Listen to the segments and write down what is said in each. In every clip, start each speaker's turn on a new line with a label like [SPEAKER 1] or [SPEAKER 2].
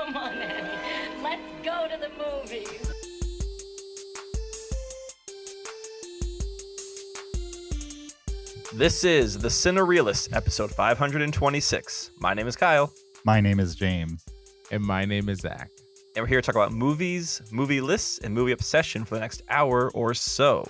[SPEAKER 1] Come on, Annie. Let's go to the movies.
[SPEAKER 2] This is the Cinereelists, episode 526. My name is Kyle.
[SPEAKER 3] My name is James.
[SPEAKER 4] And my name is Zach.
[SPEAKER 2] And we're here to talk about movies, movie lists, and movie obsession for the next hour or so.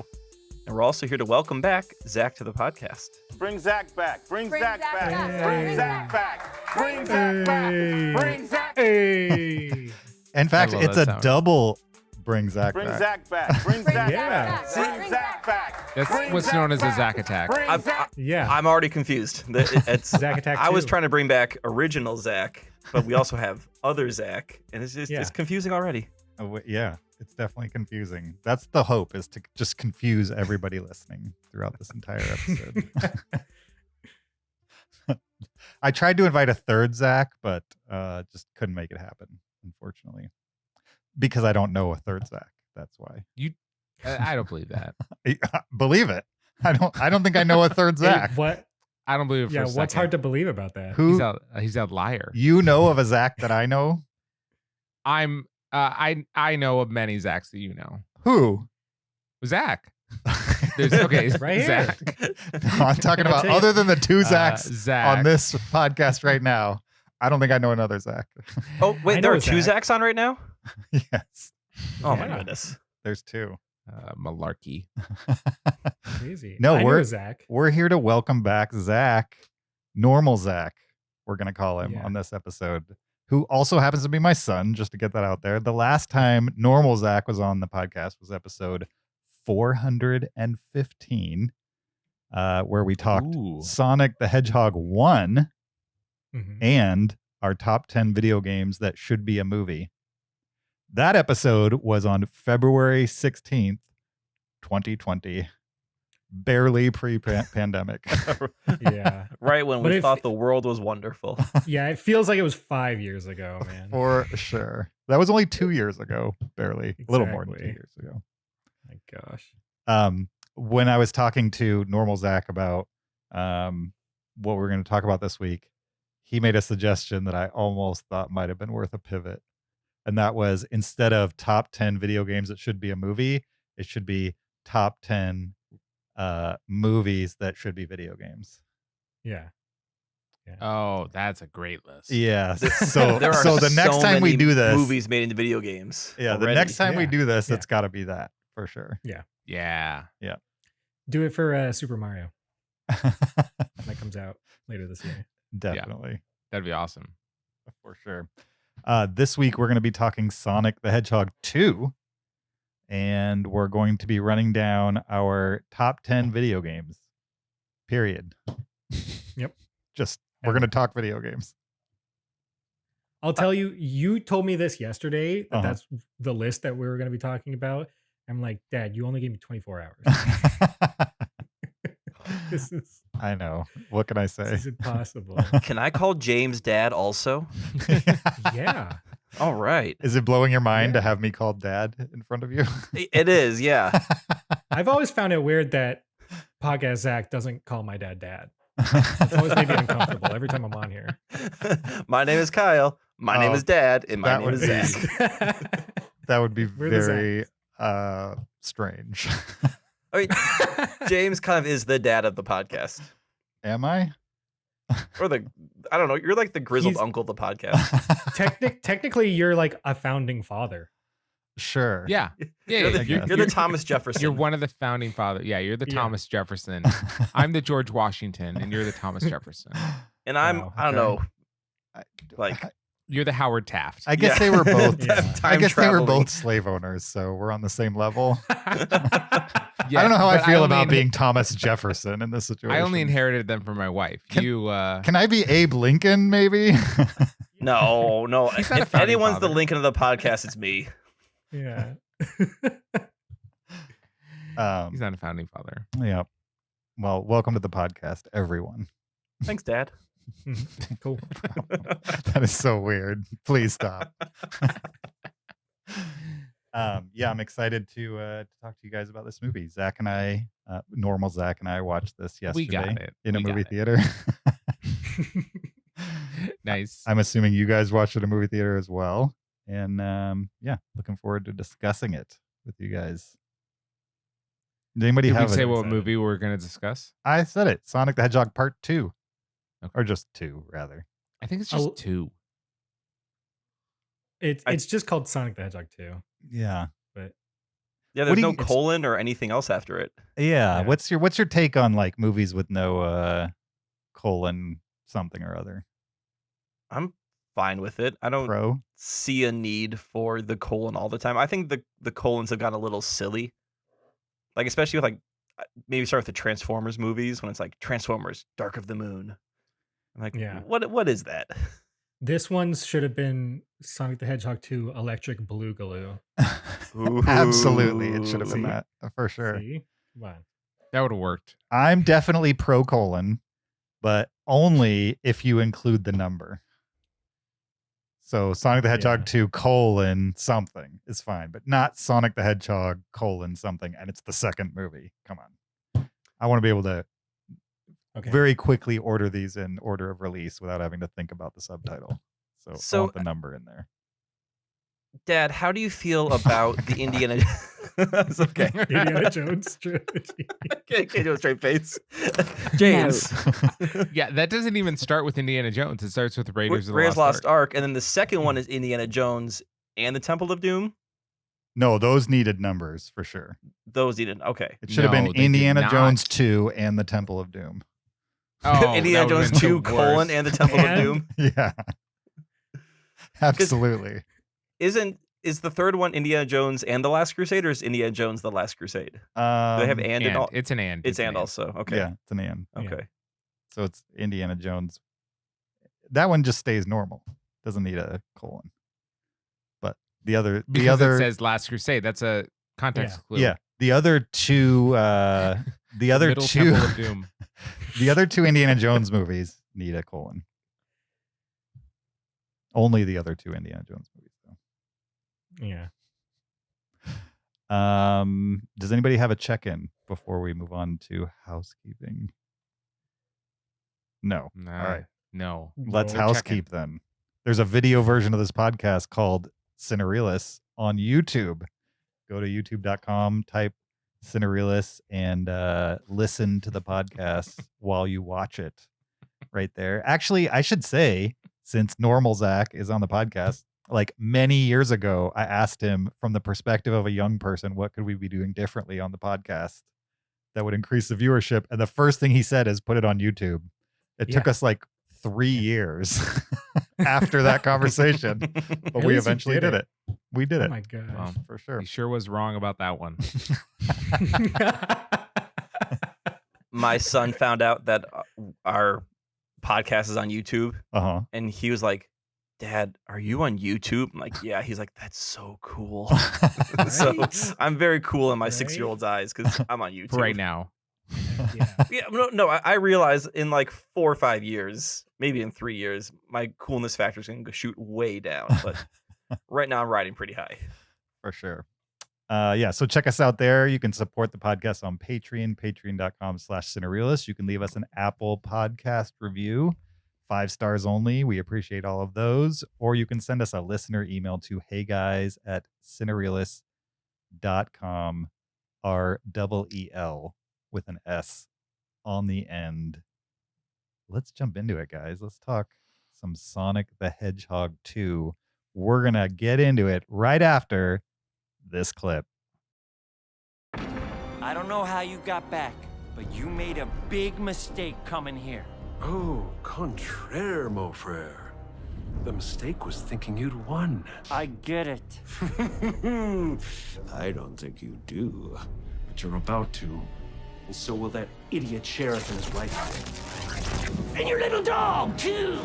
[SPEAKER 2] And we're also here to welcome back Zach to the podcast.
[SPEAKER 5] Bring Zach back. Bring Zach back.
[SPEAKER 6] back.
[SPEAKER 5] Bring Zach back. Bring Zach back. Bring Zach.
[SPEAKER 3] Hey. In fact,
[SPEAKER 4] love
[SPEAKER 3] it's
[SPEAKER 4] that
[SPEAKER 3] a
[SPEAKER 4] sound.
[SPEAKER 3] double bring Zach
[SPEAKER 5] Bring
[SPEAKER 3] back.
[SPEAKER 5] Zach back. Bring Zach
[SPEAKER 6] Yeah.
[SPEAKER 5] back. Bring Zach back.
[SPEAKER 4] That's
[SPEAKER 5] Bring
[SPEAKER 4] what's
[SPEAKER 5] Zach
[SPEAKER 4] known as a
[SPEAKER 5] back.
[SPEAKER 4] Zach attack.
[SPEAKER 5] Bring Zach.
[SPEAKER 6] Yeah.
[SPEAKER 2] I'm already confused. It's,
[SPEAKER 6] Zach Attack
[SPEAKER 2] I was
[SPEAKER 6] 2.
[SPEAKER 2] trying to bring back original Zach, but we also have other Zach, and it's just it's confusing already.
[SPEAKER 3] Yeah, it's definitely confusing. That's the hope, is to just confuse everybody listening throughout this entire episode. I tried to invite a third Zach, but just couldn't make it happen, unfortunately. Because I don't know a third Zach. That's why.
[SPEAKER 4] I don't believe that.
[SPEAKER 3] Believe it. I don't think I know a third Zach.
[SPEAKER 6] What?
[SPEAKER 4] I don't believe it for
[SPEAKER 6] Yeah.
[SPEAKER 4] a
[SPEAKER 6] What's
[SPEAKER 4] second.
[SPEAKER 6] hard to believe about that?
[SPEAKER 3] Who
[SPEAKER 4] He's a liar.
[SPEAKER 3] you know of a Zach that I know?
[SPEAKER 4] I know of many Zachs that you know.
[SPEAKER 3] Who?
[SPEAKER 4] Zach. There's
[SPEAKER 6] Right here.
[SPEAKER 4] Zach.
[SPEAKER 3] No, I'm talking about other than the two Zachs
[SPEAKER 4] Zach.
[SPEAKER 3] on this podcast right now. I don't think I know another Zach.
[SPEAKER 2] Oh, wait,
[SPEAKER 6] I
[SPEAKER 2] there
[SPEAKER 6] know
[SPEAKER 2] are two
[SPEAKER 6] Zach.
[SPEAKER 2] Zachs on right now?
[SPEAKER 3] Yes,
[SPEAKER 2] Oh, my
[SPEAKER 6] Yeah.
[SPEAKER 2] goodness.
[SPEAKER 3] there's two.
[SPEAKER 4] Malarkey.
[SPEAKER 6] Crazy.
[SPEAKER 3] No,
[SPEAKER 6] I know
[SPEAKER 3] we're-
[SPEAKER 6] Zach.
[SPEAKER 3] We're here to welcome back Zach, normal Zach, we're going to call him
[SPEAKER 6] Yeah.
[SPEAKER 3] on this episode, who also happens to be my son, just to get that out there. The last time normal Zach was on the podcast was episode 415, where we talked
[SPEAKER 4] Ooh.
[SPEAKER 3] Sonic the Hedgehog 1
[SPEAKER 6] Mhm.
[SPEAKER 3] and our top 10 video games that should be a movie. That episode was on February 16th, 2020, barely pre-pandemic.
[SPEAKER 6] Yeah.
[SPEAKER 2] Right when
[SPEAKER 6] But
[SPEAKER 2] we
[SPEAKER 6] if-
[SPEAKER 2] thought the world was wonderful.
[SPEAKER 6] Yeah. It feels like it was 5 years ago, man.
[SPEAKER 3] For sure. That was only 2 years ago, barely. A little more than 2
[SPEAKER 6] Exactly.
[SPEAKER 3] years ago.
[SPEAKER 6] My gosh.
[SPEAKER 3] When I was talking to normal Zach about what we're going to talk about this week, he made a suggestion that I almost thought might have been worth a pivot. And that was, instead of top 10 video games that should be a movie, it should be top 10 movies that should be video games.
[SPEAKER 6] Yeah.
[SPEAKER 4] Oh, that's a great list.
[SPEAKER 3] Yeah. So,
[SPEAKER 2] There are
[SPEAKER 3] so the next
[SPEAKER 2] so
[SPEAKER 3] time we
[SPEAKER 2] many
[SPEAKER 3] do this,
[SPEAKER 2] movies made into video games.
[SPEAKER 3] yeah, the
[SPEAKER 2] already.
[SPEAKER 3] next time we
[SPEAKER 6] Yeah.
[SPEAKER 3] do this,
[SPEAKER 6] Yeah.
[SPEAKER 3] it's got to be that for sure.
[SPEAKER 4] Yeah.
[SPEAKER 6] Do it for Super Mario. That comes out later this year.
[SPEAKER 3] Definitely.
[SPEAKER 4] That'd be awesome.
[SPEAKER 3] For sure. This week, we're going to be talking Sonic the Hedgehog 2. And we're going to be running down our top 10 video games. Period.
[SPEAKER 6] Yep.
[SPEAKER 3] Just, we're going to talk video games.
[SPEAKER 6] I'll tell you, you told me this yesterday that
[SPEAKER 3] Uh-huh.
[SPEAKER 6] that's the list that we were going to be talking about. I'm like, Dad, you only gave me 24 hours. This is
[SPEAKER 3] I know. What can I
[SPEAKER 6] this
[SPEAKER 3] say?
[SPEAKER 6] is impossible.
[SPEAKER 2] Can I call James Dad also?
[SPEAKER 6] Yeah.
[SPEAKER 2] All right.
[SPEAKER 3] Is it blowing your mind to
[SPEAKER 6] Yeah.
[SPEAKER 3] have me called Dad in front of you?
[SPEAKER 2] It is, yeah.
[SPEAKER 6] I've always found it weird that podcast Zach doesn't call my dad Dad. It's always made me uncomfortable every time I'm on here.
[SPEAKER 2] My name is Kyle. My name
[SPEAKER 3] Oh,
[SPEAKER 2] is Dad. And my
[SPEAKER 3] that
[SPEAKER 2] name
[SPEAKER 3] would
[SPEAKER 2] is
[SPEAKER 3] be-
[SPEAKER 2] Zach.
[SPEAKER 3] That would be
[SPEAKER 6] We're the
[SPEAKER 3] very strange.
[SPEAKER 2] I mean, James kind of is the dad of the podcast.
[SPEAKER 3] Am I?
[SPEAKER 2] Or I don't know. You're like the grizzled
[SPEAKER 6] He's-
[SPEAKER 2] uncle of the podcast.
[SPEAKER 6] Technically, you're like a founding father.
[SPEAKER 3] Sure.
[SPEAKER 4] Yeah. Yeah.
[SPEAKER 2] You're,
[SPEAKER 4] yeah.
[SPEAKER 2] the, you're the Thomas Jefferson.
[SPEAKER 4] You're one of the founding fathers. Yeah, you're the
[SPEAKER 6] Yeah.
[SPEAKER 4] Thomas Jefferson. I'm the George Washington, and you're the Thomas Jefferson.
[SPEAKER 2] And I'm,
[SPEAKER 6] Wow,
[SPEAKER 2] I don't
[SPEAKER 6] okay.
[SPEAKER 2] know. Like,
[SPEAKER 4] You're the Howard Taft.
[SPEAKER 3] I guess
[SPEAKER 2] Yeah.
[SPEAKER 3] they were both.
[SPEAKER 6] Yeah.
[SPEAKER 3] I
[SPEAKER 2] time
[SPEAKER 3] guess they were
[SPEAKER 2] traveling.
[SPEAKER 3] both slave owners, so we're on the same level.
[SPEAKER 4] Yeah,
[SPEAKER 3] I don't know how I
[SPEAKER 4] but
[SPEAKER 3] feel
[SPEAKER 4] only
[SPEAKER 3] about being Thomas Jefferson in this situation.
[SPEAKER 4] I only inherited them from my wife.
[SPEAKER 3] Can I be Abe Lincoln, maybe?
[SPEAKER 2] no.
[SPEAKER 4] He's not a
[SPEAKER 2] If
[SPEAKER 4] founding
[SPEAKER 2] anyone's the
[SPEAKER 4] father.
[SPEAKER 2] Lincoln of the podcast, it's me.
[SPEAKER 6] Yeah.
[SPEAKER 4] He's not a founding father.
[SPEAKER 3] Yeah. Well, welcome to the podcast, everyone.
[SPEAKER 2] Thanks, Dad.
[SPEAKER 6] Cool.
[SPEAKER 3] That is so weird. Please stop. Yeah, I'm excited to talk to you guys about this movie. Zach and I, normal Zach and I watched this yesterday
[SPEAKER 4] We got it.
[SPEAKER 3] in a
[SPEAKER 4] We got
[SPEAKER 3] movie
[SPEAKER 4] it.
[SPEAKER 3] theater.
[SPEAKER 4] Now Nice.
[SPEAKER 3] I'm assuming you guys watched it in a movie theater as well. And yeah, looking forward to discussing it with you guys. Does anybody
[SPEAKER 4] Did we
[SPEAKER 3] have
[SPEAKER 4] say
[SPEAKER 3] a,
[SPEAKER 4] what movie we're going to discuss?
[SPEAKER 3] I said it, Sonic the Hedgehog Part 2.
[SPEAKER 4] Okay.
[SPEAKER 3] Or just 2, rather.
[SPEAKER 4] I think it's just 2.
[SPEAKER 6] It's just called Sonic the Hedgehog 2.
[SPEAKER 3] Yeah.
[SPEAKER 6] But
[SPEAKER 2] Yeah,
[SPEAKER 3] What
[SPEAKER 2] there's
[SPEAKER 3] do
[SPEAKER 2] no
[SPEAKER 3] you-
[SPEAKER 2] colon or anything else after it.
[SPEAKER 3] Yeah.
[SPEAKER 6] Yeah.
[SPEAKER 3] What's your take on like movies with no colon something or other?
[SPEAKER 2] I'm fine with it. I don't
[SPEAKER 3] Pro?
[SPEAKER 2] see a need for the colon all the time. I think the colons have gotten a little silly. Like, especially with like maybe start with the Transformers movies when it's like Transformers Dark of the Moon. I'm like,
[SPEAKER 6] Yeah.
[SPEAKER 2] what is that?
[SPEAKER 6] this one should have been Sonic the Hedgehog 2 Electric Boogaloo.
[SPEAKER 3] Absolutely. It should have been
[SPEAKER 6] See?
[SPEAKER 3] that for sure.
[SPEAKER 6] See? Come on.
[SPEAKER 4] That would have worked.
[SPEAKER 3] I'm definitely pro colon, but only if you include the number. So Sonic the Hedgehog
[SPEAKER 6] Yeah.
[SPEAKER 3] 2 colon something is fine, but not Sonic the Hedgehog colon something, and it's the second movie. Come on. I want to be able to
[SPEAKER 6] Okay.
[SPEAKER 3] very quickly order these in order of release without having to think about the subtitle. So I
[SPEAKER 2] So-
[SPEAKER 3] want the number in there.
[SPEAKER 2] Dad, how do you feel about the Indiana? It's okay.
[SPEAKER 6] Indiana Jones trilogy.
[SPEAKER 2] Can't do a straight face. James.
[SPEAKER 4] Yeah, that doesn't even start with Indiana Jones. It starts with Raiders of the
[SPEAKER 2] Raiders
[SPEAKER 4] Lost
[SPEAKER 2] Lost Ark, and then the second one is Indiana Jones and the Temple of Doom.
[SPEAKER 3] No, those needed numbers for sure.
[SPEAKER 2] Those didn't. Okay.
[SPEAKER 3] It should have
[SPEAKER 4] No,
[SPEAKER 3] been
[SPEAKER 4] they did
[SPEAKER 3] Indiana
[SPEAKER 4] not.
[SPEAKER 3] Jones 2 and the Temple of Doom.
[SPEAKER 4] Oh,
[SPEAKER 2] Indiana
[SPEAKER 4] that would've
[SPEAKER 2] Jones
[SPEAKER 4] been
[SPEAKER 2] 2
[SPEAKER 4] the
[SPEAKER 2] colon
[SPEAKER 4] worst.
[SPEAKER 2] and the Temple of
[SPEAKER 6] And-
[SPEAKER 2] Doom.
[SPEAKER 3] Yeah. Absolutely.
[SPEAKER 2] Is the third one Indiana Jones and the Last Crusade, or is Indiana Jones the Last Crusade? Do they have and in all?
[SPEAKER 4] It's an and.
[SPEAKER 2] It's
[SPEAKER 4] an
[SPEAKER 2] and also. Okay.
[SPEAKER 3] Yeah, it's an and.
[SPEAKER 2] Okay.
[SPEAKER 3] So it's Indiana Jones. That one just stays normal. Doesn't need a colon. But the other
[SPEAKER 4] Because it says Last Crusade. That's a context clue.
[SPEAKER 3] yeah, the other two the other
[SPEAKER 4] Middle
[SPEAKER 3] two
[SPEAKER 4] Temple of Doom.
[SPEAKER 3] the other two Indiana Jones movies need a colon. Only the other two Indiana Jones movies though.
[SPEAKER 6] Yeah.
[SPEAKER 3] Does anybody have a check-in before we move on to housekeeping? No.
[SPEAKER 4] Nah,
[SPEAKER 3] All right.
[SPEAKER 4] No.
[SPEAKER 3] Let's
[SPEAKER 6] No
[SPEAKER 3] housekeep then. There's a video version of this podcast called Cinereelists on YouTube. Go to youtube.com, type Cinereelists, and listen to the podcast while you watch it right there. Actually, I should say, since Normal Zach is on the podcast, like many years ago, I asked him from the perspective of a young person, what could we be doing differently on the podcast that would increase the viewership? And the first thing he said is put it on YouTube. It took
[SPEAKER 6] Yeah.
[SPEAKER 3] us like 3 years after that conversation, but
[SPEAKER 6] At
[SPEAKER 3] we
[SPEAKER 6] least you
[SPEAKER 3] eventually
[SPEAKER 6] did
[SPEAKER 3] did it. We did
[SPEAKER 6] Oh
[SPEAKER 3] it
[SPEAKER 6] my gosh.
[SPEAKER 4] Well,
[SPEAKER 3] for sure.
[SPEAKER 4] he sure was wrong about that one.
[SPEAKER 2] My son found out that our podcast is on YouTube,
[SPEAKER 3] Uh-huh.
[SPEAKER 2] and he was like, "Dad, are you on YouTube?" I'm like, "Yeah." He's like, "That's so cool." So
[SPEAKER 6] Right?
[SPEAKER 2] I'm very cool in my
[SPEAKER 6] Right?
[SPEAKER 2] 6-year-old's eyes because I'm on YouTube
[SPEAKER 4] right now.
[SPEAKER 6] Yeah.
[SPEAKER 2] Yeah, no. I realize in like 4 or 5 years, maybe in 3 years, my coolness factor is going to shoot way down. But right now, I'm riding pretty high.
[SPEAKER 3] For sure. Yeah, so check us out there. You can support the podcast on Patreon, patreon.com/Cinereelists. You can leave us an Apple podcast review, 5 stars only. We appreciate all of those. Or you can send us a listener email to heyguys@cinereelists.com, REEL with an S on the end. Let's jump into it, guys. Let's talk some Sonic the Hedgehog 2. We're going to get into it right after this clip.
[SPEAKER 7] I don't know how you got back, but you made a big mistake coming here.
[SPEAKER 8] Oh, contraire, mon frère. The mistake was thinking you'd won.
[SPEAKER 7] I get it.
[SPEAKER 8] I don't think you do. But you're about to. And so will that idiot sheriff and his wife.
[SPEAKER 7] And your little dog, too!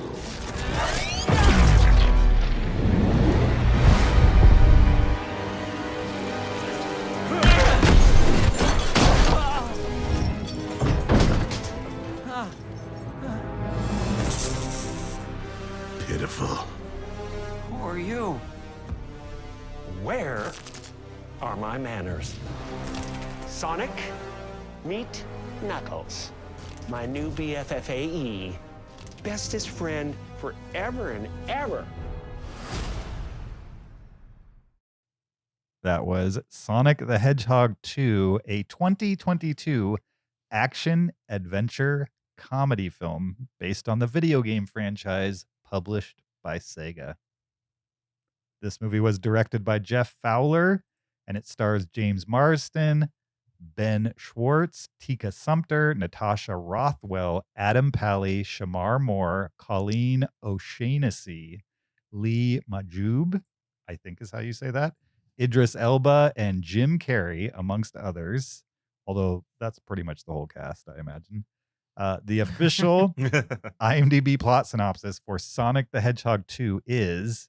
[SPEAKER 8] Pitiful.
[SPEAKER 7] Who are you?
[SPEAKER 8] Where are my manners? Sonic, meet Knuckles, my new BFFAE.
[SPEAKER 5] bestest friend forever and ever.
[SPEAKER 3] That was Sonic the Hedgehog 2, a 2022 action adventure comedy film based on the video game franchise published by Sega. This movie was directed by Jeff Fowler, and it stars James Marsden, Ben Schwartz, Tika Sumpter, Natasha Rothwell, Adam Pally, Shamar Moore, Colleen O'Shaughnessy, Lee Majub, I think is how you say that, Idris Elba, and Jim Carrey, amongst others. Although that's pretty much the whole cast, I imagine. The official IMDb plot synopsis for Sonic the Hedgehog 2 is: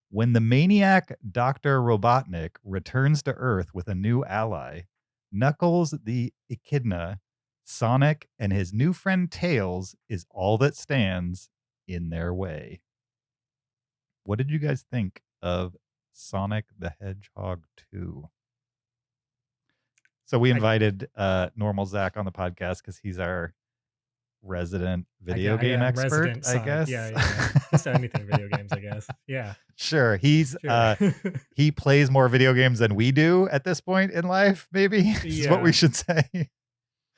[SPEAKER 3] when the maniac Dr. Robotnik returns to Earth with a new ally, Knuckles the Echidna, Sonic, and his new friend Tails is all that stands in their way. What did you guys think of Sonic the Hedgehog 2? So we invited Normal Zach on the podcast because he's our resident video game expert,
[SPEAKER 6] resident
[SPEAKER 3] I
[SPEAKER 6] Sonic.
[SPEAKER 3] guess.
[SPEAKER 6] Yeah. Just anything video games, I guess. Yeah.
[SPEAKER 3] Sure. He's
[SPEAKER 6] Sure.
[SPEAKER 3] he plays more video games than we do at this point in life, maybe is what we
[SPEAKER 6] Yeah.
[SPEAKER 3] should say.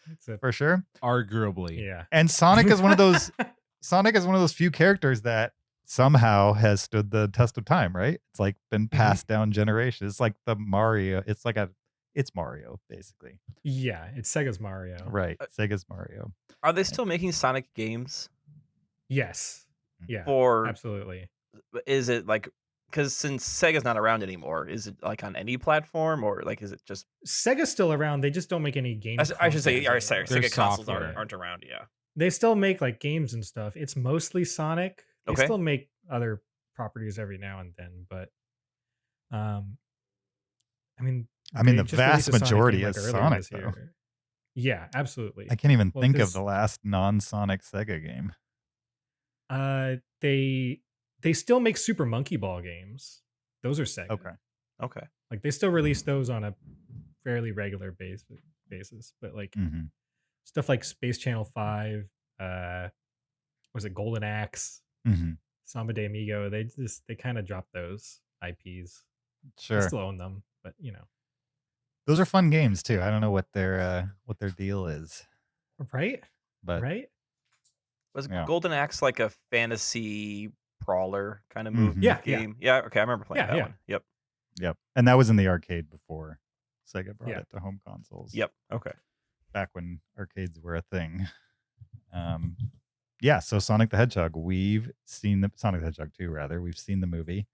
[SPEAKER 6] That's it.
[SPEAKER 3] For sure.
[SPEAKER 4] Arguably.
[SPEAKER 6] Yeah.
[SPEAKER 3] And Sonic is one of those few characters that somehow has stood the test of time, right? It's like been passed down generations. It's like the Mario. It's Mario, basically.
[SPEAKER 6] Yeah. It's Sega's Mario.
[SPEAKER 3] Right. Sega's Mario.
[SPEAKER 2] Are they still making Sonic games?
[SPEAKER 6] Yes. Yeah.
[SPEAKER 2] For
[SPEAKER 6] absolutely.
[SPEAKER 2] is it like, because since Sega's not around anymore, is it like on any platform, or like is it just
[SPEAKER 6] Sega's still around. They just don't make any games.
[SPEAKER 2] I should say,
[SPEAKER 6] content
[SPEAKER 2] sorry,
[SPEAKER 6] anymore.
[SPEAKER 2] Sega consoles
[SPEAKER 4] software.
[SPEAKER 2] aren't around. Yeah.
[SPEAKER 6] They still make like games and stuff. It's mostly Sonic. They
[SPEAKER 2] Okay.
[SPEAKER 6] still make other properties every now and then, but I mean,
[SPEAKER 3] The
[SPEAKER 6] they just
[SPEAKER 3] vast
[SPEAKER 6] released a Sonic
[SPEAKER 3] majority
[SPEAKER 6] game,
[SPEAKER 3] is
[SPEAKER 6] earlier
[SPEAKER 3] Sonic,
[SPEAKER 6] this
[SPEAKER 3] though.
[SPEAKER 6] year. Yeah, absolutely.
[SPEAKER 3] I can't even
[SPEAKER 6] Well,
[SPEAKER 3] think of
[SPEAKER 6] this-
[SPEAKER 3] the last non-Sonic Sega game.
[SPEAKER 6] They still make Super Monkey Ball games. Those are Sega.
[SPEAKER 2] Okay.
[SPEAKER 6] Like they still release those on a fairly regular basis, but like
[SPEAKER 3] Mhm.
[SPEAKER 6] stuff like Space Channel 5, was it Golden Axe,
[SPEAKER 3] Mhm.
[SPEAKER 6] Samba de Amigo, they kind of drop those IPs. I
[SPEAKER 3] Sure.
[SPEAKER 6] still own them, but you know.
[SPEAKER 3] Those are fun games too. I don't know what their deal is,
[SPEAKER 6] Right?
[SPEAKER 3] but
[SPEAKER 6] Right?
[SPEAKER 2] Was
[SPEAKER 3] Yeah.
[SPEAKER 2] Golden Axe like a fantasy brawler kind of
[SPEAKER 3] Mhm.
[SPEAKER 2] move
[SPEAKER 6] Yeah,
[SPEAKER 2] game? Yeah. Okay, I remember playing
[SPEAKER 6] Yeah,
[SPEAKER 2] that
[SPEAKER 6] yeah.
[SPEAKER 2] one. Yep.
[SPEAKER 3] yep. And that was in the arcade before Sega brought
[SPEAKER 6] Yeah.
[SPEAKER 3] it to home consoles.
[SPEAKER 2] Yep. Okay.
[SPEAKER 3] Back when arcades were a thing. Yeah, so Sonic the Hedgehog, we've seen the Sonic the Hedgehog 2 rather. We've seen the movie.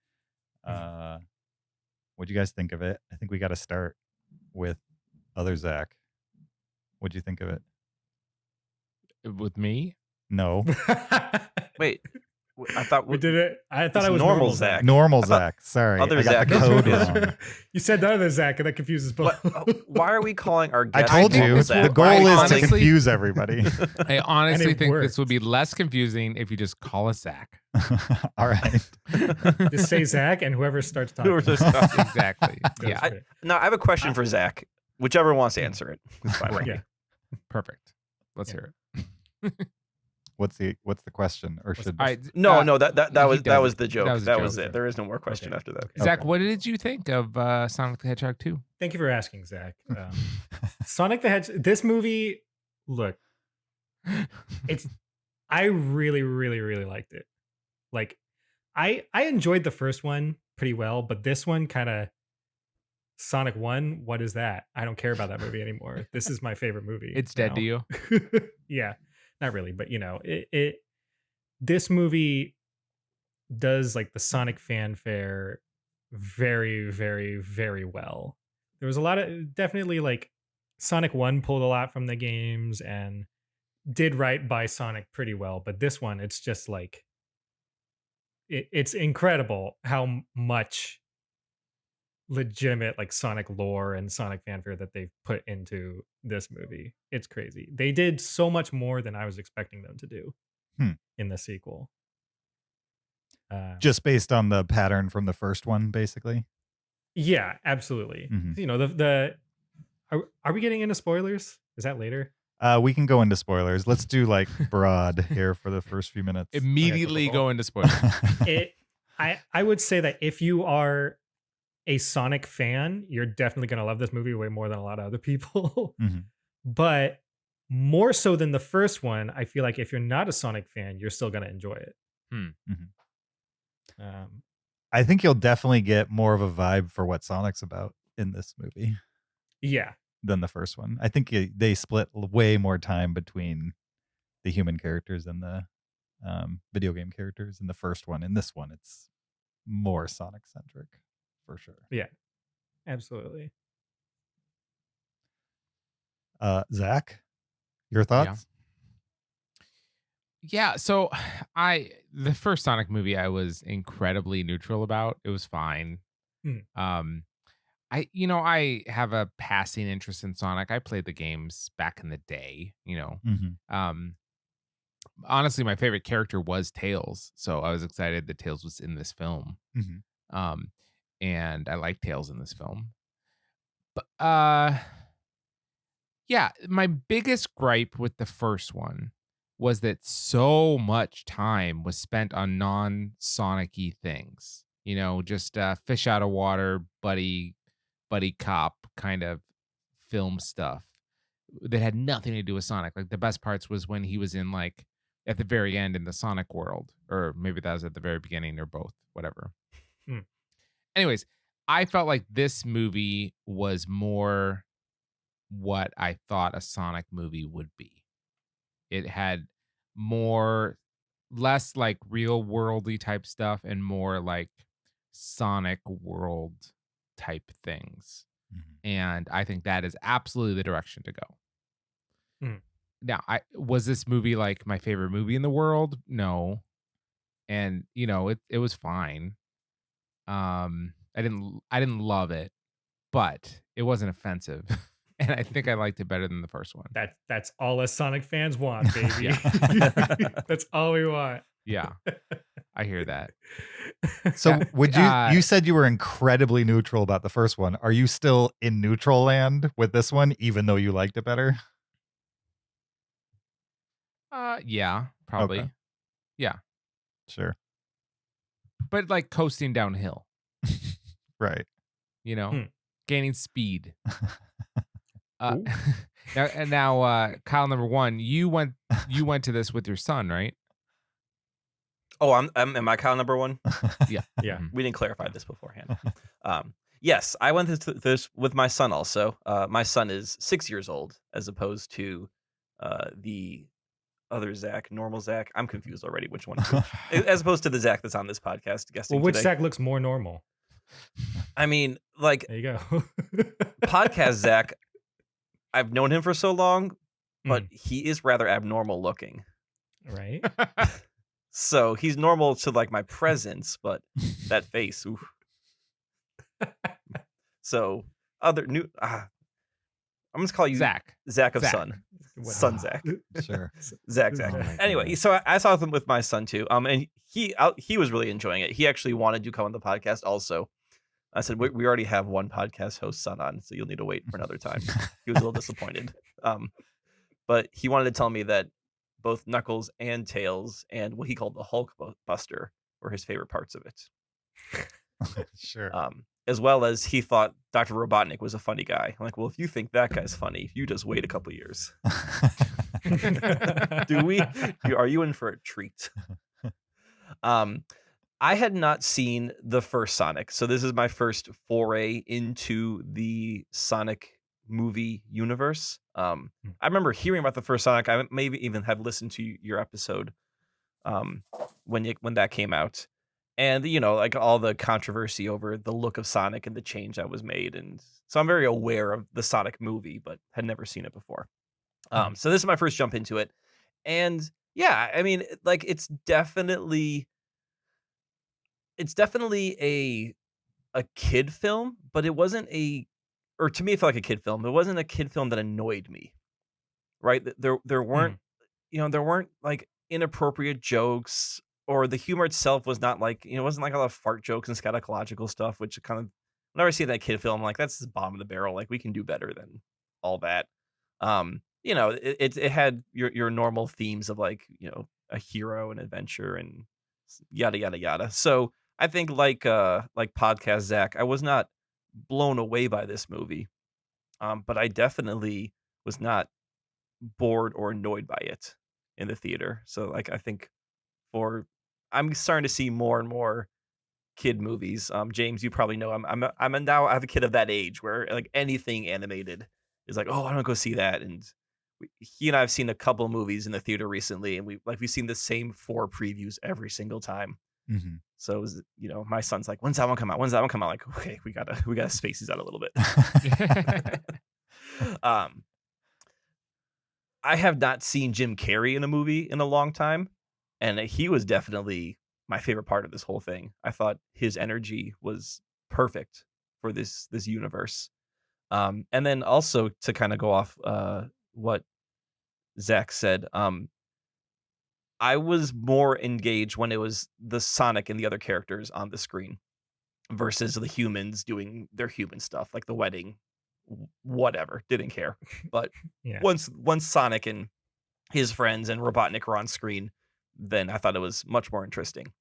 [SPEAKER 3] What'd you guys think of it? I think we got to start with other Zach. What'd you think of it?
[SPEAKER 4] With me?
[SPEAKER 3] No.
[SPEAKER 2] Wait. I thought
[SPEAKER 6] We did it. I thought
[SPEAKER 2] It's
[SPEAKER 6] I was
[SPEAKER 2] normal
[SPEAKER 6] normal
[SPEAKER 2] Zach.
[SPEAKER 6] Zach.
[SPEAKER 3] Normal
[SPEAKER 2] I thought
[SPEAKER 3] Zach. Sorry.
[SPEAKER 2] other
[SPEAKER 3] I got
[SPEAKER 2] Zach
[SPEAKER 3] the
[SPEAKER 2] is
[SPEAKER 3] code
[SPEAKER 2] normal.
[SPEAKER 3] wrong.
[SPEAKER 6] You said the other Zach, and that confuses both.
[SPEAKER 2] Why are we calling our
[SPEAKER 3] I
[SPEAKER 2] guest
[SPEAKER 3] told you
[SPEAKER 2] normal Zach?
[SPEAKER 3] the goal
[SPEAKER 4] I
[SPEAKER 3] is to
[SPEAKER 4] honestly-
[SPEAKER 3] confuse everybody.
[SPEAKER 4] I honestly
[SPEAKER 6] it
[SPEAKER 4] think
[SPEAKER 6] worked.
[SPEAKER 4] this would be less confusing if you just call us Zach.
[SPEAKER 3] All right.
[SPEAKER 6] Just say Zach, and whoever starts talking.
[SPEAKER 2] Whoever just talking.
[SPEAKER 4] Exactly.
[SPEAKER 6] goes
[SPEAKER 4] Yeah.
[SPEAKER 6] for it.
[SPEAKER 2] No, I have a question for Zach. Whichever wants to answer it. It's fine. with me.
[SPEAKER 6] Yeah.
[SPEAKER 4] Perfect. Let's
[SPEAKER 6] Yeah.
[SPEAKER 4] hear
[SPEAKER 3] What's the question? Or should
[SPEAKER 4] it.
[SPEAKER 2] No, that
[SPEAKER 4] he
[SPEAKER 2] was
[SPEAKER 4] does it.
[SPEAKER 2] the joke.
[SPEAKER 4] That was a
[SPEAKER 2] That was
[SPEAKER 4] joke.
[SPEAKER 2] it. There is no more question
[SPEAKER 6] Okay.
[SPEAKER 2] after that.
[SPEAKER 6] Okay.
[SPEAKER 4] Zach, what did you think of Sonic the Hedgehog 2?
[SPEAKER 6] Thank you for asking, Zach. Sonic the Hedgehog. This movie, look, I really, really, really liked it. Like, I enjoyed the first one pretty well, but this one kind of Sonic 1. What is that? I don't care about that movie anymore. This is my favorite movie.
[SPEAKER 4] It's dead
[SPEAKER 6] now.
[SPEAKER 4] to you.
[SPEAKER 6] Yeah, not really, but this movie does like the Sonic fanfare very, very, very well. There was a lot of definitely like Sonic 1 pulled a lot from the games and did right by Sonic pretty well, but this one, it's just like it's incredible how much legitimate like Sonic lore and Sonic fanfare that they've put into this movie. It's crazy. They did so much more than I was expecting them to do in the sequel.
[SPEAKER 3] just based on the pattern from the first one, basically?
[SPEAKER 6] Yeah, absolutely.
[SPEAKER 3] Mhm.
[SPEAKER 6] You know, the are we getting into spoilers? Is that later?
[SPEAKER 3] We can go into spoilers. Let's do like broad here for the first few minutes.
[SPEAKER 4] Immediately go into spoilers.
[SPEAKER 6] I would say that if you are a Sonic fan, you're definitely going to love this movie way more than a lot of other people.
[SPEAKER 3] Mhm.
[SPEAKER 6] But more so than the first one, I feel like if you're not a Sonic fan, you're still going to enjoy it.
[SPEAKER 3] Mhm.
[SPEAKER 6] Um,
[SPEAKER 3] I think you'll definitely get more of a vibe for what Sonic's about in this movie
[SPEAKER 6] yeah.
[SPEAKER 3] than the first one. I think they split way more time between the human characters and the video game characters in the first one. In this one, it's more Sonic centric for sure.
[SPEAKER 6] Yeah. Absolutely.
[SPEAKER 3] Zach, your thoughts?
[SPEAKER 4] Yeah, so the first Sonic movie I was incredibly neutral about. It was fine.
[SPEAKER 6] Hmm.
[SPEAKER 4] I have a passing interest in Sonic. I played the games back in the day,
[SPEAKER 3] Mhm.
[SPEAKER 4] Honestly, my favorite character was Tails, so I was excited that Tails was in this film.
[SPEAKER 3] Mhm.
[SPEAKER 4] And I like Tails in this film. But yeah, my biggest gripe with the first one was that so much time was spent on non-Sonic-y things. Just fish out of water, buddy cop kind of film stuff that had nothing to do with Sonic. Like the best parts was when he was in like at the very end in the Sonic world, or maybe that was at the very beginning or both, whatever.
[SPEAKER 6] Hmm.
[SPEAKER 4] Anyways, I felt like this movie was more what I thought a Sonic movie would be. It had less like real worldy type stuff and more like Sonic world type things.
[SPEAKER 3] Mhm.
[SPEAKER 4] And I think that is absolutely the direction to go.
[SPEAKER 6] Hmm.
[SPEAKER 4] Now, was this movie like my favorite movie in the world? No. And it was fine. I didn't love it, but it wasn't offensive. And I think I liked it better than the first one.
[SPEAKER 6] That's all us Sonic fans want, baby. That's all we want.
[SPEAKER 4] Yeah. I hear that.
[SPEAKER 3] So would you said you were incredibly neutral about the first one. Are you still in neutral land with this one, even though you liked it better?
[SPEAKER 4] Yeah, probably.
[SPEAKER 3] Okay.
[SPEAKER 4] Yeah.
[SPEAKER 3] Sure.
[SPEAKER 4] But like coasting downhill,
[SPEAKER 3] Right.
[SPEAKER 4] gaining speed. Now, Kyle, number one, you went to this with your son, right?
[SPEAKER 2] Oh, am I Kyle number one?
[SPEAKER 4] Yeah.
[SPEAKER 6] Yeah.
[SPEAKER 4] Mhm.
[SPEAKER 2] We didn't clarify this beforehand. Yes, I went to this with my son also. My son is 6 years old, as opposed to the other Zach, normal Zach. I'm confused already which one is which. As opposed to the Zach that's on this podcast guesting
[SPEAKER 6] Well, which
[SPEAKER 2] today.
[SPEAKER 6] Zach looks more normal?
[SPEAKER 2] I mean, like,
[SPEAKER 6] There you go.
[SPEAKER 2] podcast Zach, I've known him for so long, but
[SPEAKER 6] Mm.
[SPEAKER 2] he is rather abnormal looking.
[SPEAKER 6] Right?
[SPEAKER 2] So he's normal to like my presence, but that face, oof. So other new, I'm gonna call you
[SPEAKER 4] Zach.
[SPEAKER 2] Zach of
[SPEAKER 4] Zach.
[SPEAKER 2] Son,
[SPEAKER 6] Wow.
[SPEAKER 2] Son Zach,
[SPEAKER 3] Sure.
[SPEAKER 2] Zach.
[SPEAKER 4] Oh my
[SPEAKER 2] Anyway,
[SPEAKER 4] goodness.
[SPEAKER 2] so I saw them with my son too. And he was really enjoying it. He actually wanted to come on the podcast also. I said we already have one podcast host son on, so you'll need to wait for another time. He was a little disappointed. But he wanted to tell me that both Knuckles and Tails and what he called the Hulk Buster were his favorite parts of it.
[SPEAKER 3] Sure.
[SPEAKER 2] As well as he thought Dr. Robotnik was a funny guy. I'm like, well, if you think that guy's funny, you just wait a couple years. Are you in for a treat? I had not seen the first Sonic, so this is my first foray into the Sonic movie universe. I remember hearing about the first Sonic. I maybe even have listened to your episode when that came out, and like all the controversy over the look of Sonic and the change that was made, and so I'm very aware of the Sonic movie, but had never seen it before. So this is my first jump into it, and yeah, I mean, like it's definitely a kid film, but it wasn't or to me it felt like a kid film. It wasn't a kid film that annoyed me. Right? There weren't there weren't like inappropriate jokes, or the humor itself was not like, it wasn't like a lot of fart jokes and scatological stuff, which kind of, whenever I see that kid film, I'm like, that's the bottom of the barrel. Like we can do better than all that. it had your normal themes of like, a hero and adventure and yada yada yada. So I think like podcast Zach, I was not blown away by this movie. But I definitely was not bored or annoyed by it in the theater. So like I think for I'm starting to see more and more kid movies. James, you probably know I'm a now I have a kid of that age where like anything animated is like, oh, I don't go see that. And he and I have seen a couple movies in the theater recently, and we've seen the same 4 previews every single time.
[SPEAKER 3] Mhm.
[SPEAKER 2] So it was, my son's like, when's that one come out? When's that one come out? Like, okay, we gotta space these out a little bit. um, I have not seen Jim Carrey in a movie in a long time, and he was definitely my favorite part of this whole thing. I thought his energy was perfect for this universe. And then also to kind of go off what Zach said, I was more engaged when it was the Sonic and the other characters on the screen versus the humans doing their human stuff, like the wedding, whatever, didn't care. But
[SPEAKER 6] Yeah.
[SPEAKER 2] once Sonic and his friends and Robotnik were on screen, then I thought it was much more interesting.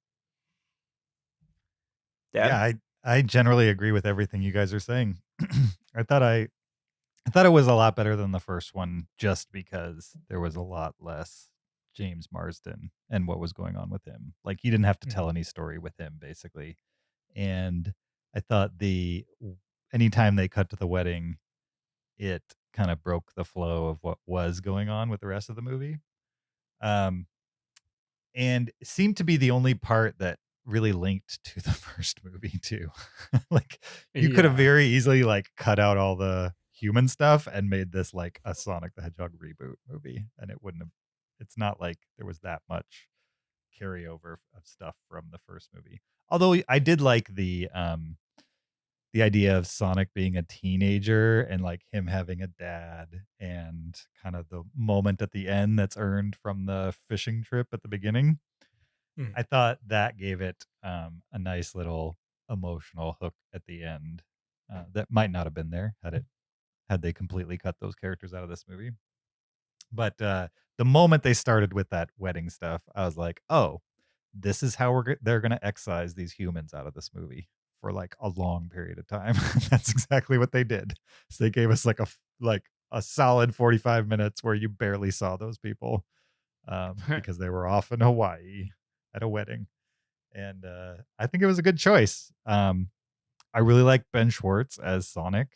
[SPEAKER 2] Dad?
[SPEAKER 3] Yeah, I generally agree with everything you guys are saying. I thought it was a lot better than the first one just because there was a lot less James Marsden and what was going on with him. Like you didn't have to tell any story with him basically. And I thought anytime they cut to the wedding, it kind of broke the flow of what was going on with the rest of the movie. And it seemed to be the only part that really linked to the first movie too. Like you could have
[SPEAKER 6] Yeah.
[SPEAKER 3] very easily like cut out all the human stuff and made this like a Sonic the Hedgehog reboot movie, and it wouldn't have. It's not like there was that much carryover of stuff from the first movie. Although I did like the idea of Sonic being a teenager and like him having a dad and kind of the moment at the end that's earned from the fishing trip at the beginning.
[SPEAKER 6] Mm.
[SPEAKER 3] I thought that gave it a nice little emotional hook at the end that might not have been there had they completely cut those characters out of this movie. But the moment they started with that wedding stuff, I was like, oh, this is how they're going to excise these humans out of this movie for like a long period of time. That's exactly what they did. So they gave us like a solid 45 minutes where you barely saw those people because they were off in Hawaii at a wedding. And I think it was a good choice. I really like Ben Schwartz as Sonic,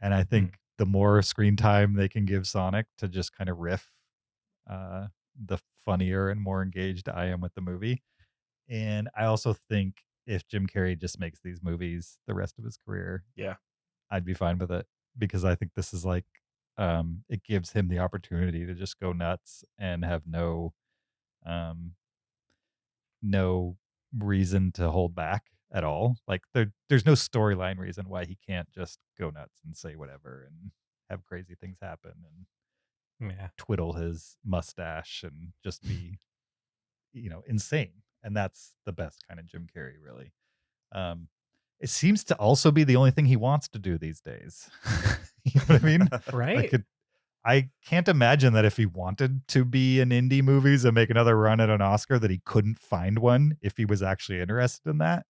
[SPEAKER 3] and I think the more screen time they can give Sonic to just kind of riff, the funnier and more engaged I am with the movie. And I also think if Jim Carrey just makes these movies the rest of his career,
[SPEAKER 2] Yeah.
[SPEAKER 3] I'd be fine with it because I think this is like it gives him the opportunity to just go nuts and have um no reason to hold back at all. Like there's no storyline reason why he can't just go nuts and say whatever and have crazy things happen and
[SPEAKER 6] Yeah.
[SPEAKER 3] twiddle his mustache and just be insane. And that's the best kind of Jim Carrey, really. It seems to also be the only thing he wants to do these days. You know what I mean?
[SPEAKER 6] Right.
[SPEAKER 3] I can't imagine that if he wanted to be in indie movies and make another run at an Oscar that he couldn't find one if he was actually interested in that.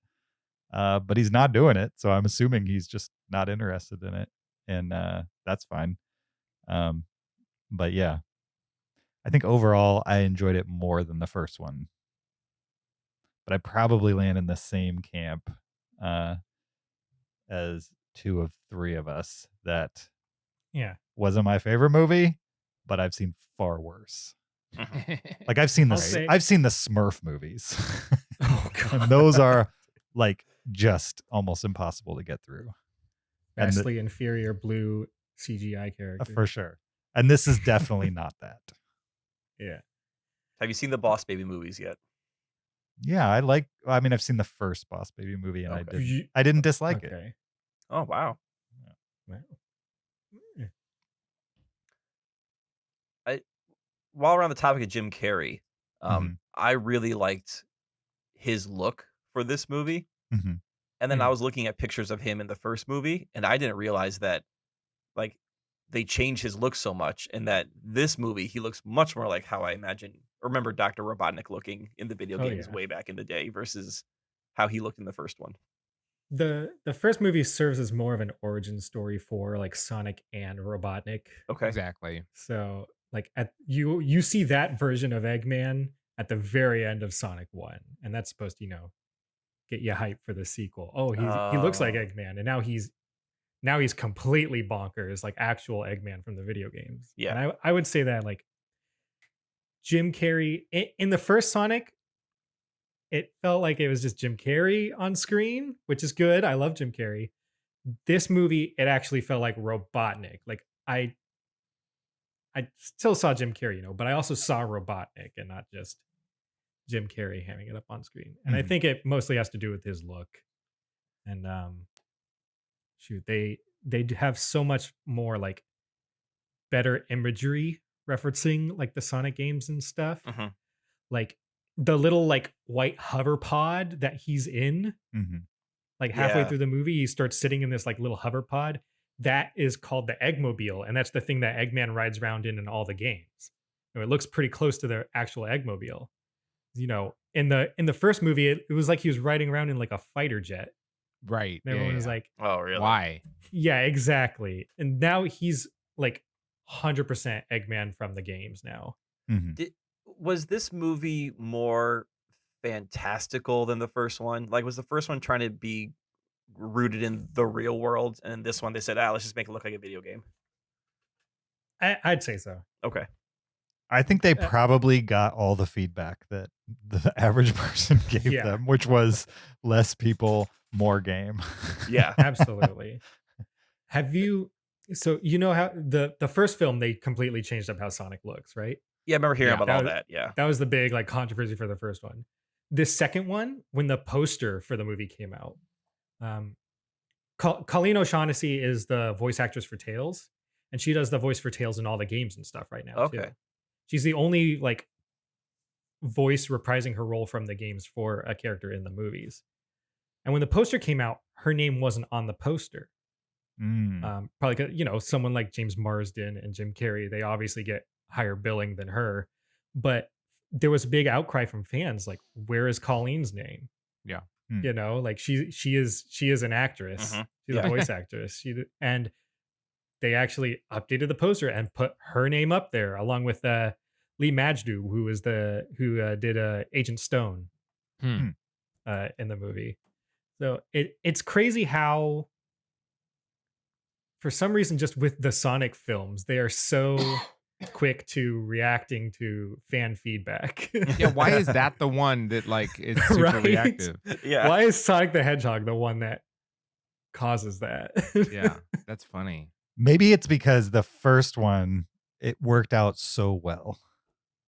[SPEAKER 3] But he's not doing it, so I'm assuming he's just not interested in it, and that's fine. But yeah, I think overall I enjoyed it more than the first one. But I probably land in the same camp as 2 of 3 of us that
[SPEAKER 6] Yeah.
[SPEAKER 3] wasn't my favorite movie, but I've seen far worse. Like I've seen
[SPEAKER 6] I'll
[SPEAKER 3] the
[SPEAKER 6] say-
[SPEAKER 3] I've seen the Smurf movies.
[SPEAKER 6] Oh god.
[SPEAKER 3] And those are like just almost impossible to get through. And
[SPEAKER 6] Vastly inferior blue CGI character.
[SPEAKER 3] for sure. And this is definitely not that.
[SPEAKER 6] Yeah.
[SPEAKER 2] Have you seen the Boss Baby movies yet?
[SPEAKER 3] Yeah, I mean I've seen the first Boss Baby movie and
[SPEAKER 2] Okay.
[SPEAKER 3] I didn't dislike it.
[SPEAKER 6] Okay.
[SPEAKER 2] Oh wow.
[SPEAKER 6] Wow.
[SPEAKER 2] While we're on the topic of Jim Carrey,
[SPEAKER 3] Mhm.
[SPEAKER 2] I really liked his look for this movie.
[SPEAKER 3] Mhm.
[SPEAKER 2] And then I was looking at pictures of him in the first movie, and I didn't realize that, like, they change his look so much, and that this movie he looks much more like how I remember Dr. Robotnik looking in the video
[SPEAKER 6] Oh
[SPEAKER 2] games
[SPEAKER 6] yeah.
[SPEAKER 2] way back in the day versus how he looked in the first one.
[SPEAKER 6] The first movie serves as more of an origin story for like Sonic and Robotnik.
[SPEAKER 2] Okay.
[SPEAKER 4] Exactly.
[SPEAKER 6] So like at you see that version of Eggman at the very end of Sonic 1, and that's supposed to, get you hyped for the sequel. Oh, he looks like
[SPEAKER 2] Oh.
[SPEAKER 6] Eggman, and now he's completely bonkers, like actual Eggman from the video games.
[SPEAKER 2] Yeah.
[SPEAKER 6] And I would say that like Jim Carrey in the first Sonic, it felt like it was just Jim Carrey on screen, which is good. I love Jim Carrey. This movie, it actually felt like Robotnik. Like I still saw Jim Carrey, but I also saw Robotnik and not just Jim Carrey having it up on screen. And I
[SPEAKER 3] Mhm.
[SPEAKER 6] think it mostly has to do with his look. And shoot, they have so much more like better imagery referencing like the Sonic games and stuff.
[SPEAKER 2] Mhm.
[SPEAKER 6] Like the little like white hover pod that he's in,
[SPEAKER 3] Mhm.
[SPEAKER 6] like halfway
[SPEAKER 2] Yeah.
[SPEAKER 6] through the movie, he starts sitting in this like little hover pod. That is called the Eggmobile, and that's the thing that Eggman rides around in all the games. It looks pretty close to the actual Eggmobile. In the first movie, it was like he was riding around in like a fighter jet.
[SPEAKER 4] Right.
[SPEAKER 6] And everyone was like,
[SPEAKER 2] Oh, really?
[SPEAKER 4] why?
[SPEAKER 6] yeah, exactly. And now he's like 100% Eggman from the games now.
[SPEAKER 3] Mhm.
[SPEAKER 2] Was this movie more fantastical than the first one? Like, was the first one trying to be rooted in the real world, and this one they said, let's just make it look like a video game?
[SPEAKER 6] I'd say so.
[SPEAKER 2] Okay.
[SPEAKER 3] I think they probably got all the feedback that the average person gave
[SPEAKER 6] Yeah.
[SPEAKER 3] them, which was less people, more game.
[SPEAKER 2] Yeah.
[SPEAKER 6] Absolutely. Have you? So how the first film, they completely changed up how Sonic looks, right?
[SPEAKER 2] Yeah, I remember hearing
[SPEAKER 4] Yeah.
[SPEAKER 2] about all that. Yeah.
[SPEAKER 6] That was the big like controversy for the first one. This second one, when the poster for the movie came out, Colleen O'Shaughnessy is the voice actress for Tails, and she does the voice for Tails in all the games and stuff right now too.
[SPEAKER 2] Okay.
[SPEAKER 6] She's the only like voice reprising her role from the games for a character in the movies. And when the poster came out, her name wasn't on the poster.
[SPEAKER 3] Mm.
[SPEAKER 6] Probably because someone like James Marsden and Jim Carrey, they obviously get higher billing than her. But there was a big outcry from fans, like, where is Colleen's name?
[SPEAKER 4] Yeah.
[SPEAKER 6] Like she is an actress.
[SPEAKER 2] Mhm.
[SPEAKER 6] She's
[SPEAKER 2] Yeah.
[SPEAKER 6] a voice actress. And they actually updated the poster and put her name up there along with Lee Majdu, who did Agent Stone
[SPEAKER 4] Hmm.
[SPEAKER 6] in the movie. So it's crazy how, for some reason, just with the Sonic films, they are so quick to reacting to fan feedback.
[SPEAKER 4] Yeah. Why is that the one that like is super
[SPEAKER 6] Right?
[SPEAKER 4] reactive?
[SPEAKER 2] Yeah.
[SPEAKER 6] Why is Sonic the Hedgehog the one that causes that?
[SPEAKER 4] Yeah. That's funny.
[SPEAKER 3] Maybe it's because the first one, it worked out so well.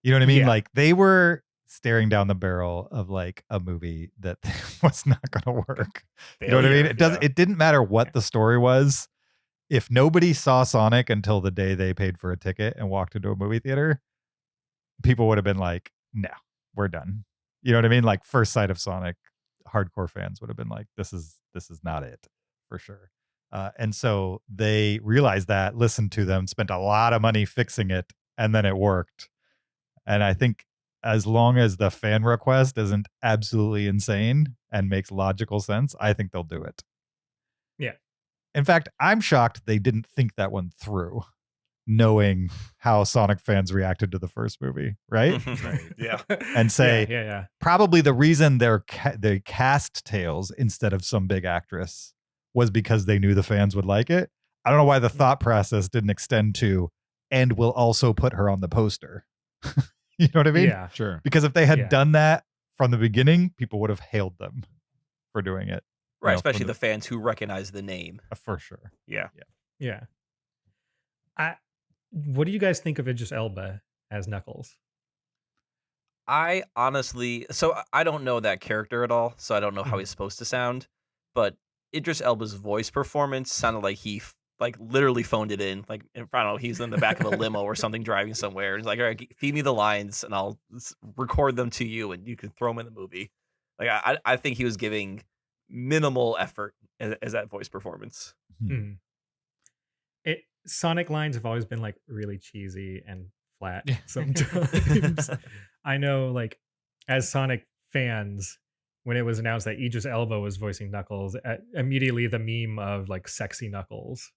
[SPEAKER 3] You know what I mean?
[SPEAKER 6] Yeah.
[SPEAKER 3] Like they were staring down the barrel of like a movie that was not going to work. You know what I mean?
[SPEAKER 2] Failure,
[SPEAKER 3] It didn't matter what the story was. If nobody saw Sonic until the day they paid for a ticket and walked into a movie theater, people would have been like, no, we're done. You know what I mean? Like first sight of Sonic, hardcore fans would have been like, this is not it for sure. And so they realized that, listened to them, spent a lot of money fixing it, and then it worked. And I think as long as the fan request isn't absolutely insane and makes logical sense, I think they'll do it.
[SPEAKER 6] Yeah.
[SPEAKER 3] In fact, I'm shocked they didn't think that one through, knowing how Sonic fans reacted to the first movie, right?
[SPEAKER 2] Yeah.
[SPEAKER 3] And say,
[SPEAKER 6] yeah.
[SPEAKER 3] probably the reason they cast Tails instead of some big actress was because they knew the fans would like it. I don't know why the thought process didn't extend to, and we'll also put her on the poster. You know what I mean?
[SPEAKER 6] Yeah.
[SPEAKER 4] Sure.
[SPEAKER 3] Because if they had
[SPEAKER 6] Yeah.
[SPEAKER 3] done that from the beginning, people would have hailed them for doing it.
[SPEAKER 2] Right.
[SPEAKER 3] You know,
[SPEAKER 2] Especially
[SPEAKER 3] from
[SPEAKER 2] the fans who recognize the name.
[SPEAKER 3] for sure.
[SPEAKER 2] Yeah.
[SPEAKER 6] Yeah. What do you guys think of Idris Elba as Knuckles?
[SPEAKER 2] I honestly, so I don't know that character at all, so I don't know how
[SPEAKER 6] Mhm.
[SPEAKER 2] he's supposed to sound. But Idris Elba's voice performance sounded like he like literally phoned it in. Like I don't know, he's in the back of a limo or something driving somewhere. He's like, all right, feed me the lines, and I'll record them to you, and you can throw them in the movie. Like I think he was giving minimal effort as that voice performance.
[SPEAKER 3] Hmm.
[SPEAKER 6] Mhm. Sonic lines have always been like really cheesy and flat
[SPEAKER 4] Yeah.
[SPEAKER 6] sometimes. I know, like, as Sonic fans, when it was announced that Idris Elba was voicing Knuckles, immediately the meme of like sexy Knuckles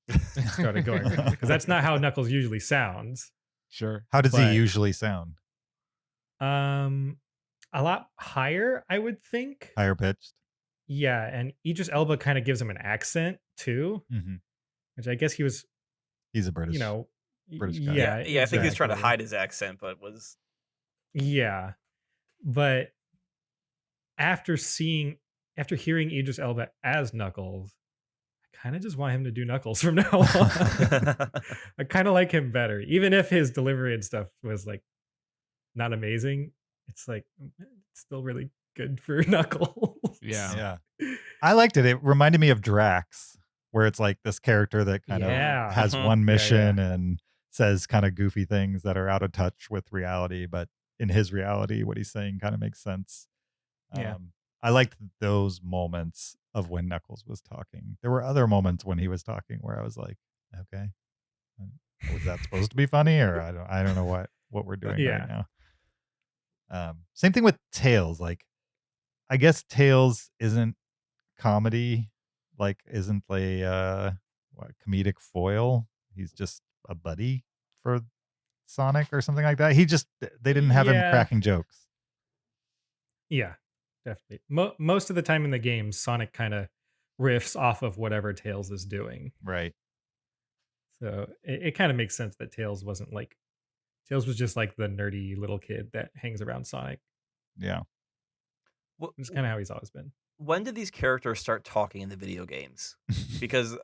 [SPEAKER 6] started going around because that's not how Knuckles usually sounds.
[SPEAKER 4] Sure.
[SPEAKER 3] How does
[SPEAKER 6] But-
[SPEAKER 3] he usually sound?
[SPEAKER 6] A lot higher, I would think.
[SPEAKER 3] Higher pitched?
[SPEAKER 6] Yeah, and Idris Elba kind of gives him an accent too,
[SPEAKER 3] Mm-hmm.
[SPEAKER 6] which I guess he was,
[SPEAKER 3] He's a British.
[SPEAKER 6] you know,
[SPEAKER 3] British guy.
[SPEAKER 6] yeah,
[SPEAKER 2] Yeah, I think he was trying to
[SPEAKER 6] exactly.
[SPEAKER 2] hide his accent, but was
[SPEAKER 6] Yeah, but after hearing Idris Elba as Knuckles, I kind of just want him to do Knuckles from now on. I kind of like him better, even if his delivery and stuff was like not amazing. It's like it's still really good for Knuckles.
[SPEAKER 4] Yeah.
[SPEAKER 3] Yeah. I liked it. It reminded me of Drax, where it's like this character that kind
[SPEAKER 6] Yeah.
[SPEAKER 3] of has
[SPEAKER 2] Mhm.
[SPEAKER 3] one
[SPEAKER 6] Yeah,
[SPEAKER 3] mission and says kind of goofy things that are out of touch with reality, but in his reality, what he's saying kind of makes sense.
[SPEAKER 6] Yeah.
[SPEAKER 3] I liked those moments of when Knuckles was talking. There were other moments when he was talking where I was like, okay, was that supposed to be funny, or I don't know what we're doing
[SPEAKER 6] Yeah.
[SPEAKER 3] right now. Same thing with Tails. Like, I guess Tails isn't comedy, like isn't a comedic foil. He's just a buddy for Sonic or something like that. They didn't have him
[SPEAKER 6] Yeah.
[SPEAKER 3] cracking jokes.
[SPEAKER 6] Yeah, definitely. Most of the time in the game, Sonic kind of riffs off of whatever Tails is doing.
[SPEAKER 3] Right.
[SPEAKER 6] So it kind of makes sense that Tails was just like the nerdy little kid that hangs around Sonic.
[SPEAKER 3] Yeah.
[SPEAKER 2] Wh-
[SPEAKER 6] It's kind of how he's always been.
[SPEAKER 2] when did these characters start talking in the video games? Because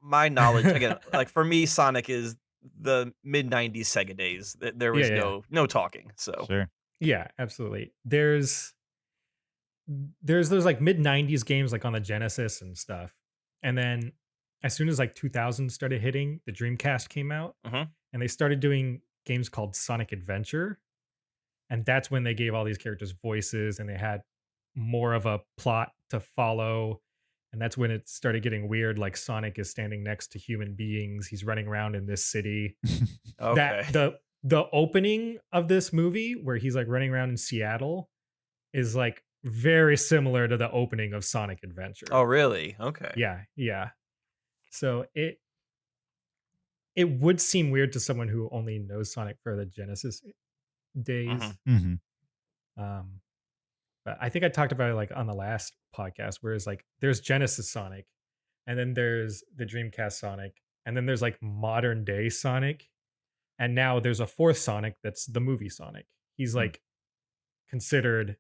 [SPEAKER 2] my knowledge, again, like for me, Sonic is the mid '90s Sega days. There was
[SPEAKER 6] Yeah.
[SPEAKER 2] no talking. So
[SPEAKER 3] Sure.
[SPEAKER 6] Yeah, absolutely. There's those like mid 90s games like on the Genesis and stuff. And then as soon as like 2000 started hitting, the Dreamcast came out
[SPEAKER 2] Mhm.
[SPEAKER 6] and they started doing games called Sonic Adventure. And that's when they gave all these characters voices and they had more of a plot to follow. And that's when it started getting weird. Like Sonic is standing next to human beings. He's running around in this city.
[SPEAKER 2] okay,
[SPEAKER 6] The opening of this movie where he's like running around in Seattle is like very similar to the opening of Sonic Adventure.
[SPEAKER 2] oh really? Okay,
[SPEAKER 6] Yeah. So it would seem weird to someone who only knows Sonic for the Genesis days.
[SPEAKER 2] Mhm.
[SPEAKER 3] Mm-hmm.
[SPEAKER 6] But I think I talked about it like on the last podcast, where it's like there's Genesis Sonic, and then there's the Dreamcast Sonic, and then there's like modern day Sonic, and now there's a fourth Sonic that's the movie Sonic. He's like considered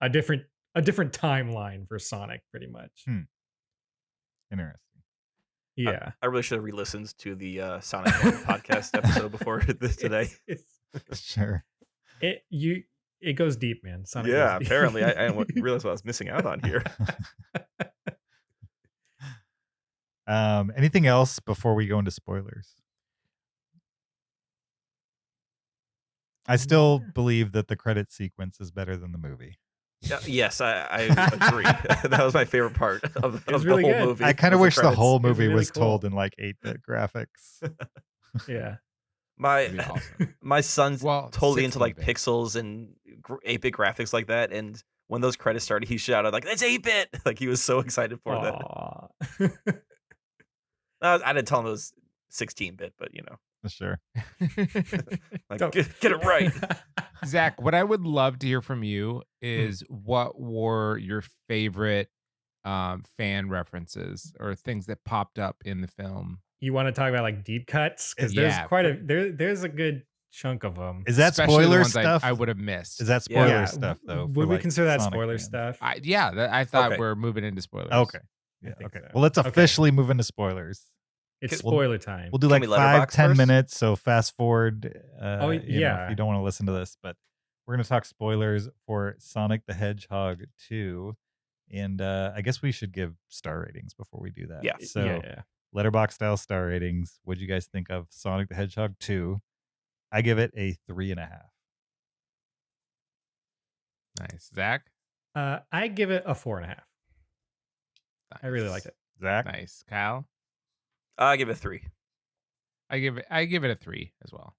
[SPEAKER 6] a different timeline for Sonic, pretty much.
[SPEAKER 3] Interesting.
[SPEAKER 6] Yeah.
[SPEAKER 2] I really should have re-listened to the Sonic podcast episode before this today.
[SPEAKER 3] Sure.
[SPEAKER 6] It goes deep, man. Sonic
[SPEAKER 2] Yeah,
[SPEAKER 6] goes deep.
[SPEAKER 2] apparently I didn't realize what I was missing out on here.
[SPEAKER 3] Anything else before we go into spoilers? I still believe that the credit sequence is better than the movie.
[SPEAKER 2] Yes, I agree. That was my favorite part of
[SPEAKER 6] was
[SPEAKER 2] the
[SPEAKER 6] really
[SPEAKER 2] whole
[SPEAKER 6] good.
[SPEAKER 2] movie.
[SPEAKER 3] I kind of
[SPEAKER 2] was
[SPEAKER 3] wish the
[SPEAKER 2] credits.
[SPEAKER 3] whole
[SPEAKER 6] It was
[SPEAKER 3] movie
[SPEAKER 6] really
[SPEAKER 3] was
[SPEAKER 6] cool.
[SPEAKER 3] told in like 8-bit graphics.
[SPEAKER 6] Yeah.
[SPEAKER 4] That'd be
[SPEAKER 2] My
[SPEAKER 4] awesome.
[SPEAKER 2] my son's
[SPEAKER 4] Well,
[SPEAKER 2] totally into like
[SPEAKER 4] 16-bit.
[SPEAKER 2] pixels and 8-bit graphics like that, and when those credits started, he shouted like, "That's 8-bit!" Like he was so excited for that.
[SPEAKER 6] Aw.
[SPEAKER 2] I didn't tell him it was 16-bit, but you know,
[SPEAKER 3] Sure.
[SPEAKER 2] like
[SPEAKER 6] Don't-
[SPEAKER 2] get it right.
[SPEAKER 4] Zach, what I would love to hear from you is what were your favorite fan references or things that popped up in the film?
[SPEAKER 6] You want to talk about like deep cuts? Because there's
[SPEAKER 4] Yeah,
[SPEAKER 6] quite there's a good chunk of them.
[SPEAKER 3] Is that
[SPEAKER 4] Especially the
[SPEAKER 3] spoiler
[SPEAKER 4] ones
[SPEAKER 3] stuff?
[SPEAKER 4] I would have missed.
[SPEAKER 3] Is that
[SPEAKER 2] Yeah.
[SPEAKER 3] spoiler stuff though? for,
[SPEAKER 6] Would we
[SPEAKER 3] like,
[SPEAKER 6] consider that
[SPEAKER 3] Sonic
[SPEAKER 6] spoiler
[SPEAKER 3] fans?
[SPEAKER 6] stuff?
[SPEAKER 4] I thought
[SPEAKER 2] Okay.
[SPEAKER 4] we're moving into spoilers.
[SPEAKER 3] Okay.
[SPEAKER 6] I
[SPEAKER 3] Yeah.
[SPEAKER 6] think
[SPEAKER 3] Okay.
[SPEAKER 6] so.
[SPEAKER 3] Well, let's
[SPEAKER 6] Okay.
[SPEAKER 3] officially move into spoilers.
[SPEAKER 6] It's
[SPEAKER 3] We'll-
[SPEAKER 6] spoiler time.
[SPEAKER 3] We'll do
[SPEAKER 2] Can
[SPEAKER 3] like
[SPEAKER 2] we letterbox
[SPEAKER 3] 5-10
[SPEAKER 2] first?
[SPEAKER 3] minutes. So fast forward. If
[SPEAKER 6] yeah.
[SPEAKER 3] you don't want to listen to this, but we're going to talk spoilers for Sonic the Hedgehog 2. And I guess we should give star ratings before we do that.
[SPEAKER 2] Yeah.
[SPEAKER 3] So
[SPEAKER 6] yeah.
[SPEAKER 3] letterbox style star ratings. What do you guys think of Sonic the Hedgehog 2? I give it a 3.5.
[SPEAKER 4] Nice. Zach?
[SPEAKER 6] I give it a 4.5. I really like it.
[SPEAKER 3] Zach?
[SPEAKER 4] Nice. Kyle?
[SPEAKER 2] I give it 3.
[SPEAKER 4] I give it a 3 as well.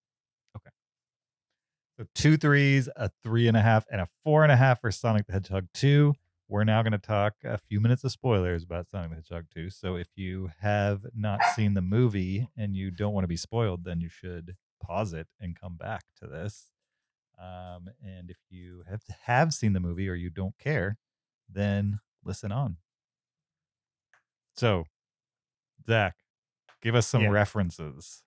[SPEAKER 3] So 2 3s, a 3.5, and a 4.5 for Sonic the Hedgehog 2. We're now going to talk a few minutes of spoilers about Sonic the Hedgehog 2. So if you have not seen the movie and you don't want to be spoiled, then you should pause it and come back to this. And if you have seen the movie or you don't care, then listen on. So, Zach, give us some
[SPEAKER 6] Yeah.
[SPEAKER 3] references.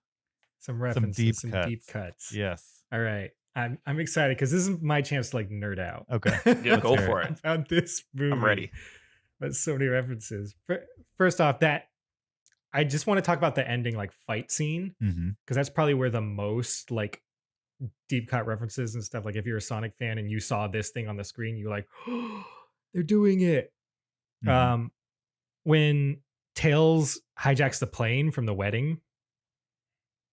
[SPEAKER 6] Some references, some
[SPEAKER 3] deep
[SPEAKER 6] deep cuts.
[SPEAKER 3] Yes.
[SPEAKER 6] All right. I'm excited because this is my chance to like nerd out.
[SPEAKER 3] Okay.
[SPEAKER 2] Yeah, go
[SPEAKER 3] hear
[SPEAKER 2] for
[SPEAKER 3] it.
[SPEAKER 2] it.
[SPEAKER 6] About this movie.
[SPEAKER 2] I'm ready.
[SPEAKER 6] But so many references. First off, that I just want to talk about the ending like fight scene
[SPEAKER 3] Mm-hmm.
[SPEAKER 6] because that's probably where the most like deep cut references and stuff. Like if you're a Sonic fan and you saw this thing on the screen, you're like, oh, they're doing it.
[SPEAKER 3] Mhm.
[SPEAKER 6] When Tails hijacks the plane from the wedding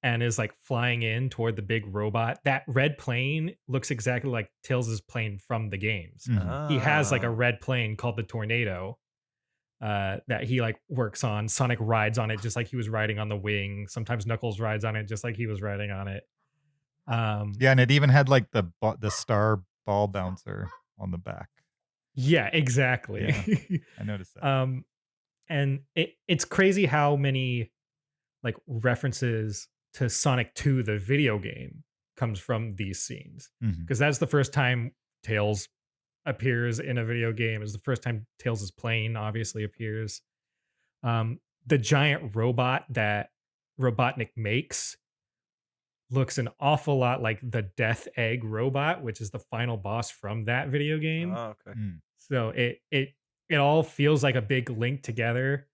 [SPEAKER 6] and is like flying in toward the big robot, that red plane looks exactly like Tails' plane from the games.
[SPEAKER 3] Mhm.
[SPEAKER 6] He has like a
[SPEAKER 2] Ah.
[SPEAKER 6] red plane called the Tornado that he like works on. Sonic rides on it just like he was riding on the wing. Sometimes Knuckles rides on it just like he was riding on it.
[SPEAKER 3] Yeah, and it even had like the star ball bouncer on the back.
[SPEAKER 6] Yeah, exactly.
[SPEAKER 3] Yeah. I noticed that.
[SPEAKER 6] And it's crazy how many like references to Sonic 2, the video game, comes from these scenes.
[SPEAKER 3] Mhm.
[SPEAKER 6] Because that's the first time Tails appears in a video game. It's the first time Tails' plane obviously appears. The giant robot that Robotnik makes looks an awful lot like the Death Egg robot, which is the final boss from that video game.
[SPEAKER 2] Oh, okay.
[SPEAKER 3] Mm.
[SPEAKER 6] So it all feels like a big link together.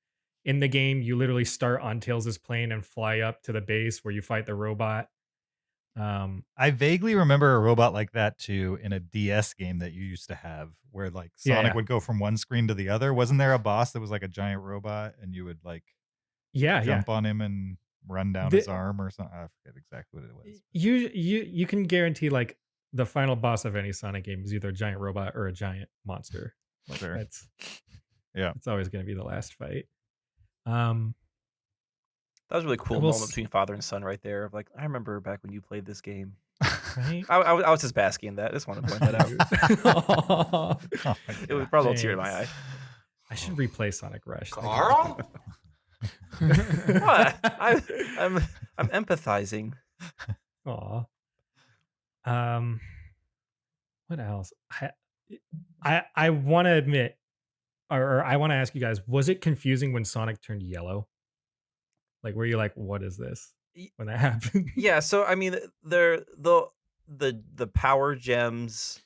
[SPEAKER 6] In the game, you literally start on Tails' plane and fly up to the base where you fight the robot.
[SPEAKER 3] I vaguely remember a robot like that too in a DS game that you used to have where like Sonic
[SPEAKER 6] Yeah.
[SPEAKER 3] would go from one screen to the other. Wasn't there a boss that was like a giant robot and you would like
[SPEAKER 6] Yeah,
[SPEAKER 3] jump on him and run down his arm or something? I forget exactly what it was.
[SPEAKER 6] You can guarantee like the final boss of any Sonic game is either a giant robot or a giant monster. Like,
[SPEAKER 3] Sure.
[SPEAKER 6] it's always going to be the last fight.
[SPEAKER 2] That was a really cool
[SPEAKER 6] I will
[SPEAKER 2] moment between father and son right there. Of like, I remember back when you played this game.
[SPEAKER 6] Right?
[SPEAKER 2] I was just basking in that. I just want to point that out.
[SPEAKER 3] Oh my
[SPEAKER 2] It was
[SPEAKER 3] God.
[SPEAKER 2] brought a little tear in my eye.
[SPEAKER 6] I should replay Sonic Rush.
[SPEAKER 5] Carl?
[SPEAKER 2] What? I'm empathizing.
[SPEAKER 6] Aw. What else? I want to admit, or I want to ask you guys: was it confusing when Sonic turned yellow? Like, were you like, "What is this?" when that happened?
[SPEAKER 2] Yeah. So I mean, the power gems,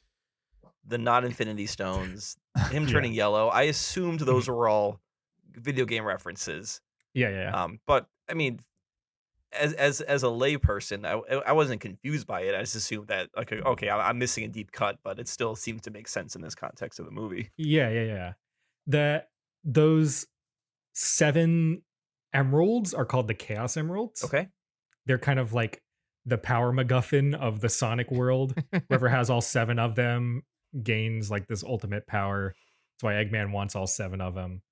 [SPEAKER 2] the not infinity stones, him turning yellow. I assumed those were all video game references.
[SPEAKER 6] Yeah.
[SPEAKER 2] But I mean, as a layperson, I wasn't confused by it. I just assumed that okay, I'm missing a deep cut, but it still seems to make sense in this context of the movie.
[SPEAKER 6] Yeah. Those 7 emeralds are called the Chaos Emeralds.
[SPEAKER 2] Okay.
[SPEAKER 6] They're kind of like the power MacGuffin of the Sonic world. Whoever has all 7 of them gains like this ultimate power. That's why Eggman wants all 7 of them.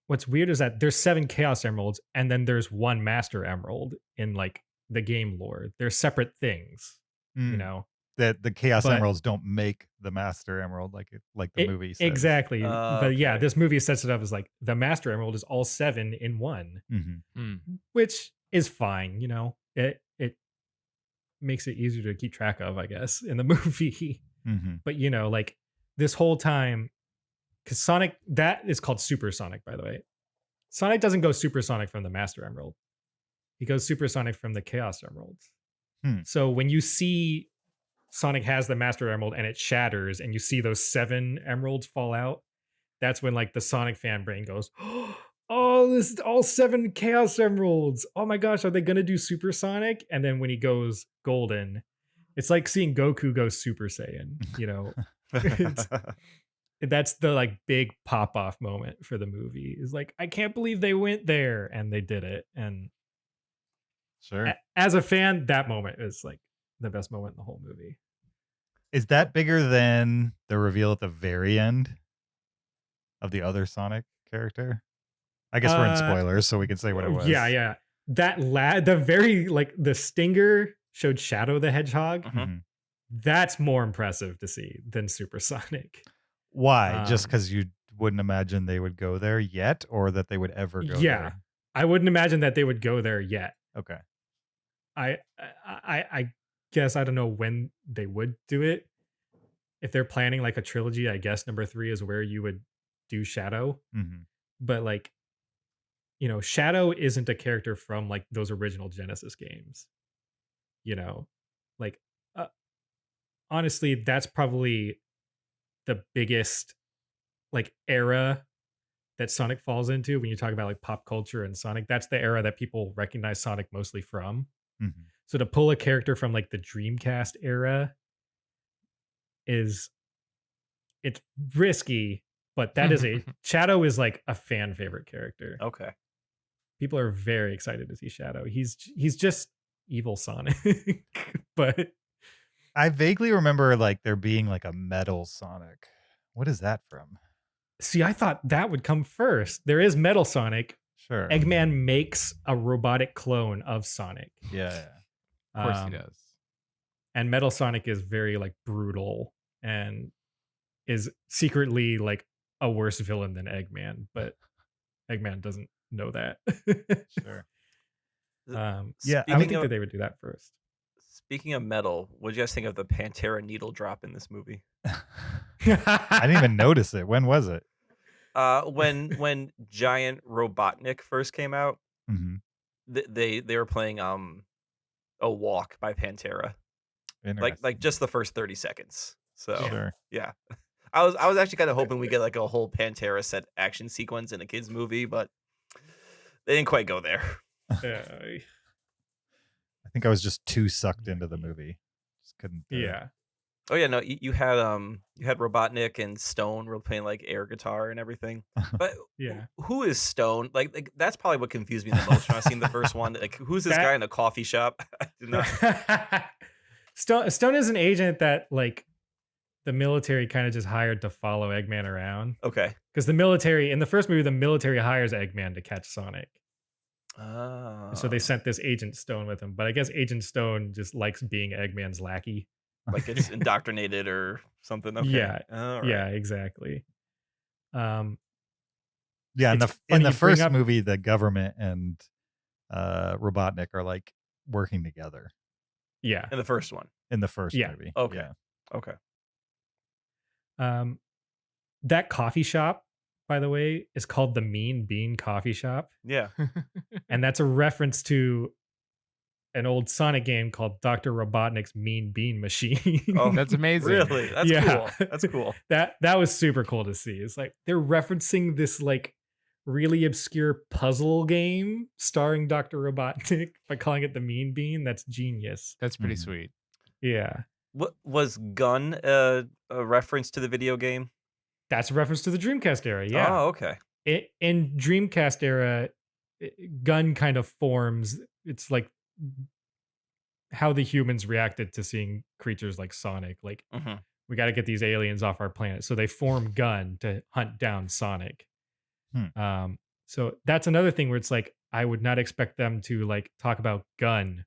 [SPEAKER 6] What's weird is that there's 7 Chaos Emeralds and then there's 1 Master Emerald in like the game lore. They're separate things, you know.
[SPEAKER 3] That the Chaos
[SPEAKER 6] But-
[SPEAKER 3] Emeralds don't make the Master Emerald like the movie says.
[SPEAKER 6] Exactly. But yeah,
[SPEAKER 2] Okay.
[SPEAKER 6] this movie sets it up as like the Master Emerald is all 7 in one,
[SPEAKER 3] Mhm.
[SPEAKER 6] which is fine, you know. It makes it easier to keep track of, I guess, in the movie.
[SPEAKER 3] Mhm.
[SPEAKER 6] But you know, like this whole time, because Sonic, that is called Supersonic, by the way. Sonic doesn't go Supersonic from the Master Emerald. He goes Supersonic from the Chaos Emeralds. So when you see Sonic has the Master Emerald and it shatters and you see those 7 emeralds fall out, that's when like the Sonic fan brain goes, oh, this is all 7 Chaos Emeralds. Oh my gosh, are they gonna do Supersonic? And then when he goes golden, it's like seeing Goku go Super Saiyan, you know. That's the like big pop off moment for the movie. Is like, I can't believe they went there and they did it. And
[SPEAKER 3] Sure.
[SPEAKER 6] as a fan, that moment is like the best moment in the whole movie.
[SPEAKER 3] Is that bigger than the reveal at the very end of the other Sonic character? I guess we're in spoilers, so we can say what it was.
[SPEAKER 6] Yeah. the very like the stinger showed Shadow the Hedgehog.
[SPEAKER 2] Mhm.
[SPEAKER 6] That's more impressive to see than Supersonic.
[SPEAKER 3] Why? Just
[SPEAKER 6] Um,
[SPEAKER 3] because you wouldn't imagine they would go there yet, or that they would ever go
[SPEAKER 6] Yeah,
[SPEAKER 3] there?
[SPEAKER 6] I wouldn't imagine that they would go there yet.
[SPEAKER 3] Okay.
[SPEAKER 6] I guess I don't know when they would do it. If they're planning like a trilogy, I guess number 3 is where you would do Shadow.
[SPEAKER 3] hmm
[SPEAKER 6] But like, Shadow isn't a character from like those original Genesis games. You know, like uh, honestly, that's probably the biggest like era that Sonic falls into when you talk about like pop culture and Sonic. That's the era that people recognize Sonic mostly from.
[SPEAKER 3] hmm
[SPEAKER 6] So to pull a character from like the Dreamcast era it's risky, but that is Shadow is like a fan favorite character.
[SPEAKER 2] Okay.
[SPEAKER 6] People are very excited to see Shadow. He's just evil Sonic. But
[SPEAKER 3] I vaguely remember like there being like a metal Sonic. What is that from?
[SPEAKER 6] see, I thought that would come first. There is Metal Sonic.
[SPEAKER 3] Sure.
[SPEAKER 6] Eggman makes a robotic clone of Sonic.
[SPEAKER 3] Yeah.
[SPEAKER 4] Of course
[SPEAKER 6] Um,
[SPEAKER 4] he does.
[SPEAKER 6] And Metal Sonic is very like brutal and is secretly like a worse villain than Eggman, but Eggman doesn't know that.
[SPEAKER 3] Sure.
[SPEAKER 6] Yeah, I would think that they would do that first.
[SPEAKER 2] Speaking of metal, what do you guys think of the Pantera needle drop in this movie?
[SPEAKER 3] I didn't even notice it. When was it?
[SPEAKER 2] When Giant Robotnik first came out,
[SPEAKER 3] hmm
[SPEAKER 2] they were playing a Walk by Pantera,
[SPEAKER 3] Interesting.
[SPEAKER 2] like just the first 30 seconds. So
[SPEAKER 3] Sure.
[SPEAKER 2] yeah, I was actually kind of hoping we get like a whole Pantera set action sequence in a kids movie, but they didn't quite go there.
[SPEAKER 6] Yeah.
[SPEAKER 3] I think I was just too sucked into the movie. Just couldn't.
[SPEAKER 6] Yeah.
[SPEAKER 2] Oh yeah, no, you had Robotnik and Stone were playing like air guitar and everything. But
[SPEAKER 6] Yeah.
[SPEAKER 2] who is Stone? Like that's probably what confused me the most when I seen the first one. Like who's this guy in a coffee shop? I did not.
[SPEAKER 6] Stone is an agent that like the military kind of just hired to follow Eggman around.
[SPEAKER 2] Okay.
[SPEAKER 6] Because the military in the first movie, the military hires Eggman to catch Sonic. So they sent this Agent Stone with him. But I guess Agent Stone just likes being Eggman's lackey.
[SPEAKER 2] Like it's indoctrinated or something. Okay.
[SPEAKER 6] Yeah.
[SPEAKER 2] All right.
[SPEAKER 6] Yeah, exactly.
[SPEAKER 3] Yeah, in
[SPEAKER 6] It's
[SPEAKER 3] the
[SPEAKER 6] funny you bring
[SPEAKER 3] first
[SPEAKER 6] up-
[SPEAKER 3] movie, the government and Robotnik are like working together.
[SPEAKER 6] Yeah.
[SPEAKER 2] In the first one.
[SPEAKER 3] In the first
[SPEAKER 6] Yeah.
[SPEAKER 3] movie.
[SPEAKER 2] Okay.
[SPEAKER 3] Yeah.
[SPEAKER 2] Okay.
[SPEAKER 6] That coffee shop, by the way, is called the Mean Bean Coffee Shop.
[SPEAKER 2] Yeah.
[SPEAKER 6] And that's a reference to an old Sonic game called Dr. Robotnik's Mean Bean Machine.
[SPEAKER 2] Oh,
[SPEAKER 4] That's amazing.
[SPEAKER 2] really? That's
[SPEAKER 6] Yeah.
[SPEAKER 2] cool. That's cool.
[SPEAKER 6] That was super cool to see. It's like they're referencing this like really obscure puzzle game starring Dr. Robotnik by calling it the Mean Bean. That's genius.
[SPEAKER 4] That's pretty
[SPEAKER 3] Mhm.
[SPEAKER 4] sweet.
[SPEAKER 6] Yeah.
[SPEAKER 2] What was Gun a reference to the video game?
[SPEAKER 6] That's a reference to the Dreamcast era. Yeah.
[SPEAKER 2] Oh, okay.
[SPEAKER 6] In Dreamcast era, Gun kind of forms. It's like how the humans reacted to seeing creatures like Sonic. Like,
[SPEAKER 2] Mhm.
[SPEAKER 6] we got to get these aliens off our planet. So they form Gun to hunt down Sonic. So that's another thing where it's like, I would not expect them to like talk about Gun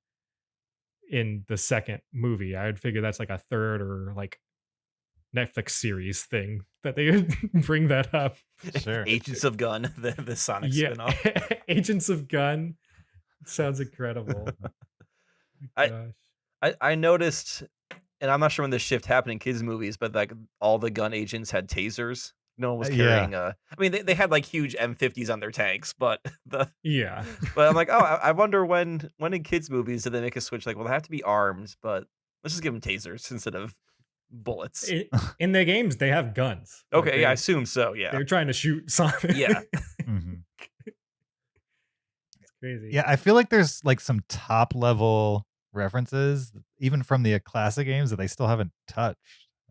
[SPEAKER 6] in the second movie. I would figure that's like a third or like Netflix series thing that they would bring that up.
[SPEAKER 3] Sure.
[SPEAKER 2] Agents of Gun, the Sonic
[SPEAKER 6] Yeah.
[SPEAKER 2] spinoff.
[SPEAKER 6] Agents of Gun. Sounds incredible.
[SPEAKER 2] I noticed, and I'm not sure when this shift happened in kids' movies, but like all the gun agents had tasers. No one was
[SPEAKER 3] Yeah.
[SPEAKER 2] carrying I mean, they had like huge M50s on their tanks, but
[SPEAKER 6] Yeah.
[SPEAKER 2] but I'm like, oh, I wonder when in kids' movies did they make a switch? Like, well, they have to be armed, but let's just give them tasers instead of bullets.
[SPEAKER 6] In their games, they have guns. Like,
[SPEAKER 2] Okay, yeah, I assume so. Yeah,
[SPEAKER 6] they're trying to shoot Sonic.
[SPEAKER 2] yeah.
[SPEAKER 3] Mhm.
[SPEAKER 6] It's crazy.
[SPEAKER 3] Yeah, I feel like there's like some top level references, even from the classic games, that they still haven't touched.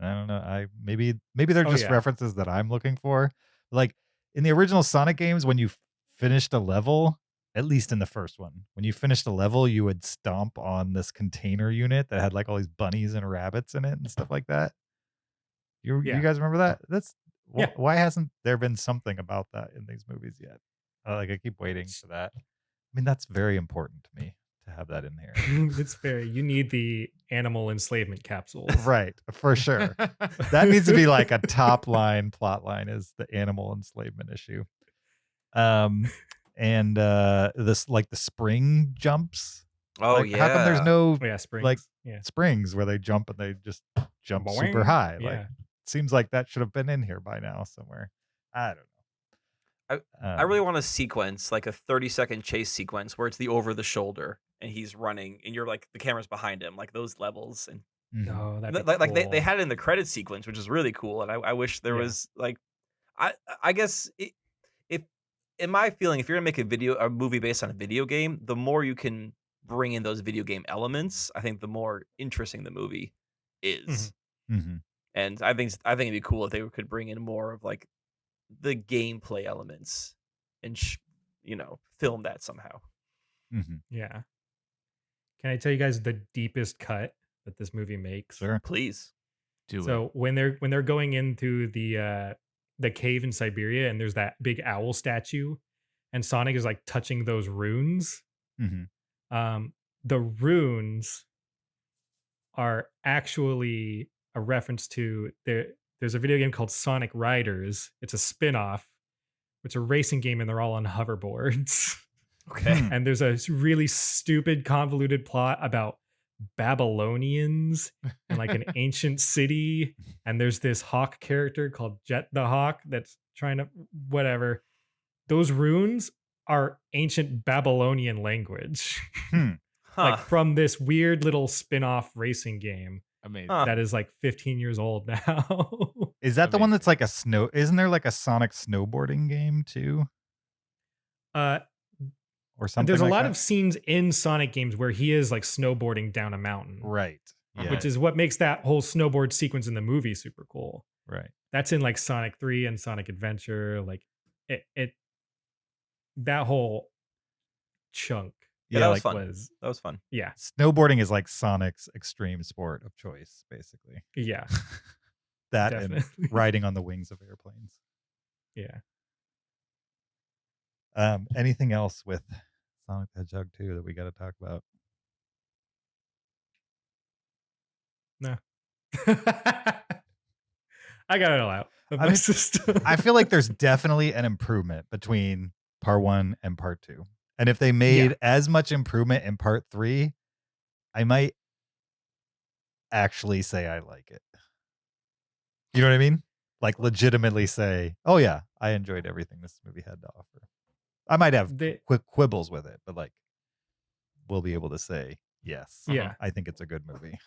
[SPEAKER 3] I don't know. Maybe they're
[SPEAKER 6] Oh,
[SPEAKER 3] just
[SPEAKER 6] yeah.
[SPEAKER 3] references that I'm looking for. Like in the original Sonic games, when you finished a level, at least in the first one, when you finished a level, you would stomp on this container unit that had like all these bunnies and rabbits in it and stuff like that. You
[SPEAKER 6] Yeah.
[SPEAKER 3] guys remember that? That's
[SPEAKER 6] Yeah.
[SPEAKER 3] why hasn't there been something about that in these movies yet? Like I keep waiting for that. mean, that's very important to me to have that in here.
[SPEAKER 6] It's fair. You need the animal enslavement capsules.
[SPEAKER 3] Right, for sure. That needs to be like a top line plot line is the animal enslavement issue. And this like the spring jumps.
[SPEAKER 2] Oh
[SPEAKER 3] Like, how come there's
[SPEAKER 2] yeah.
[SPEAKER 3] no
[SPEAKER 6] Oh, yeah, springs.
[SPEAKER 3] like
[SPEAKER 6] yeah.
[SPEAKER 3] springs where they jump and they just jump super
[SPEAKER 6] Boing.
[SPEAKER 3] high? Like,
[SPEAKER 6] Yeah.
[SPEAKER 3] seems like that should have been in here by now somewhere. I don't know.
[SPEAKER 2] I really want a sequence, like a 30-second chase sequence where it's the over the shoulder and he's running and you're like the camera's behind him, like those levels. And
[SPEAKER 3] Mhm.
[SPEAKER 6] Oh, that'd be
[SPEAKER 2] like they
[SPEAKER 6] cool.
[SPEAKER 2] had it in the credit sequence, which is really cool. And I wish there
[SPEAKER 6] Yeah.
[SPEAKER 2] was like I guess if in my feeling, if you're gonna make a movie based on a video game, the more you can bring in those video game elements, I think the more interesting the movie is.
[SPEAKER 3] Mhm.
[SPEAKER 2] And I think it'd be cool if they could bring in more of like the gameplay elements and film that somehow.
[SPEAKER 3] Mhm.
[SPEAKER 6] Yeah. Can I tell you guys the deepest cut that this movie makes?
[SPEAKER 3] Sure.
[SPEAKER 2] Please.
[SPEAKER 4] Do it.
[SPEAKER 6] So when they're going into the cave in Siberia and there's that big owl statue and Sonic is like touching those runes.
[SPEAKER 3] Mhm.
[SPEAKER 6] The runes are actually a reference to there's a video game called Sonic Riders. It's a spin-off. It's a racing game and they're all on hoverboards.
[SPEAKER 2] Okay.
[SPEAKER 3] Hmm.
[SPEAKER 6] And there's a really stupid convoluted plot about Babylonians and like an ancient city, and there's this hawk character called Jet the Hawk that's trying to whatever. Those runes are ancient Babylonian language.
[SPEAKER 3] Hmm.
[SPEAKER 2] Huh.
[SPEAKER 6] Like from this weird little spin-off racing game
[SPEAKER 4] Amazing.
[SPEAKER 2] Huh.
[SPEAKER 6] that is like 15 years old now.
[SPEAKER 3] Is that the one that's like a snow? Isn't there like a Sonic snowboarding game too, or something?
[SPEAKER 6] There's a
[SPEAKER 3] like
[SPEAKER 6] lot
[SPEAKER 3] that?
[SPEAKER 6] of scenes in Sonic games where he is like snowboarding down a mountain,
[SPEAKER 3] Right. Yeah.
[SPEAKER 6] which is what makes that whole snowboard sequence in the movie super cool.
[SPEAKER 3] right.
[SPEAKER 6] That's in like Sonic 3 and Sonic Adventure. Like it that whole chunk
[SPEAKER 2] Yeah,
[SPEAKER 3] Yeah,
[SPEAKER 2] that
[SPEAKER 3] like
[SPEAKER 2] was fun.
[SPEAKER 6] was
[SPEAKER 2] That was fun.
[SPEAKER 6] yeah.
[SPEAKER 3] snowboarding is like Sonic's extreme sport of choice, basically.
[SPEAKER 6] Yeah.
[SPEAKER 3] That and
[SPEAKER 6] Definitely.
[SPEAKER 3] riding on the wings of airplanes.
[SPEAKER 6] Yeah.
[SPEAKER 3] Anything else with Sonic the Hedgehog 2 that we got to talk about?
[SPEAKER 6] No. I got it all out of
[SPEAKER 3] I
[SPEAKER 6] my
[SPEAKER 3] mean,
[SPEAKER 6] system.
[SPEAKER 3] I feel like there's definitely an improvement between part 1 and part 2. And if they made as much improvement in part 3, I might actually say I like it. You know what I mean? Like legitimately say, oh yeah, I enjoyed everything this movie had to offer. I might have quick quibbles with it, but like we'll be able to say, yes,
[SPEAKER 6] Yeah.
[SPEAKER 3] I think it's a good movie.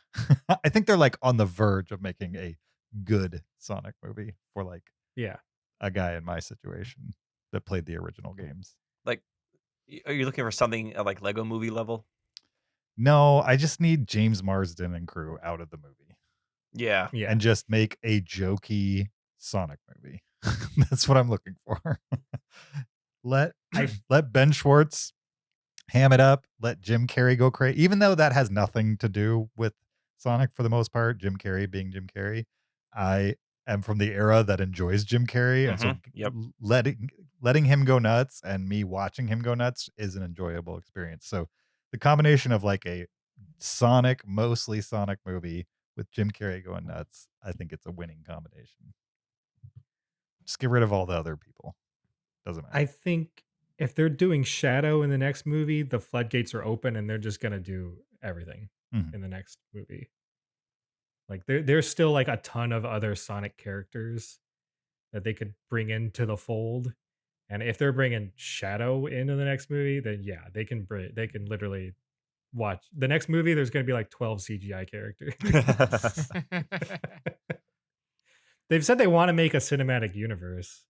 [SPEAKER 3] I think they're like on the verge of making a good Sonic movie for like
[SPEAKER 6] Yeah.
[SPEAKER 3] a guy in my situation that played the original games.
[SPEAKER 2] Like, are you looking for something at like Lego Movie level?
[SPEAKER 3] No, I just need James Marsden and crew out of the movie
[SPEAKER 2] Yeah.
[SPEAKER 6] Yeah.
[SPEAKER 3] and just make a jokey Sonic movie. That's what I'm looking for. Let Ben Schwartz ham it up. Let Jim Carrey go crazy. Even though that has nothing to do with Sonic for the most part, Jim Carrey being Jim Carrey, I am from the era that enjoys Jim Carrey, and so
[SPEAKER 2] Yep.
[SPEAKER 3] letting him go nuts and me watching him go nuts is an enjoyable experience. So the combination of like a mostly Sonic movie with Jim Carrey going nuts, I think it's a winning combination. Just get rid of all the other people. Doesn't matter.
[SPEAKER 6] I think if they're doing Shadow in the next movie, the floodgates are open and they're just gonna do everything
[SPEAKER 3] Mhm.
[SPEAKER 6] in the next movie. Like there's still like a ton of other Sonic characters that they could bring into the fold, and if they're bringing Shadow into the next movie, then yeah, they can literally watch the next movie. There's gonna be like 12 CGI characters. They've said they want to make a cinematic universe.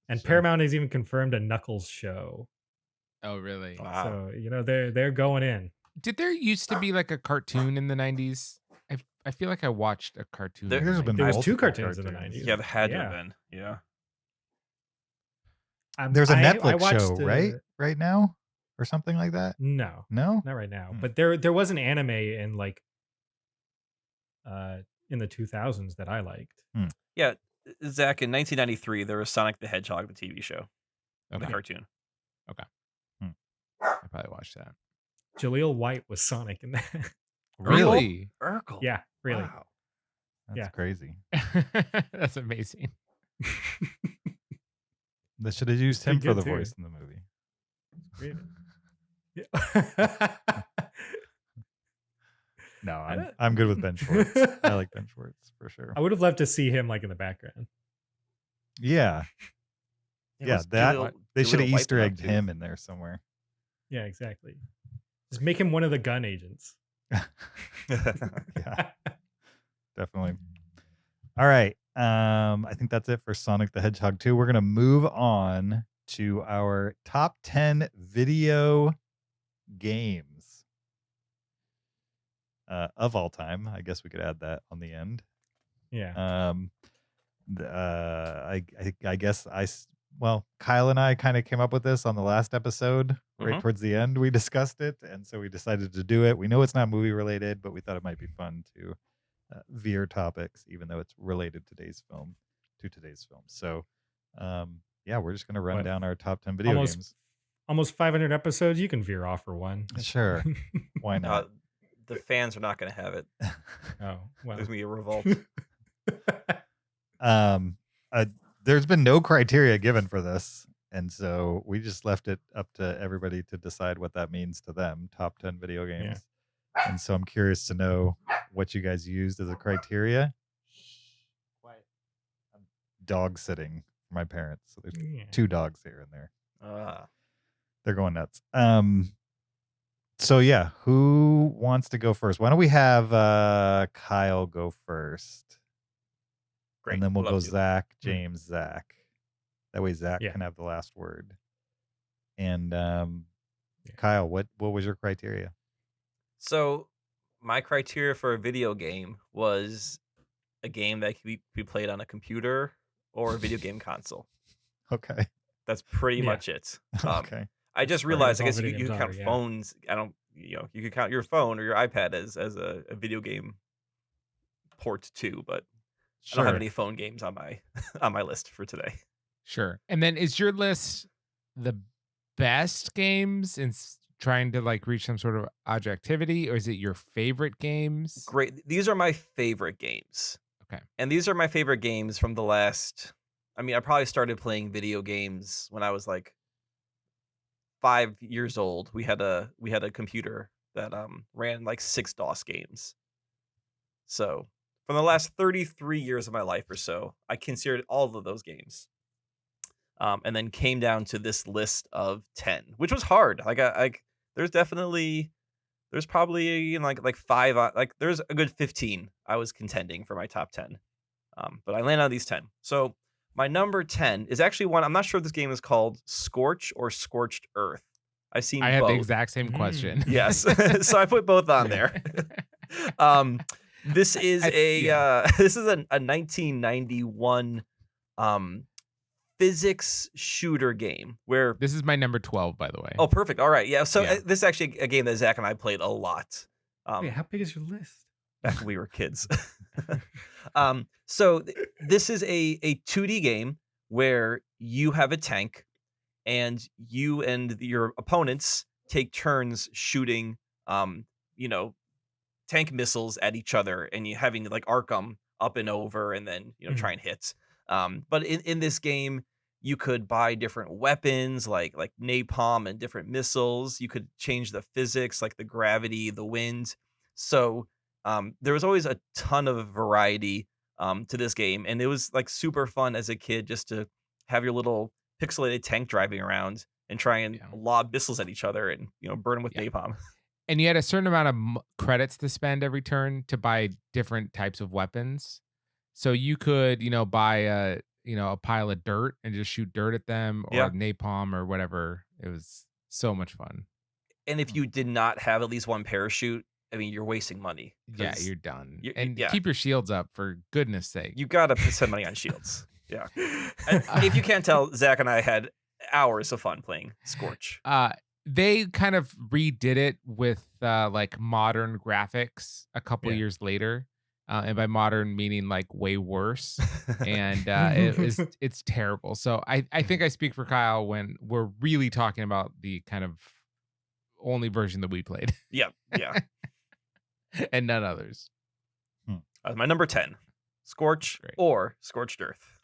[SPEAKER 6] And
[SPEAKER 3] Sure.
[SPEAKER 6] Paramount has even confirmed a Knuckles show.
[SPEAKER 4] Oh, really?
[SPEAKER 2] Wow.
[SPEAKER 6] So, they're going in.
[SPEAKER 4] Did there used to be like a cartoon in the 90s? I feel like I watched a cartoon. in the
[SPEAKER 3] There's been
[SPEAKER 4] 90s.
[SPEAKER 6] There was two
[SPEAKER 3] multiple
[SPEAKER 6] cartoons in the
[SPEAKER 3] cartoons.
[SPEAKER 6] 90s.
[SPEAKER 2] Yeah, there had to
[SPEAKER 6] Yeah.
[SPEAKER 2] have been. Yeah.
[SPEAKER 3] There's a
[SPEAKER 6] I
[SPEAKER 3] Netflix
[SPEAKER 6] watched,
[SPEAKER 3] show, right? Right now? Or something like that?
[SPEAKER 6] No,
[SPEAKER 3] No?
[SPEAKER 6] not right now.
[SPEAKER 3] Hmm.
[SPEAKER 6] But there was an anime in like in the 2000s that I liked.
[SPEAKER 2] Yeah. Zach, in 1993, there was Sonic the Hedgehog, the TV show, the
[SPEAKER 4] Okay.
[SPEAKER 2] cartoon.
[SPEAKER 4] I probably watched that.
[SPEAKER 6] Jaleel White was Sonic in that.
[SPEAKER 4] Really?
[SPEAKER 2] Urkel.
[SPEAKER 6] Yeah, really.
[SPEAKER 2] Wow.
[SPEAKER 3] That's
[SPEAKER 6] Yeah.
[SPEAKER 3] crazy.
[SPEAKER 4] That's amazing.
[SPEAKER 3] They should have used
[SPEAKER 6] pretty
[SPEAKER 3] him for
[SPEAKER 6] good,
[SPEAKER 3] the
[SPEAKER 6] too.
[SPEAKER 3] voice in the movie.
[SPEAKER 6] Great. Yeah.
[SPEAKER 3] No,
[SPEAKER 6] I don't-
[SPEAKER 3] I'm good with Ben Schwartz. I like Ben Schwartz for sure.
[SPEAKER 6] I would have loved to see him like in the background.
[SPEAKER 3] Yeah, yeah.
[SPEAKER 2] what's
[SPEAKER 3] That
[SPEAKER 2] Jaleel-
[SPEAKER 3] they should have
[SPEAKER 2] Jaleel White
[SPEAKER 3] Easter
[SPEAKER 2] been up
[SPEAKER 3] egged
[SPEAKER 2] to?
[SPEAKER 3] him in there somewhere.
[SPEAKER 6] Yeah, exactly. Just make him one of the gun agents.
[SPEAKER 3] Yeah, definitely. All right. I think that's it for Sonic the Hedgehog 2. We're gonna move on to our top 10 video games of all time. I guess we could add that on the end.
[SPEAKER 6] Yeah.
[SPEAKER 3] I guess well, Kyle and I kind of came up with this on the last episode. Right
[SPEAKER 2] Mhm.
[SPEAKER 3] towards the end, we discussed it, and so we decided to do it. We know it's not movie related, but we thought it might be fun to veer topics, even though it's related to today's film. So, yeah, we're just gonna run
[SPEAKER 6] What?
[SPEAKER 3] down our top 10 video
[SPEAKER 6] Almost-
[SPEAKER 3] games.
[SPEAKER 6] Almost 500 episodes. You can veer off for one.
[SPEAKER 3] Sure, why not?
[SPEAKER 2] The fans are not going to have it.
[SPEAKER 6] Oh, well.
[SPEAKER 2] There's going to be a revolt.
[SPEAKER 3] There's been no criteria given for this, and so we just left it up to everybody to decide what that means to them. Top 10 video games. And so I'm curious to know what you guys used as a criteria. Quiet. I'm dog sitting for my parents, so there's
[SPEAKER 6] Yeah.
[SPEAKER 3] 2 dogs here and there.
[SPEAKER 2] Ah.
[SPEAKER 3] They're going nuts. So yeah, who wants to go first? Why don't we have Kyle go first?
[SPEAKER 2] Great.
[SPEAKER 3] And then we'll
[SPEAKER 2] Love
[SPEAKER 3] go
[SPEAKER 2] to.
[SPEAKER 3] Zach, James, Zach. That way Zach
[SPEAKER 6] Yeah.
[SPEAKER 3] can have the last word. And Kyle, what was your criteria?
[SPEAKER 2] So, my criteria for a video game was a game that could be played on a computer or a video game console.
[SPEAKER 3] Okay.
[SPEAKER 2] That's pretty
[SPEAKER 6] Yeah.
[SPEAKER 2] much it.
[SPEAKER 3] Okay.
[SPEAKER 2] I just
[SPEAKER 6] Right,
[SPEAKER 2] realized, I
[SPEAKER 6] that's
[SPEAKER 2] guess
[SPEAKER 6] all
[SPEAKER 2] you
[SPEAKER 6] video
[SPEAKER 2] can
[SPEAKER 6] games
[SPEAKER 2] count
[SPEAKER 6] are, yeah.
[SPEAKER 2] phones. I don't, you could count your phone or your iPad as a video game port too, but I don't have any phone games on my on my list for today.
[SPEAKER 4] Sure. And then is your list the best games in trying to like reach some sort of objectivity, or is it your favorite games?
[SPEAKER 2] Great. These are my favorite games.
[SPEAKER 4] Okay.
[SPEAKER 2] And these are my favorite games from the last. I mean, I probably started playing video games when I was like 5 years old. We had a computer that ran like 6 DOS games. So from the last 33 years of my life or so, I considered all of those games. And then came down to this list of 10, which was hard. There's probably like 5, there's a good 15 I was contending for my top 10. But I landed on these 10. So my number 10 is actually one, I'm not sure if this game is called Scorch or Scorched Earth. I've seen
[SPEAKER 4] I had
[SPEAKER 2] both.
[SPEAKER 4] the exact same question.
[SPEAKER 2] Yes. So I put both on there. This is this is a 1991 physics shooter game where
[SPEAKER 4] This is my number 12, by the way.
[SPEAKER 2] Oh, perfect. All right. Yeah. So
[SPEAKER 4] Yeah.
[SPEAKER 2] this is actually a game that Zach and I played a lot.
[SPEAKER 6] Wait, how big is your list?
[SPEAKER 2] Back when we were kids. So this is a 2D game where you have a tank and you and your opponents take turns shooting, tank missiles at each other, and you having to like arc them up and over and then, try and hit. But in this game, you could buy different weapons like napalm and different missiles. You could change the physics, like the gravity, the wind. So there was always a ton of variety to this game, and it was like super fun as a kid just to have your little pixelated tank driving around and try and lob missiles at each other and burn them with napalm.
[SPEAKER 4] And you had a certain amount of credits to spend every turn to buy different types of weapons. So you could, buy a pile of dirt and just shoot dirt at them, or napalm or whatever. It was so much fun.
[SPEAKER 2] And if you did not have at least one parachute, I mean, you're wasting money.
[SPEAKER 4] Yeah, you're done.
[SPEAKER 2] you-
[SPEAKER 4] And
[SPEAKER 2] yeah.
[SPEAKER 4] keep your shields up, for goodness sake.
[SPEAKER 2] You got to spend money on shields. Yeah. And if you can't tell, Zach and I had hours of fun playing Scorch.
[SPEAKER 4] They kind of redid it with like modern graphics a couple years later. And by modern meaning like way worse. And it's terrible. So I think I speak for Kyle when we're really talking about the kind of only version that we played,
[SPEAKER 2] Yeah.
[SPEAKER 4] and none others.
[SPEAKER 2] My number 10, Scorch
[SPEAKER 4] Great.
[SPEAKER 2] or Scorched Earth.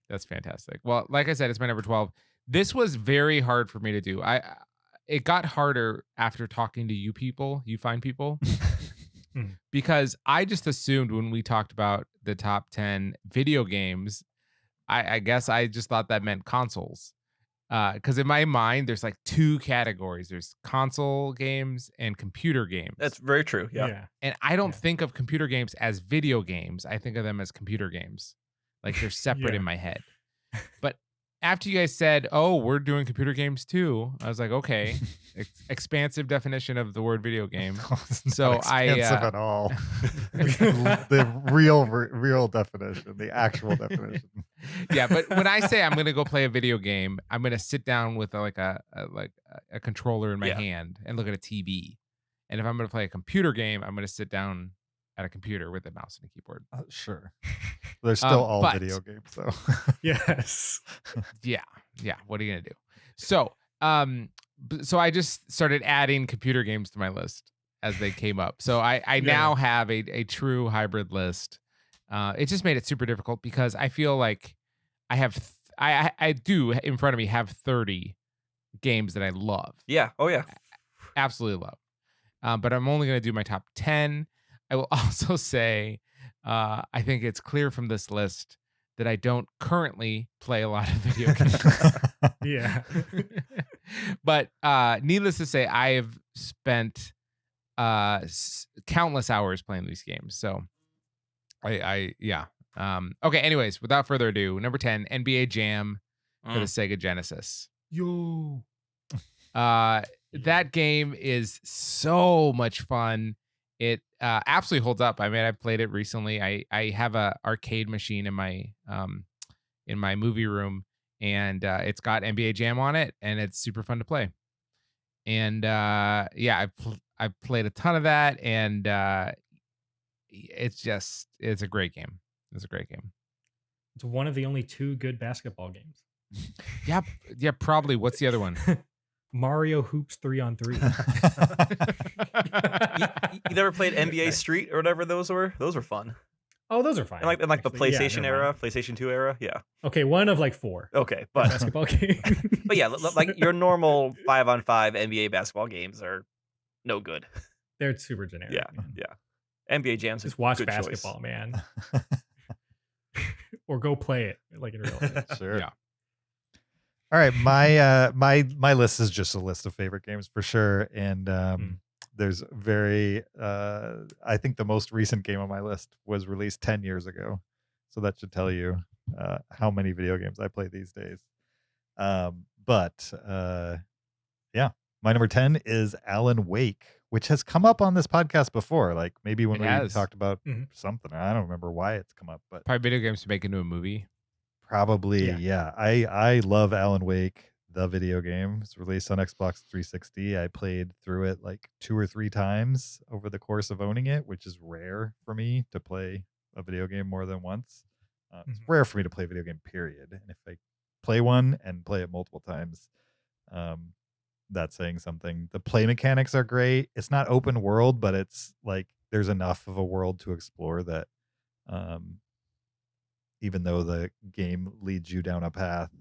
[SPEAKER 4] That's fantastic. Well, like I said, it's my number 12. This was very hard for me to do. It got harder after talking to you fine people, because I just assumed when we talked about the top 10 video games, I guess I just thought that meant consoles. Because in my mind, there's like two categories. There's console games and computer games.
[SPEAKER 2] That's very true. Yeah.
[SPEAKER 4] And I don't think of computer games as video games. I think of them as computer games. Like they're separate in my head. But after you guys said, "Oh, we're doing computer games too," I was like, "Okay, expansive definition of the word video game." So
[SPEAKER 3] Not expansive at all. The real definition, the actual definition.
[SPEAKER 4] Yeah, but when I say I'm going to go play a video game, I'm going to sit down with a controller in my hand and look at a TV. And if I'm going to play a computer game, I'm going to sit down at a computer with a mouse and a keyboard.
[SPEAKER 3] Sure. They're still all video games, though.
[SPEAKER 6] Yes.
[SPEAKER 4] Yeah. What are you going to do? So, so I just started adding computer games to my list as they came up. So I now have a true hybrid list. It just made it super difficult because I feel like I do in front of me have 30 games that I love.
[SPEAKER 2] Yeah. Oh yeah.
[SPEAKER 4] Absolutely love. But I'm only going to do my top 10. I will also say, I think it's clear from this list that I don't currently play a lot of video games.
[SPEAKER 6] Yeah.
[SPEAKER 4] But needless to say, I have spent countless hours playing these games. So yeah. Okay. Anyways, without further ado, number 10, NBA Jam for the Sega Genesis.
[SPEAKER 6] Yo.
[SPEAKER 4] That game is so much fun. It absolutely holds up. I mean, I played it recently. I have a arcade machine in my movie room, and it's got NBA Jam on it, and it's super fun to play. And yeah, I've played a ton of that, and it's a great game. It's a great game.
[SPEAKER 6] It's one of the only two good basketball games.
[SPEAKER 4] Yeah, probably. What's the other one?
[SPEAKER 6] Mario Hoops 3-on-3.
[SPEAKER 2] You never played NBA Street or whatever those were? Those were fun.
[SPEAKER 6] Oh, those are fine.
[SPEAKER 2] And like the PlayStation
[SPEAKER 6] yeah,
[SPEAKER 2] era, PlayStation 2 era, yeah.
[SPEAKER 6] Okay, one of like 4.
[SPEAKER 2] Okay, but
[SPEAKER 6] basketball game.
[SPEAKER 2] But yeah, like your normal 5-on-5 NBA basketball games are no good.
[SPEAKER 6] They're super generic.
[SPEAKER 2] Yeah,
[SPEAKER 6] man.
[SPEAKER 2] yeah. NBA Jam's
[SPEAKER 6] Just watch
[SPEAKER 2] good
[SPEAKER 6] basketball,
[SPEAKER 2] choice.
[SPEAKER 6] man. Or go play it like in real life.
[SPEAKER 3] Sure.
[SPEAKER 4] Yeah.
[SPEAKER 3] All right, my list is just a list of favorite games for sure, and there's I think the most recent game on my list was released 10 years ago, so that should tell you how many video games I play these days. But yeah, my number 10 is Alan Wake, which has come up on this podcast before, like maybe when we talked about something. I don't remember why it's come up, but
[SPEAKER 4] probably video games to make into a movie.
[SPEAKER 3] Probably, yeah. I love Alan Wake, the video game. It's released on Xbox 360. I played through it like 2 or 3 times over the course of owning it, which is rare for me to play a video game more than once. It's rare for me to play a video game, period. And if I play one and play it multiple times, that's saying something. The play mechanics are great. It's not open world, but it's like there's enough of a world to explore that even though the game leads you down a path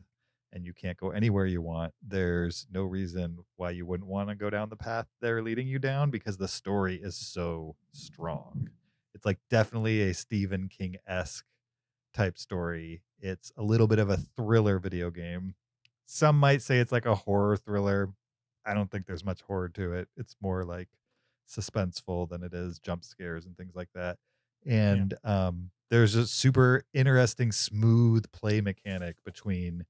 [SPEAKER 3] and you can't go anywhere you want, there's no reason why you wouldn't want to go down the path they're leading you down, because the story is so strong. It's like definitely a Stephen King-esque type story. It's a little bit of a thriller video game. Some might say it's like a horror thriller. I don't think there's much horror to it. It's more like suspenseful than it is jump scares and things like that. And there's a super interesting, smooth play mechanic between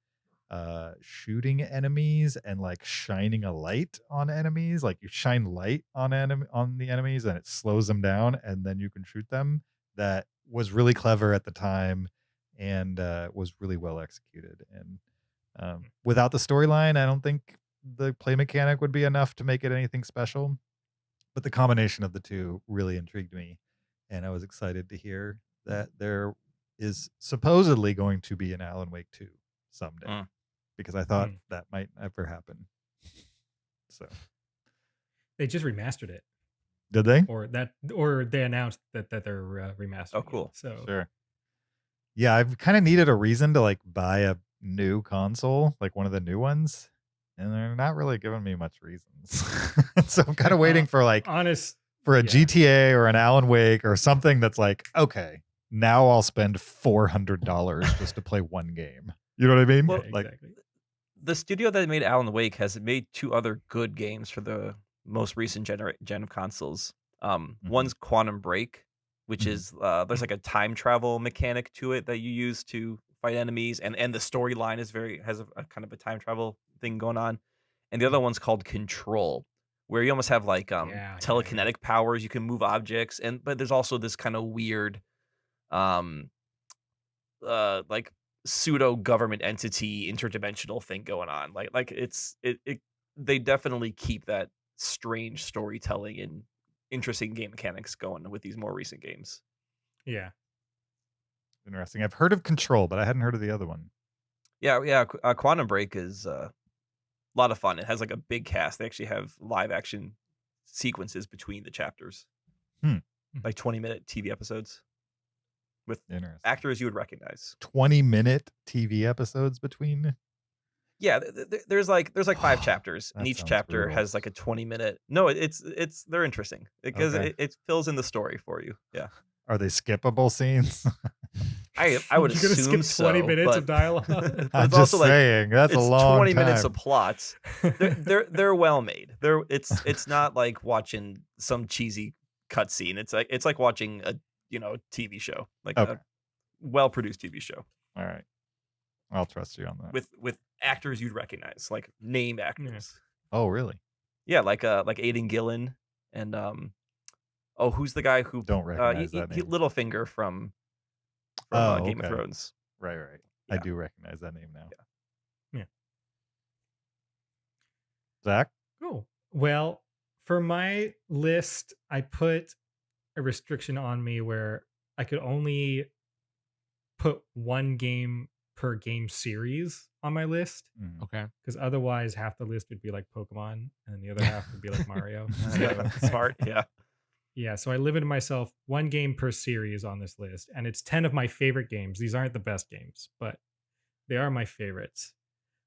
[SPEAKER 3] shooting enemies and like shining a light on enemies. Like you shine light on the enemies and it slows them down, and then you can shoot them. That was really clever at the time and was really well executed. And without the storyline, I don't think the play mechanic would be enough to make it anything special. But the combination of the two really intrigued me. And I was excited to hear that there is supposedly going to be an Alan Wake 2 someday, because I thought that might never happen. So
[SPEAKER 6] They just remastered it,
[SPEAKER 3] Did they?
[SPEAKER 6] or they announced that they're remastering.
[SPEAKER 2] Oh, cool.
[SPEAKER 6] It. So
[SPEAKER 3] Sure. Yeah, I've kind of needed a reason to like buy a new console, like one of the new ones, and they're not really giving me much reasons. So I'm kind of waiting for like
[SPEAKER 6] honest
[SPEAKER 3] for a
[SPEAKER 6] yeah.
[SPEAKER 3] GTA or an Alan Wake or something that's like, okay, now I'll spend $400 just to play one game. You know what I mean?
[SPEAKER 2] Well,
[SPEAKER 3] like,
[SPEAKER 6] exactly.
[SPEAKER 2] The studio that made Alan Wake has made 2 other good games for the most recent gen of consoles. One's Quantum Break, which is there's like a time travel mechanic to it that you use to fight enemies, and the storyline is has a kind of a time travel thing going on. And the other one's called Control, where you almost have like telekinetic powers. You can move objects, but there's also this kind of weird like pseudo government entity interdimensional thing going on. Like they definitely keep that strange storytelling and interesting game mechanics going with these more recent games.
[SPEAKER 6] Yeah.
[SPEAKER 3] Interesting. I've heard of Control, but I hadn't heard of the other one.
[SPEAKER 2] Yeah. Quantum Break is a lot of fun. It has like a big cast. They actually have live action sequences between the chapters, like 20-minute TV episodes with actors you would recognize.
[SPEAKER 3] 20-minute TV episodes between.
[SPEAKER 2] Yeah, there's like 5 chapters, and each chapter
[SPEAKER 3] brutal.
[SPEAKER 2] has like a 20-minute. No, they're interesting because it fills in the story for you. Yeah.
[SPEAKER 3] Are they skippable scenes?
[SPEAKER 2] I would
[SPEAKER 6] You're gonna
[SPEAKER 2] assume
[SPEAKER 6] skip 20 minutes of dialogue.
[SPEAKER 2] But
[SPEAKER 3] I'm
[SPEAKER 2] it's
[SPEAKER 3] just
[SPEAKER 2] also
[SPEAKER 3] saying that's a long
[SPEAKER 2] 20
[SPEAKER 3] time.
[SPEAKER 2] minutes of plots. They're well made. It's not like watching some cheesy cutscene. It's like watching a TV show, like a well produced TV show.
[SPEAKER 3] All right, I'll trust you on that.
[SPEAKER 2] With actors you'd recognize, like name actors.
[SPEAKER 3] Oh, really?
[SPEAKER 2] Yeah, like Aidan Gillen and who's the guy who
[SPEAKER 3] don't recognize that name?
[SPEAKER 2] Littlefinger from Game of Thrones.
[SPEAKER 3] Right.
[SPEAKER 2] Yeah.
[SPEAKER 3] I do recognize that name now.
[SPEAKER 6] Yeah.
[SPEAKER 3] Zach?
[SPEAKER 6] Cool. Well, for my list, I put a restriction on me where I could only put one game per game series on my list.
[SPEAKER 4] Okay.
[SPEAKER 6] Because otherwise half the list would be like Pokemon and the other half would be like Mario.
[SPEAKER 2] Yeah, smart. Yeah.
[SPEAKER 6] Yeah, so I limited myself one game per series on this list, and it's 10 of my favorite games. These aren't the best games, but they are my favorites.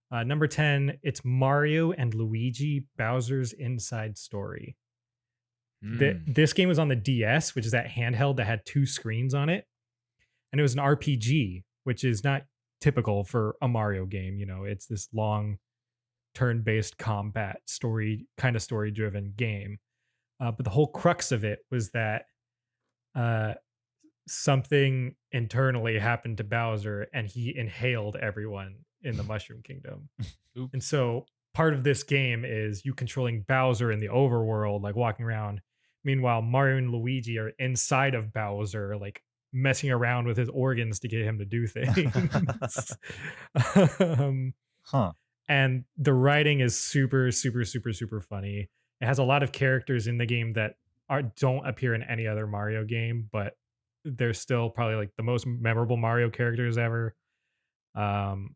[SPEAKER 6] Number 10, it's Mario and Luigi Bowser's Inside Story. This game was on the DS, which is that handheld that had 2 screens on it. And it was an RPG, which is not typical for a Mario game. It's this long turn-based combat story-driven game. But the whole crux of it was that something internally happened to Bowser and he inhaled everyone in the Mushroom Kingdom. And so part of this game is you controlling Bowser in the overworld, like walking around. Meanwhile, Mario and Luigi are inside of Bowser, like messing around with his organs to get him to do things. And the writing is super, super, super, super funny. It has a lot of characters in the game that don't appear in any other Mario game, but they're still probably like the most memorable Mario characters ever. The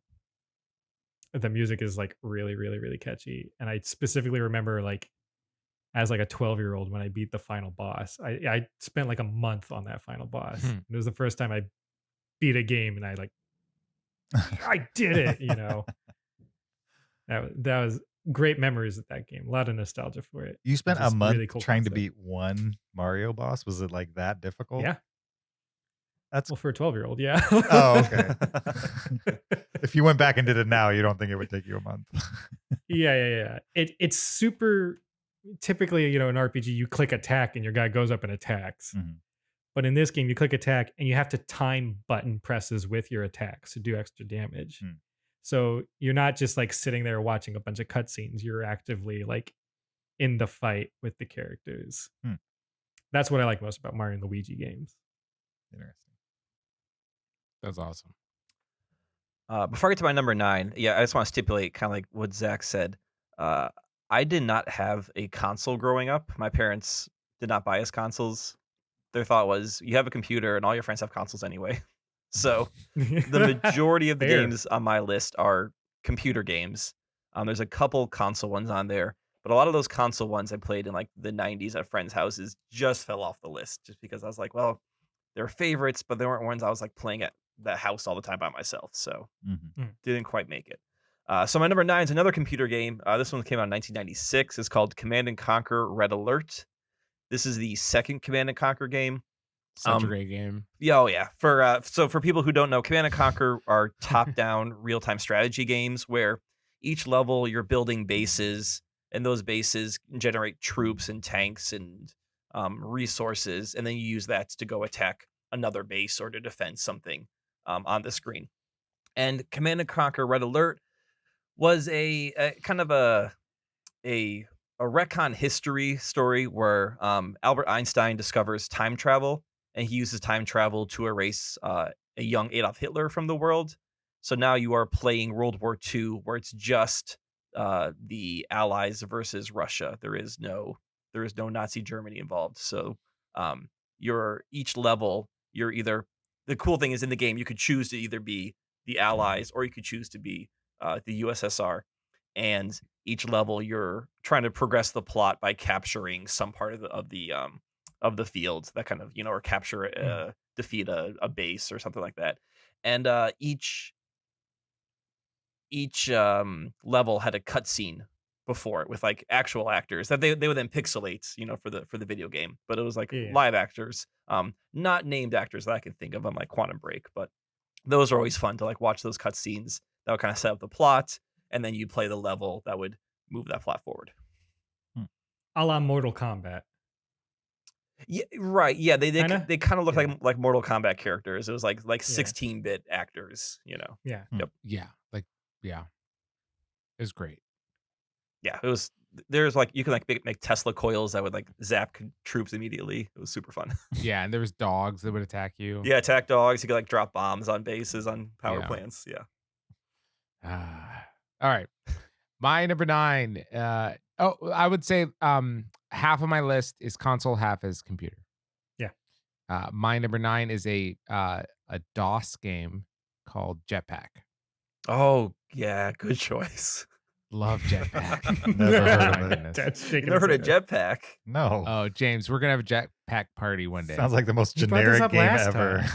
[SPEAKER 6] music is like really, really, really catchy. And I specifically remember like as like a 12-year-old when I beat the final boss. I spent like a month on that final boss. It was the first time I beat a game and I did it, That was great memories of that game. A lot of nostalgia for it.
[SPEAKER 3] You spent a month
[SPEAKER 6] really cool
[SPEAKER 3] trying to
[SPEAKER 6] concept.
[SPEAKER 3] beat one Mario boss? Was it like that difficult?
[SPEAKER 6] Yeah.
[SPEAKER 3] That's
[SPEAKER 6] Well, for a 12-year-old, yeah.
[SPEAKER 3] Oh, okay. If you went back and did it now, you don't think it would take you a month?
[SPEAKER 6] Yeah. It's super typically, in RPG, you click attack and your guy goes up and attacks. But in this game, you click attack and you have to time button presses with your attacks to do extra damage. So you're not just like sitting there watching a bunch of cutscenes. You're actively like in the fight with the characters. That's what I like most about Mario and Luigi games.
[SPEAKER 3] Interesting.
[SPEAKER 4] That's awesome.
[SPEAKER 2] Before I get to my number 9, I just want to stipulate kind of like what Zach said. I did not have a console growing up. My parents did not buy us consoles. Their thought was, you have a computer and all your friends have consoles anyway. So the majority of the games on my list are computer games. There's a couple console ones on there, But a lot of those console ones I played in like the 90s at friends' houses just fell off the list just because I was like, well, they're favorites, but they weren't ones I was like playing at the house all the time by myself. So didn't quite make it. So my number 9 is another computer game. This one came out in 1996. It's called Command and Conquer Red Alert. This is the second Command and Conquer game.
[SPEAKER 4] Such a great game.
[SPEAKER 2] Yeah, oh yeah. For people who don't know, Command and Conquer are top-down real-time strategy games where each level you're building bases, and those bases generate troops and tanks and resources, and then you use that to go attack another base or to defend something on the screen. And Command and Conquer Red Alert was a kind of a retcon history story where Albert Einstein discovers time travel, and he uses time travel to erase a young Adolf Hitler from the world. So now you are playing World War II, where it's just the Allies versus Russia. There is no Nazi Germany involved. So each level, you're either, the cool thing is in the game you could choose to either be the Allies or you could choose to be the USSR. And each level you're trying to progress the plot by capturing some part of the field that kind of, or capture defeat a base or something like that. And each level had a cutscene before it with like actual actors that they would then pixelate, for the video game, but it was like live actors, not named actors that I can think of on like Quantum Break, but those are always fun to like watch those cutscenes that would kind of set up the plot, and then you play the level that would move that plot forward.
[SPEAKER 6] A la Mortal Kombat.
[SPEAKER 2] Yeah, right. Yeah, they
[SPEAKER 6] Kinda?
[SPEAKER 2] kind of look like Mortal Kombat characters. It was like 16-bit actors,
[SPEAKER 6] Yeah.
[SPEAKER 2] Yep.
[SPEAKER 4] Yeah. It was great.
[SPEAKER 2] Yeah, it was. There's like you can like make Tesla coils that would like zap troops immediately. It was super fun.
[SPEAKER 4] Yeah, and there was dogs that would attack you.
[SPEAKER 2] Yeah, attack dogs. You could like drop bombs on bases, on power
[SPEAKER 4] Yeah.
[SPEAKER 2] plants. Yeah.
[SPEAKER 4] All right. My number 9. I would say half of my list is console, half is computer.
[SPEAKER 6] Yeah.
[SPEAKER 4] My number 9 is a DOS game called Jetpack.
[SPEAKER 2] Oh yeah, good choice.
[SPEAKER 4] Love Jetpack.
[SPEAKER 3] Never heard of it.
[SPEAKER 4] Goodness.
[SPEAKER 6] That's
[SPEAKER 2] You
[SPEAKER 6] shaking
[SPEAKER 2] never heard
[SPEAKER 6] his
[SPEAKER 2] of
[SPEAKER 6] head.
[SPEAKER 2] Jetpack?
[SPEAKER 3] No.
[SPEAKER 4] Oh, James, we're gonna have a Jetpack party one day.
[SPEAKER 3] Sounds like the most
[SPEAKER 6] You brought this
[SPEAKER 3] generic
[SPEAKER 6] up
[SPEAKER 3] game
[SPEAKER 6] last
[SPEAKER 3] ever.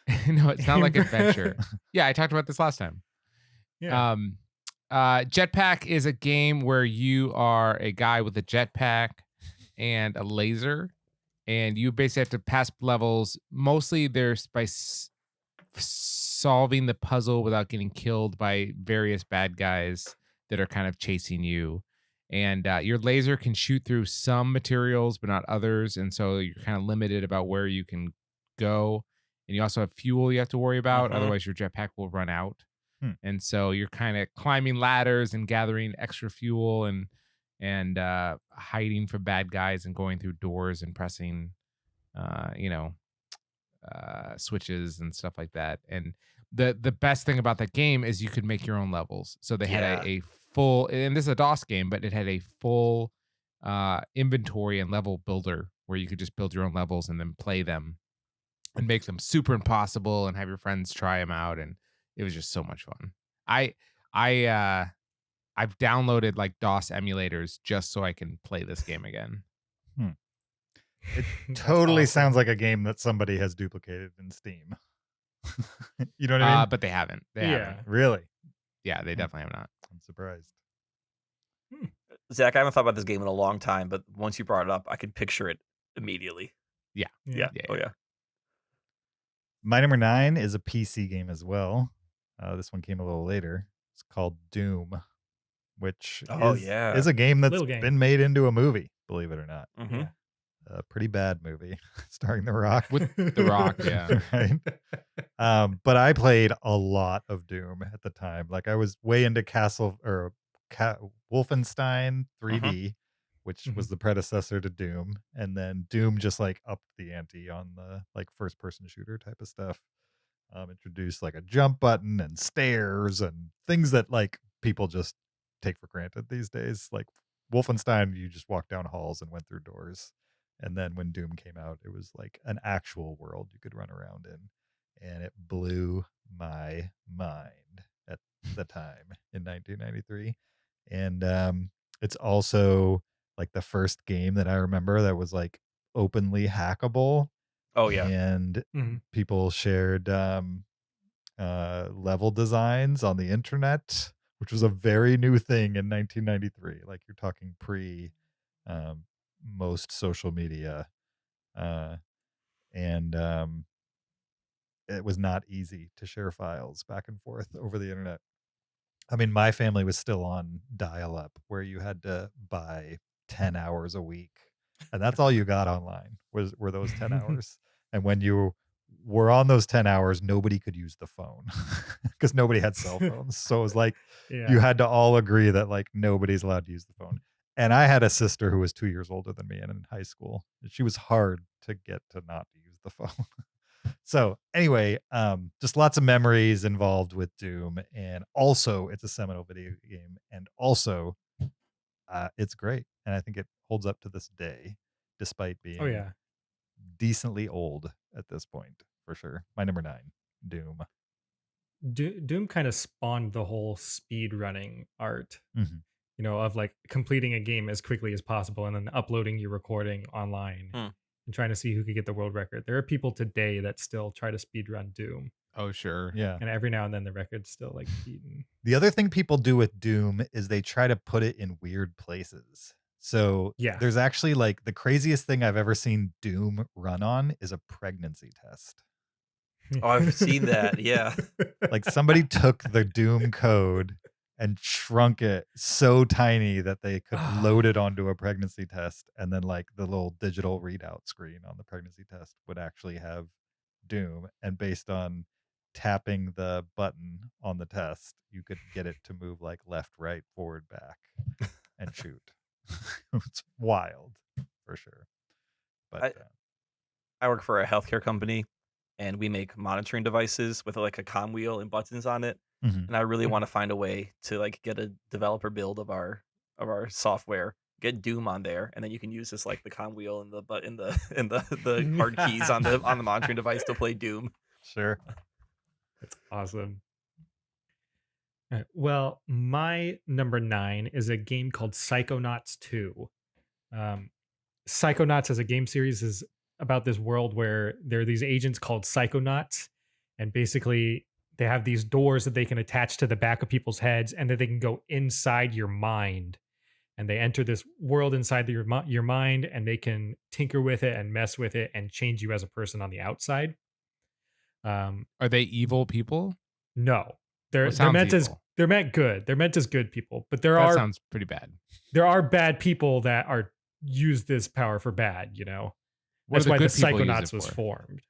[SPEAKER 6] time.
[SPEAKER 4] No, it's not like adventure. Yeah, I talked about this last time.
[SPEAKER 6] Yeah.
[SPEAKER 4] Jetpack is a game where you are a guy with a jetpack and a laser, and you basically have to pass levels. Mostly there's by solving the puzzle without getting killed by various bad guys that are kind of chasing you. And your laser can shoot through some materials, but not others. And so you're kind of limited about where you can go. And you also have fuel you have to worry about. Otherwise, your jetpack will run out. And so you're kind of climbing ladders and gathering extra fuel and hiding from bad guys and going through doors and pressing, switches and stuff like that. And the best thing about that game is you could make your own levels. So they had a full, and this is a DOS game, but it had a full inventory and level builder where you could just build your own levels and then play them and make them super impossible and have your friends try them out. And it was just so much fun. I've downloaded like DOS emulators just so I can play this game again.
[SPEAKER 3] It totally sounds like a game that somebody has duplicated in Steam. You know what I mean?
[SPEAKER 4] But they haven't. They
[SPEAKER 6] Yeah.
[SPEAKER 4] haven't.
[SPEAKER 3] Really?
[SPEAKER 4] Yeah, they definitely have not.
[SPEAKER 3] I'm surprised.
[SPEAKER 2] Zach, I haven't thought about this game in a long time, but once you brought it up, I could picture it immediately.
[SPEAKER 4] Yeah.
[SPEAKER 2] Yeah. Oh yeah.
[SPEAKER 3] My number 9 is a PC game as well. This one came a little later. It's called Doom, which is a game that's
[SPEAKER 6] Little game.
[SPEAKER 3] been made into a movie, believe it or not.
[SPEAKER 2] Mm-hmm.
[SPEAKER 6] Yeah.
[SPEAKER 3] A pretty bad movie starring The Rock.
[SPEAKER 4] With The Rock, yeah.
[SPEAKER 3] Right? But I played a lot of Doom at the time. Like I was way into Wolfenstein 3D, which was the predecessor to Doom, and then Doom just like upped the ante on the like first person shooter type of stuff. Introduced like a jump button and stairs and things that like people just take for granted these days. Like Wolfenstein, you just walked down halls and went through doors. And then when Doom came out, it was like an actual world you could run around in. And it blew my mind at the time in 1993. And It's also like the first game that I remember that was like openly hackable,
[SPEAKER 2] Oh yeah.
[SPEAKER 3] and
[SPEAKER 6] Mhm.
[SPEAKER 3] people shared level designs on the internet, which was a very new thing in 1993. Like you're talking pre most social media, uh, and it was not easy to share files back and forth over the internet. I mean, my family was still on dial-up, where you had to buy 10 hours a week, and that's all you got online were those 10 hours. And when you were on those 10 hours, nobody could use the phone because nobody had cell phones. So it was like you
[SPEAKER 6] Yeah.
[SPEAKER 3] had to all agree that like nobody's allowed to use the phone. And I had a sister who was 2 years older than me and in high school. She was hard to get to not use the phone. So anyway, just lots of memories involved with Doom, and also it's a seminal video game, and also it's great, and I think it holds up to this day, despite
[SPEAKER 6] Oh
[SPEAKER 3] being
[SPEAKER 6] yeah.
[SPEAKER 3] decently old at this point, for sure. My number 9, Doom.
[SPEAKER 6] Doom kind of spawned the whole speed running art,
[SPEAKER 3] Mhm.
[SPEAKER 6] of like completing a game as quickly as possible and then uploading your recording online
[SPEAKER 2] Hmm.
[SPEAKER 6] and trying to see who could get the world record. There are people today that still try to speed run Doom,
[SPEAKER 4] Oh, sure.
[SPEAKER 3] Yeah.
[SPEAKER 6] and every now and then the record's still like beaten.
[SPEAKER 3] The other thing people do with Doom is they try to put it in weird places. So
[SPEAKER 6] Yeah.
[SPEAKER 3] there's actually like the craziest thing I've ever seen Doom run on is a pregnancy test.
[SPEAKER 2] Oh, I've seen that. Yeah.
[SPEAKER 3] Like somebody took the Doom code and shrunk it so tiny that they could load it onto a pregnancy test, and then like the little digital readout screen on the pregnancy test would actually have Doom, and based on tapping the button on the test, you could get it to move like left, right, forward, back, and shoot. It's wild for sure. But
[SPEAKER 2] I I work for a healthcare company, and we make monitoring devices with like a comm wheel and buttons on it.
[SPEAKER 3] mhm.
[SPEAKER 2] And I really
[SPEAKER 6] Mhm.
[SPEAKER 2] want to find a way to like get a developer build of our software, get Doom on there, and then you can use this like the comm wheel and the but in the in the hard keys on the monitoring device to play Doom.
[SPEAKER 3] Sure.
[SPEAKER 6] That's awesome. Well, my number 9 is a game called Psychonauts 2. Um, Psychonauts as a game series is about this world where there are these agents called Psychonauts, and basically they have these doors that they can attach to the back of people's heads, and that they can go inside your mind, and they enter this world inside your mind, and they can tinker with it and mess with it and change you as a person on the outside.
[SPEAKER 4] Are they evil people?
[SPEAKER 6] No,
[SPEAKER 4] Well,
[SPEAKER 6] they're
[SPEAKER 4] it sounds
[SPEAKER 6] meant as
[SPEAKER 4] evil.
[SPEAKER 6] they're meant good. They're meant as good people, but
[SPEAKER 4] That sounds pretty bad.
[SPEAKER 6] there are bad people that are use this power for bad.
[SPEAKER 4] What
[SPEAKER 6] That's
[SPEAKER 4] do the
[SPEAKER 6] why the
[SPEAKER 4] good people use
[SPEAKER 6] Psychonauts
[SPEAKER 4] it
[SPEAKER 6] was
[SPEAKER 4] for?
[SPEAKER 6] formed.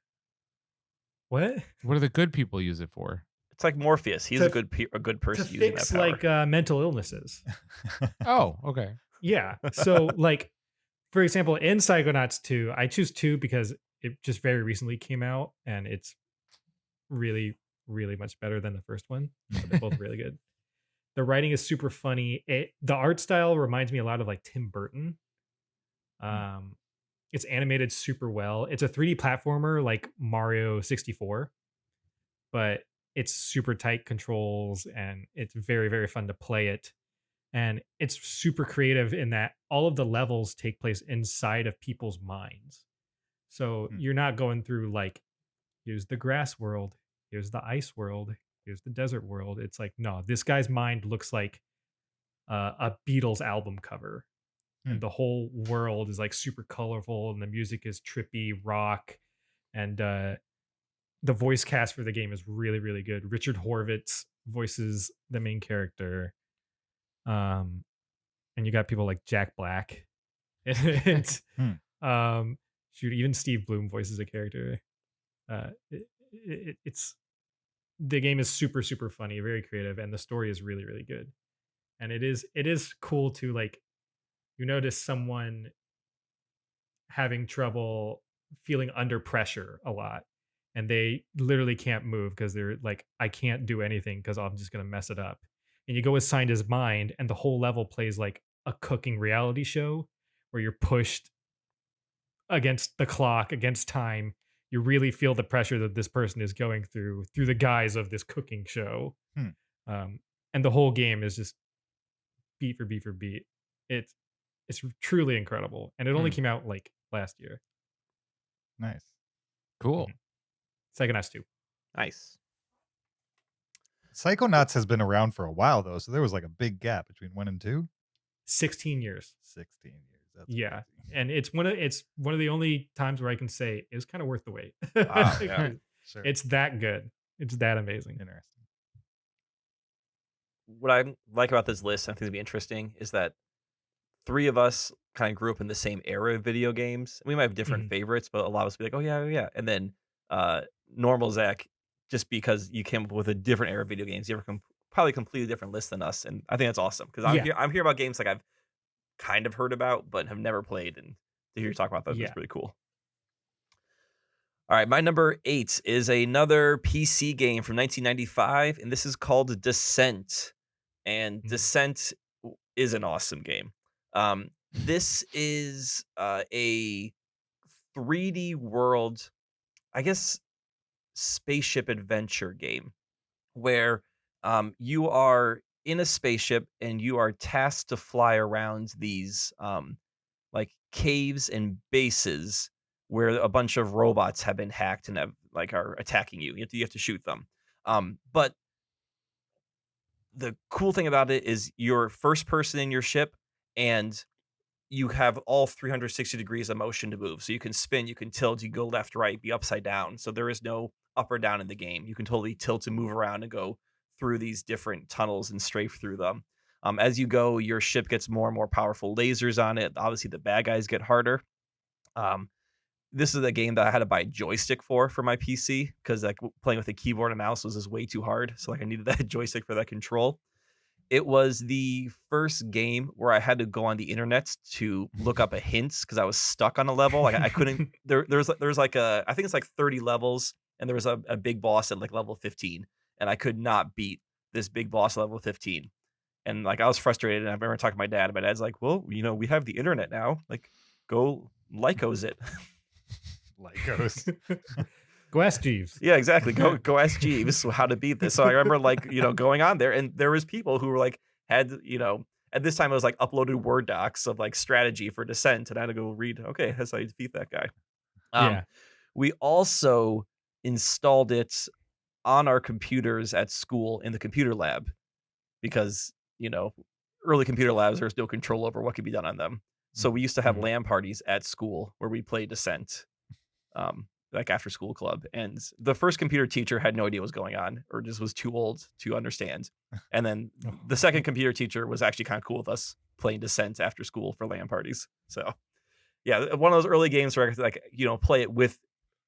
[SPEAKER 6] What?
[SPEAKER 4] What do the good people use it for?
[SPEAKER 2] It's like Morpheus. He's
[SPEAKER 6] To-
[SPEAKER 2] a good
[SPEAKER 6] To
[SPEAKER 2] person using
[SPEAKER 6] fix
[SPEAKER 2] that power.
[SPEAKER 6] like mental illnesses.
[SPEAKER 4] Oh, okay.
[SPEAKER 6] Yeah. So like, for example, in Psychonauts 2, I choose 2 because it just very recently came out, and it's really, really much better than the first one. But they're both really good. The writing is super funny. The art style reminds me a lot of like Tim Burton. It's animated super well. It's a 3D platformer like Mario 64, but it's super tight controls, and it's very, very fun to play it. And it's super creative in that all of the levels take place inside of people's minds. So you're not going through like, here's the grass world, here's the ice world, here's the desert world. It's like, no, this guy's mind looks like a Beatles album cover. And the whole world is like super colorful, and the music is trippy rock, and the voice cast for the game is really, really good. Richard Horvitz voices the main character, and you got people like Jack Black. It's shoot, even Steve Bloom voices a character. It's the game is super, super funny, very creative, and the story is really, really good. And it is cool to like, notice someone having trouble feeling under pressure a lot, and they literally can't move because they're like, I can't do anything because I'm just going to mess it up. And you go inside his mind, and the whole level plays like a cooking reality show where you're pushed against the clock, against time. You really feel the pressure that this person is going through the guise of this cooking show. And the whole game is just beat for beat for beat. It's truly incredible, and it only
[SPEAKER 4] Hmm.
[SPEAKER 6] came out like last year.
[SPEAKER 3] Nice.
[SPEAKER 4] Cool.
[SPEAKER 6] Psychonauts 2.
[SPEAKER 2] Nice.
[SPEAKER 3] Psychonauts has been around for a while though, so there was like a big gap between 1 and 2.
[SPEAKER 6] 16 years.
[SPEAKER 3] 16 years. That's
[SPEAKER 6] Yeah.
[SPEAKER 3] crazy.
[SPEAKER 6] And it's one of the only times where I can say it was kind of worth the wait.
[SPEAKER 2] Wow, yeah.
[SPEAKER 3] Sure.
[SPEAKER 6] It's that good. It's that amazing.
[SPEAKER 3] Interesting.
[SPEAKER 2] What I like about this list, I think it'd be interesting, is that 3 of us kind of grew up in the same era of video games. We might have different
[SPEAKER 6] Mhm.
[SPEAKER 2] favorites, but a lot of us be like, oh yeah, yeah. And then normal Zach, just because you came up with a different era of video games, you have probably a completely different list than us. And I think that's awesome because
[SPEAKER 6] Yeah.
[SPEAKER 2] I'm here about games like I've kind of heard about but have never played, and to hear you talk about that,
[SPEAKER 6] Yeah.
[SPEAKER 2] that's really cool. All right, my number 8 is another PC game from 1995, and this is called Descent. And Descent is an awesome game. This is a 3D world, I guess, spaceship adventure game where you are in a spaceship and you are tasked to fly around these like caves and bases where a bunch of robots have been hacked and are attacking you. You have to shoot them. But the cool thing about it is you're first person in your ship, and you have all 360 degrees of motion to move. So you can spin, you can tilt, you go left, right, be upside down. So there is no up or down in the game. You can totally tilt and move around and go through these different tunnels and strafe through them. As you go, your ship gets more and more powerful lasers on it. Obviously, the bad guys get harder. This is a game that I had to buy a joystick for my PC because like playing with a keyboard and mouse was just way too hard. So like I needed that joystick for that control. It was the first game where I had to go on the internet to look up a hints because I was stuck on a level. Like I couldn't. There's like I think it's like 30 levels, and there was a big boss at like level 15, and I could not beat this big boss at level 15. And like I was frustrated, and I remember talking to my dad. And my dad's like, "Well, we have the internet now. Like, go Lycos it."
[SPEAKER 3] Lycos.
[SPEAKER 6] Go ask Jeeves.
[SPEAKER 2] Yeah, exactly. Go ask Jeeves how to beat this. So I remember like, going on there, and there was people who were like at this time it was like uploaded Word docs of like strategy for Descent, and I had to go read, okay, that's how you defeat that guy.
[SPEAKER 6] Yeah.
[SPEAKER 2] We also installed it on our computers at school in the computer lab because, early computer labs, there's no control over what could be done on them. So we used to have LAN parties at school where we played Descent. Like after school club, and the first computer teacher had no idea what was going on or just was too old to understand, and then the second computer teacher was actually kind of cool with us playing Descent after school for LAN parties. So yeah, one of those early games where I could like play it with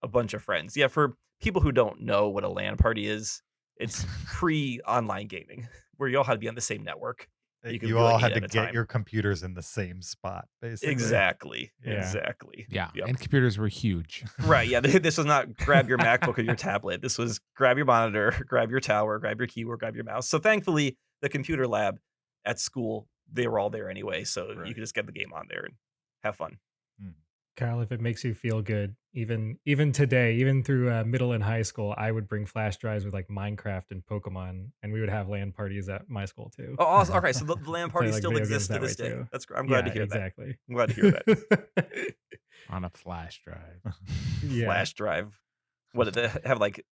[SPEAKER 2] a bunch of friends. Yeah, for people who don't know what a LAN party is, it's pre-online gaming where you all had to be on the same network.
[SPEAKER 3] You all had to get your computers in the same spot, basically.
[SPEAKER 2] Exactly.
[SPEAKER 6] Yeah.
[SPEAKER 2] Exactly.
[SPEAKER 4] Yeah.
[SPEAKER 2] Yep.
[SPEAKER 4] And computers were huge.
[SPEAKER 2] Right. Yeah. This was not grab your MacBook or your tablet. This was grab your monitor, grab your tower, grab your keyboard, grab your mouse. So thankfully, the computer lab at school, they were all there anyway. So you could just get the game on there and have fun.
[SPEAKER 6] Kyle, if it makes you feel good, even today, even through middle and high school, I would bring flash drives with like Minecraft and Pokemon, and we would have LAN parties at my school too.
[SPEAKER 2] Oh, awesome. Okay, so the LAN party
[SPEAKER 6] like
[SPEAKER 2] still
[SPEAKER 6] video games
[SPEAKER 2] exists to
[SPEAKER 6] that way
[SPEAKER 2] this day.
[SPEAKER 6] too.
[SPEAKER 2] That's great. I'm glad to hear
[SPEAKER 6] exactly.
[SPEAKER 2] that. I'm glad to hear that.
[SPEAKER 4] On a flash drive.
[SPEAKER 6] Yeah.
[SPEAKER 2] Flash drive. What did they have? Like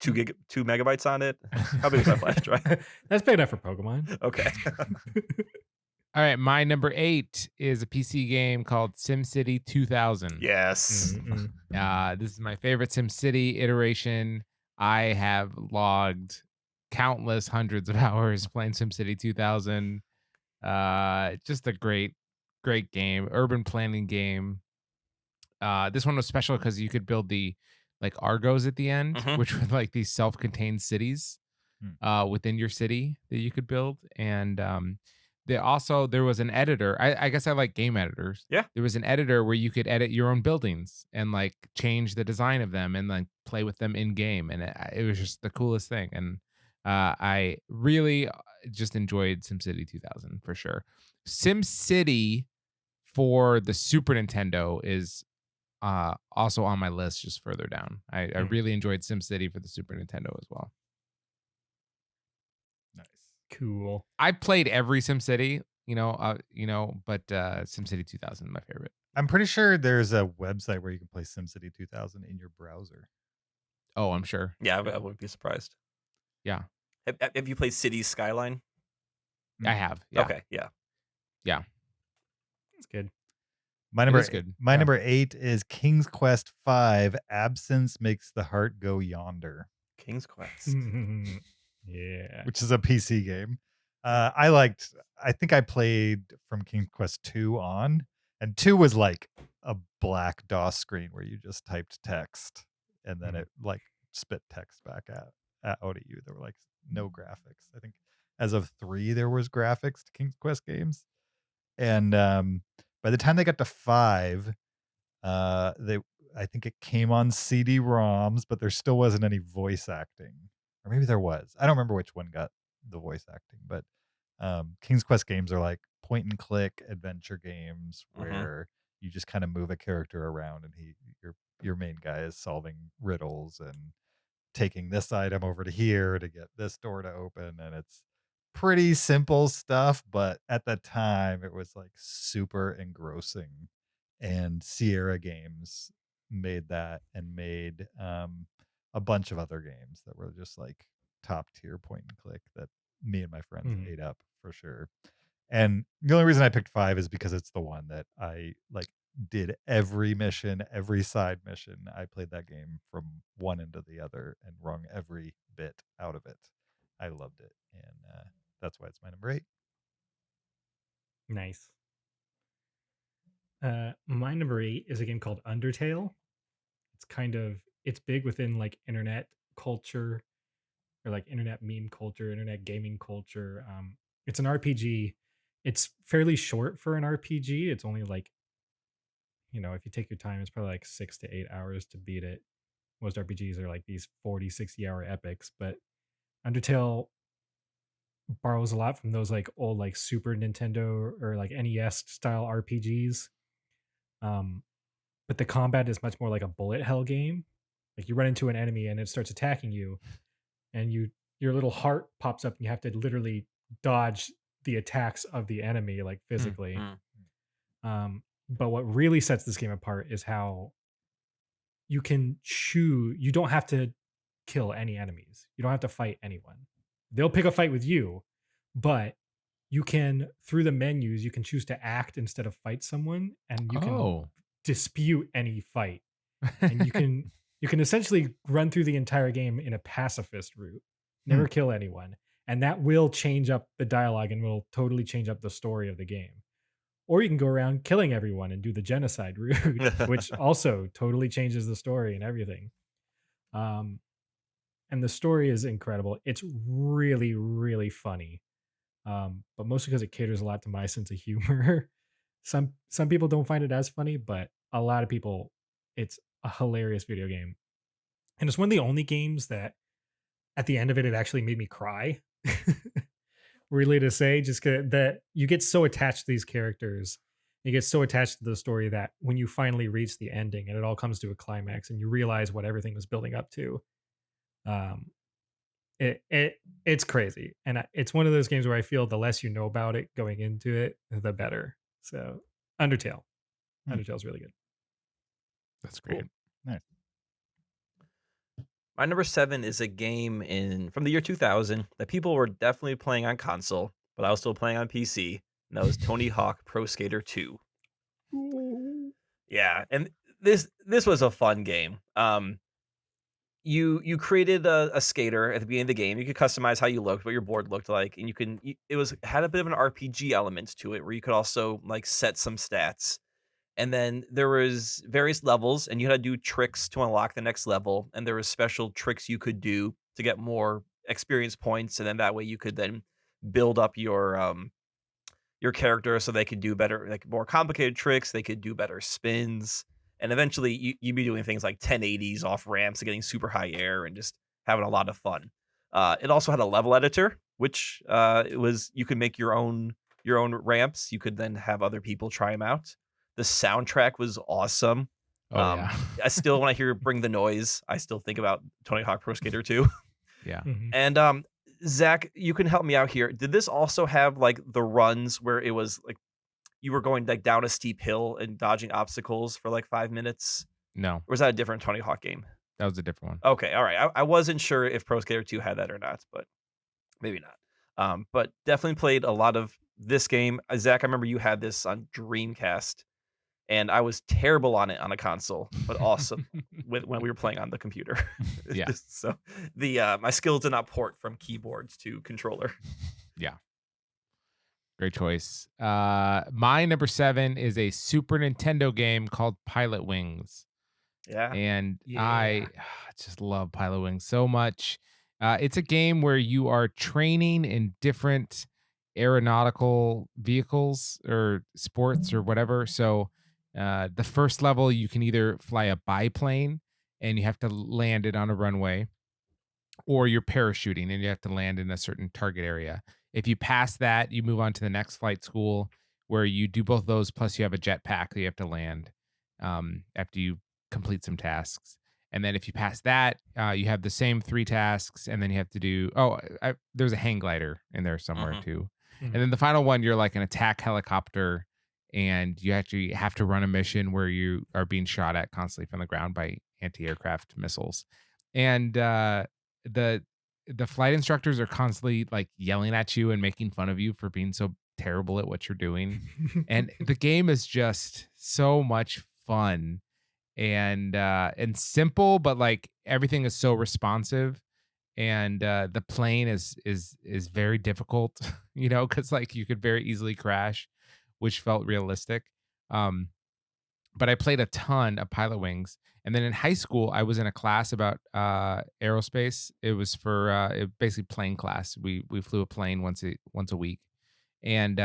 [SPEAKER 2] 2 megabytes on it? How big is that flash drive?
[SPEAKER 6] That's big enough for Pokemon.
[SPEAKER 2] Okay.
[SPEAKER 4] All right, my number 8 is a PC game called SimCity 2000.
[SPEAKER 2] Yes.
[SPEAKER 4] This is my favorite SimCity iteration. I have logged countless hundreds of hours playing SimCity 2000. Just a great game, urban planning game. This one was special because you could build the like Argos at the end, which were like these self-contained cities within your city that you could build. And there was an editor. I guess I like game editors.
[SPEAKER 2] Yeah.
[SPEAKER 4] There was an editor where you could edit your own buildings and like change the design of them and like play with them in game. And it was just the coolest thing. And I really just enjoyed SimCity 2000 for sure. SimCity for the Super Nintendo is also on my list just further down. I really enjoyed SimCity for the Super Nintendo as well.
[SPEAKER 6] Cool.
[SPEAKER 4] I played every SimCity But SimCity 2000 is my favorite.
[SPEAKER 3] I'm pretty sure there's a website where you can play SimCity 2000 in your browser.
[SPEAKER 4] Oh, I'm sure.
[SPEAKER 2] Yeah, I wouldn't be surprised.
[SPEAKER 4] Yeah,
[SPEAKER 2] Have you played Cities Skyline?
[SPEAKER 4] I have. Yeah.
[SPEAKER 2] Okay, yeah.
[SPEAKER 4] Yeah.
[SPEAKER 6] It's good.
[SPEAKER 3] My
[SPEAKER 4] It
[SPEAKER 3] number
[SPEAKER 4] is good.
[SPEAKER 3] My
[SPEAKER 4] Yeah.
[SPEAKER 3] number 8 is King's Quest 5. Absence makes the heart go yonder,
[SPEAKER 2] King's Quest.
[SPEAKER 6] Yeah.
[SPEAKER 3] which is a PC game. I think I played from King's Quest 2 on, and 2 was like a black DOS screen where you just typed text and then it like spit text back out at you. There were like no graphics. I think as of 3 there was graphics to King's Quest games. And by the time they got to 5, I think it came on CD-ROMs, but there still wasn't any voice acting, or maybe there was. I don't remember which one got the voice acting, but King's Quest games are like point and click adventure games where you just kind of move a character around, and your main guy is solving riddles and taking this item over to here to get this door to open, and it's pretty simple stuff, but at the time it was like super engrossing. And Sierra Games made that and made a bunch of other games that were just like top tier point and click that me and my friends ate up for sure. And the only reason I picked 5 is because it's the one that I like did every mission, every side mission. I played that game from one end to the other and wrung every bit out of it. I loved it, and that's why it's my number 8.
[SPEAKER 6] Nice. My number 8 is a game called Undertale. It's big within like internet culture, or like internet meme culture, internet gaming culture. It's an RPG. It's fairly short for an RPG. It's only like, if you take your time, it's probably like 6 to 8 hours to beat it. Most RPGs are like these 40, 60-hour epics, but Undertale borrows a lot from those like old like Super Nintendo or like NES style RPGs. But the combat is much more like a bullet hell game. Like you run into an enemy and it starts attacking you, and your little heart pops up and you have to literally dodge the attacks of the enemy, like physically. But what really sets this game apart is how you don't have to kill any enemies. You don't have to fight anyone. They'll pick a fight with you, but you can, through the menus, you can choose to act instead of fight someone, and you can dispute any fight. And you can essentially run through the entire game in a pacifist route, never kill anyone, and that will change up the dialogue and will totally change up the story of the game. Or you can go around killing everyone and do the genocide route, which also totally changes the story and everything. And the story is incredible. It's really, really funny, but mostly because it caters a lot to my sense of humor. Some people don't find it as funny, but a lot of people, it's a hilarious video game. And it's one of the only games that at the end of it actually made me cry. Really to say, just that you get so attached to these characters, you get so attached to the story that when you finally reach the ending and it all comes to a climax and you realize what everything was building up to, it's crazy. And it's one of those games where I feel the less you know about it going into it, the better. So Undertale's really good.
[SPEAKER 4] That's great.
[SPEAKER 3] Cool. Nice.
[SPEAKER 2] My number 7 is a game from the year 2000 that people were definitely playing on console, but I was still playing on PC, and that was Tony Hawk Pro Skater 2. Yeah, and this was a fun game. You created a skater at the beginning of the game. You could customize how you looked, what your board looked like, and had a bit of an RPG element to it where you could also like set some stats. And then there was various levels, and you had to do tricks to unlock the next level. And there was special tricks you could do to get more experience points, and then that way you could then build up your character so they could do better, like more complicated tricks. They could do better spins, and eventually you'd be doing things like 1080s off ramps and getting super high air and just having a lot of fun. It also had a level editor, which you could make your own ramps. You could then have other people try them out. The soundtrack was awesome.
[SPEAKER 4] Yeah.
[SPEAKER 2] I still, when I hear Bring the Noise, I still think about Tony Hawk Pro Skater 2.
[SPEAKER 4] Yeah.
[SPEAKER 6] Mhm.
[SPEAKER 2] And Zach, you can help me out here. Did this also have like the runs where it was like you were going like down a steep hill and dodging obstacles for like 5 minutes?
[SPEAKER 4] No,
[SPEAKER 2] Or was that a different Tony Hawk game?
[SPEAKER 4] that was a different one.
[SPEAKER 2] Okay, all right. I wasn't sure if Pro Skater 2 had that or not, but maybe not. But definitely played a lot of this game. Zach, I remember you had this on Dreamcast, and I was terrible on it on a console, but awesome when we were playing on the computer.
[SPEAKER 4] Yeah.
[SPEAKER 2] So the my skills did not port from keyboards to controller.
[SPEAKER 4] Yeah. Great choice. My number 7 is a Super Nintendo game called Pilot Wings.
[SPEAKER 2] Yeah.
[SPEAKER 4] And
[SPEAKER 6] Yeah.
[SPEAKER 4] I just love Pilot Wings so much. It's a game where you are training in different aeronautical vehicles or sports or whatever. So the first level, you can either fly a biplane and you have to land it on a runway, or you're parachuting and you have to land in a certain target area. If you pass that, you move on to the next flight school where you do both those, plus you have a jetpack that you have to land after you complete some tasks. And then if you pass that, you have the same 3 tasks, and then you have to do there's a hang glider in there somewhere too.
[SPEAKER 6] Mhm.
[SPEAKER 4] And then the final one, you're like an attack helicopter, and you actually have to run a mission where you are being shot at constantly from the ground by anti-aircraft missiles. And the flight instructors are constantly like yelling at you and making fun of you for being so terrible at what you're doing. And the game is just so much fun and simple, but like everything is so responsive. And the plane is very difficult, because like you could very easily crash, which felt realistic. But I played a ton of Pilot Wings. And then in high school, I was in a class about aerospace. It was for basically plane class. We flew a plane once a week. And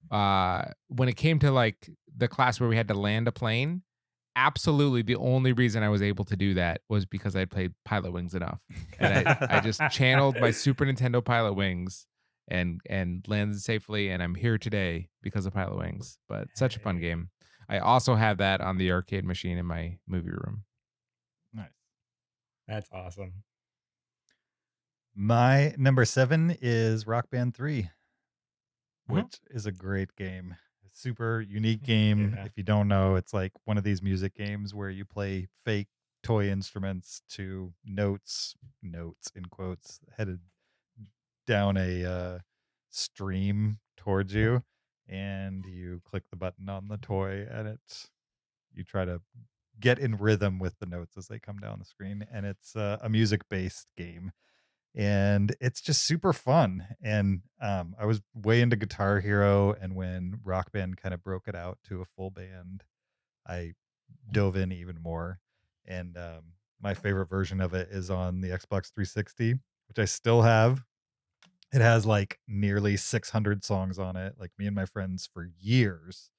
[SPEAKER 4] when it came to like the class where we had to land a plane, absolutely the only reason I was able to do that was because I played Pilot Wings enough. And I just channeled my Super Nintendo Pilot Wings and landed safely. And I'm here today because of Pilot Wings. But such a fun game. I also have that on the arcade machine in my movie room.
[SPEAKER 3] Nice.
[SPEAKER 6] That's awesome.
[SPEAKER 3] My number 7 is Rock Band 3,
[SPEAKER 2] Mhm.
[SPEAKER 3] which is a great game. A super unique game.
[SPEAKER 6] Yeah.
[SPEAKER 3] If you don't know, it's like one of these music games where you play fake toy instruments to notes in quotes, headed down a stream towards you, and you click the button on the toy, and you try to get in rhythm with the notes as they come down the screen. And it's a music-based game, and it's just super fun. And I was way into Guitar Hero, and when Rock Band kind of broke it out to a full band, I dove in even more. And my favorite version of it is on the Xbox 360, which I still have. It has like nearly 600 songs on it. Like, me and my friends for years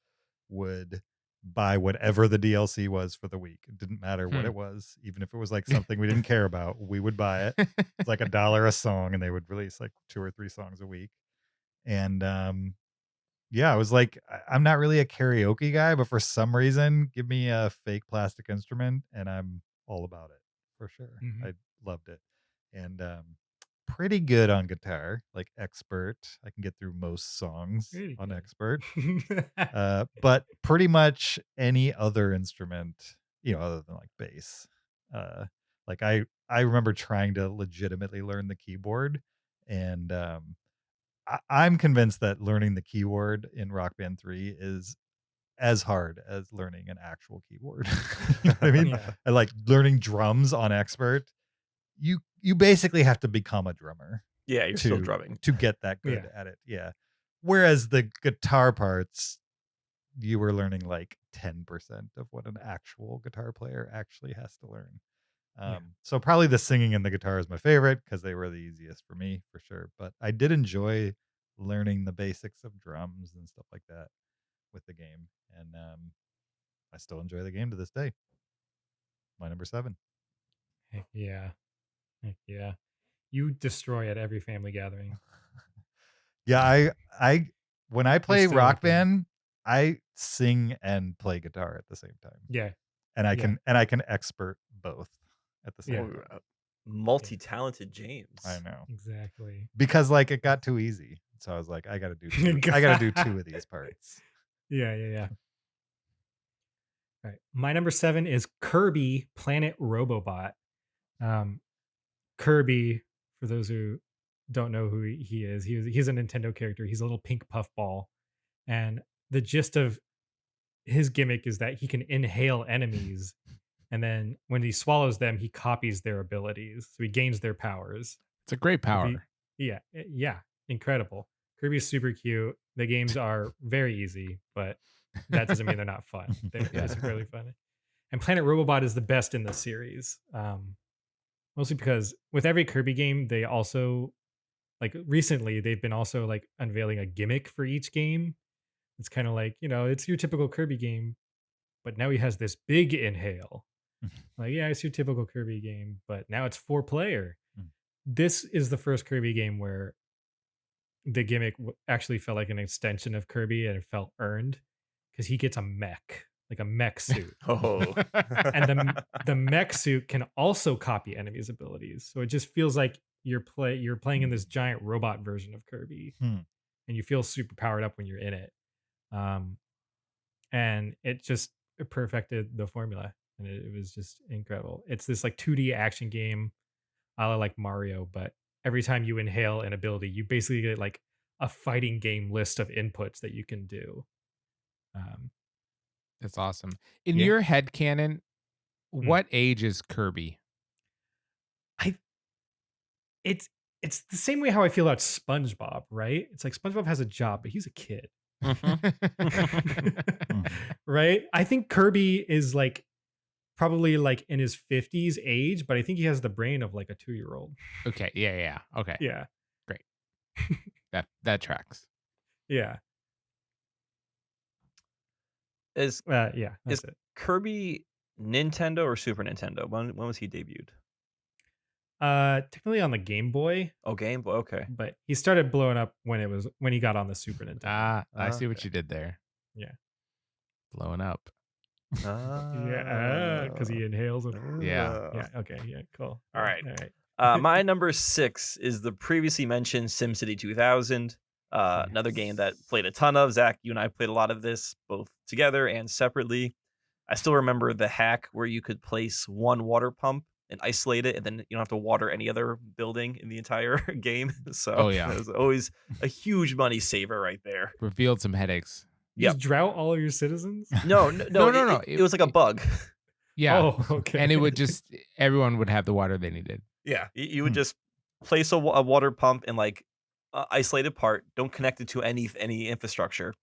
[SPEAKER 3] would buy whatever the DLC was for the week. It didn't matter what it was, even if it was like something we didn't care about, we would buy it. It's like $1 a song, and they would release like 2 or 3 songs a week. And yeah, I was like, I'm not really a karaoke guy, but for some reason, give me a fake plastic instrument and I'm all about it, for sure.
[SPEAKER 6] Mhm.
[SPEAKER 3] I loved it. And pretty good on guitar, like expert. I can get through most songs
[SPEAKER 6] Really
[SPEAKER 3] on
[SPEAKER 6] good.
[SPEAKER 3] expert. But pretty much any other instrument, other than like bass. Like I remember trying to legitimately learn the keyboard, and I'm convinced that learning the keyboard in Rock Band 3 is as hard as learning an actual keyboard. You know what I mean?
[SPEAKER 6] Yeah.
[SPEAKER 3] And like learning drums on expert, you basically have to become a drummer
[SPEAKER 2] Yeah, you're still drumming.
[SPEAKER 3] to get that good
[SPEAKER 6] Yeah.
[SPEAKER 3] at it. Yeah. Whereas the guitar parts, you were learning like 10% of what an actual guitar player actually has to learn.
[SPEAKER 6] Yeah.
[SPEAKER 3] So probably the singing and the guitar is my favorite because they were the easiest for me, for sure. But I did enjoy learning the basics of drums and stuff like that with the game. And I still enjoy the game to this day. My number 7.
[SPEAKER 6] Heck yeah. Heck yeah. You destroy at every family gathering.
[SPEAKER 3] Yeah, I when I play
[SPEAKER 6] still
[SPEAKER 3] Rock
[SPEAKER 6] okay.
[SPEAKER 3] Band, I sing and play guitar at the same time.
[SPEAKER 6] Yeah.
[SPEAKER 3] And I
[SPEAKER 6] Yeah.
[SPEAKER 3] can expert both at the same
[SPEAKER 6] Yeah.
[SPEAKER 3] time.
[SPEAKER 2] multi-talented James.
[SPEAKER 3] I know.
[SPEAKER 6] Exactly.
[SPEAKER 3] Because like it got too easy. So I was like, I gotta do two of these parts.
[SPEAKER 6] Yeah. All right. My number 7 is Kirby Planet Robobot. Kirby, for those who don't know who he is, he's a Nintendo character. He's a little pink puffball. And the gist of his gimmick is that he can inhale enemies. And then when he swallows them, he copies their abilities. So he gains their powers.
[SPEAKER 4] It's a great power.
[SPEAKER 6] Yeah. Incredible. Kirby's super cute. The games are very easy, but that doesn't mean they're not fun. They're just really fun. And Planet Robobot is the best in the series. Mostly because with every Kirby game, they also, like recently, they've been also like unveiling a gimmick for each game. It's kind of like, it's your typical Kirby game, but now he has this big inhale. Like, yeah, it's your typical Kirby game, but now it's 4-player. This is the first Kirby game where the gimmick actually felt like an extension of Kirby, and it felt earned because he gets a mech, like a mech suit. And the mech suit can also copy enemies' abilities. So it just feels like you're playing in this giant robot version of Kirby, and you feel super powered up when you're in it. And it just perfected the formula, and it was just incredible. It's this like 2D action game, a la like Mario, but every time you inhale an ability, you basically get like a fighting game list of inputs that you can do.
[SPEAKER 4] That's awesome. In your headcanon, what age is Kirby?
[SPEAKER 6] It's the same way how I feel about SpongeBob, right? It's like SpongeBob has a job, but he's a kid. Right? I think Kirby is like probably like in his 50s age, but I think he has the brain of like a 2-year-old.
[SPEAKER 4] Okay. Yeah. Okay.
[SPEAKER 6] Yeah.
[SPEAKER 4] Great. that tracks.
[SPEAKER 6] Yeah.
[SPEAKER 2] Is
[SPEAKER 6] that's it.
[SPEAKER 2] Kirby Nintendo or Super Nintendo? When was he debuted?
[SPEAKER 6] Technically on the Game Boy.
[SPEAKER 2] Oh, Game Boy. Okay.
[SPEAKER 6] But he started blowing up when he got on the Super Nintendo.
[SPEAKER 4] I see what you did there.
[SPEAKER 6] Yeah.
[SPEAKER 4] Blowing up.
[SPEAKER 6] Yeah, because he inhales it.
[SPEAKER 4] Yeah.
[SPEAKER 6] Okay. Yeah. Cool.
[SPEAKER 2] All right. My number 6 is the previously mentioned SimCity 2000. Another game that played a ton of. Zach, you and I played a lot of this, both together and separately. I still remember the hack where you could place one water pump and isolate it, and then you don't have to water any other building in the entire game. So it was always a huge money saver right there.
[SPEAKER 4] Revealed some headaches.
[SPEAKER 6] You just drought all of your citizens?
[SPEAKER 2] No. It was like a bug.
[SPEAKER 4] Yeah.
[SPEAKER 6] Oh, okay.
[SPEAKER 4] And it would everyone would have the water they needed.
[SPEAKER 2] Yeah. You would just place a water pump in like isolated part, don't connect it to any infrastructure.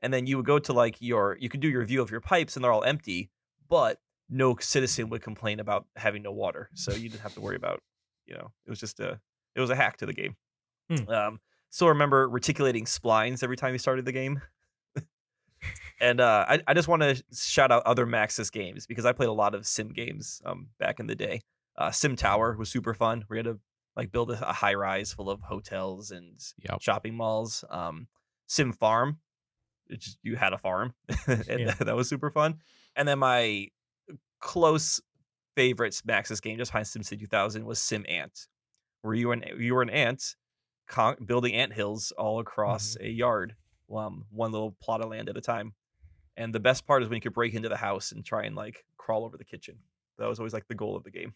[SPEAKER 2] And then you would go to like you could do your view of your pipes and they're all empty, but no citizen would complain about having no water. So you didn't have to worry about, it was just it was a hack to the game. So I remember reticulating splines every time you started the game. And I just want to shout out other Maxis games because I played a lot of sim games back in the day. Sim Tower was super fun. We had to like build a high rise full of hotels and shopping malls. Sim Farm, you had a farm, and that was super fun. And then my close favorite Maxis game just behind SimCity 2000 was Sim Ant, where you were an ant building ant hills all across a yard, one little plot of land at a time. And the best part is when you could break into the house and try and like crawl over the kitchen. That was always like the goal of the game.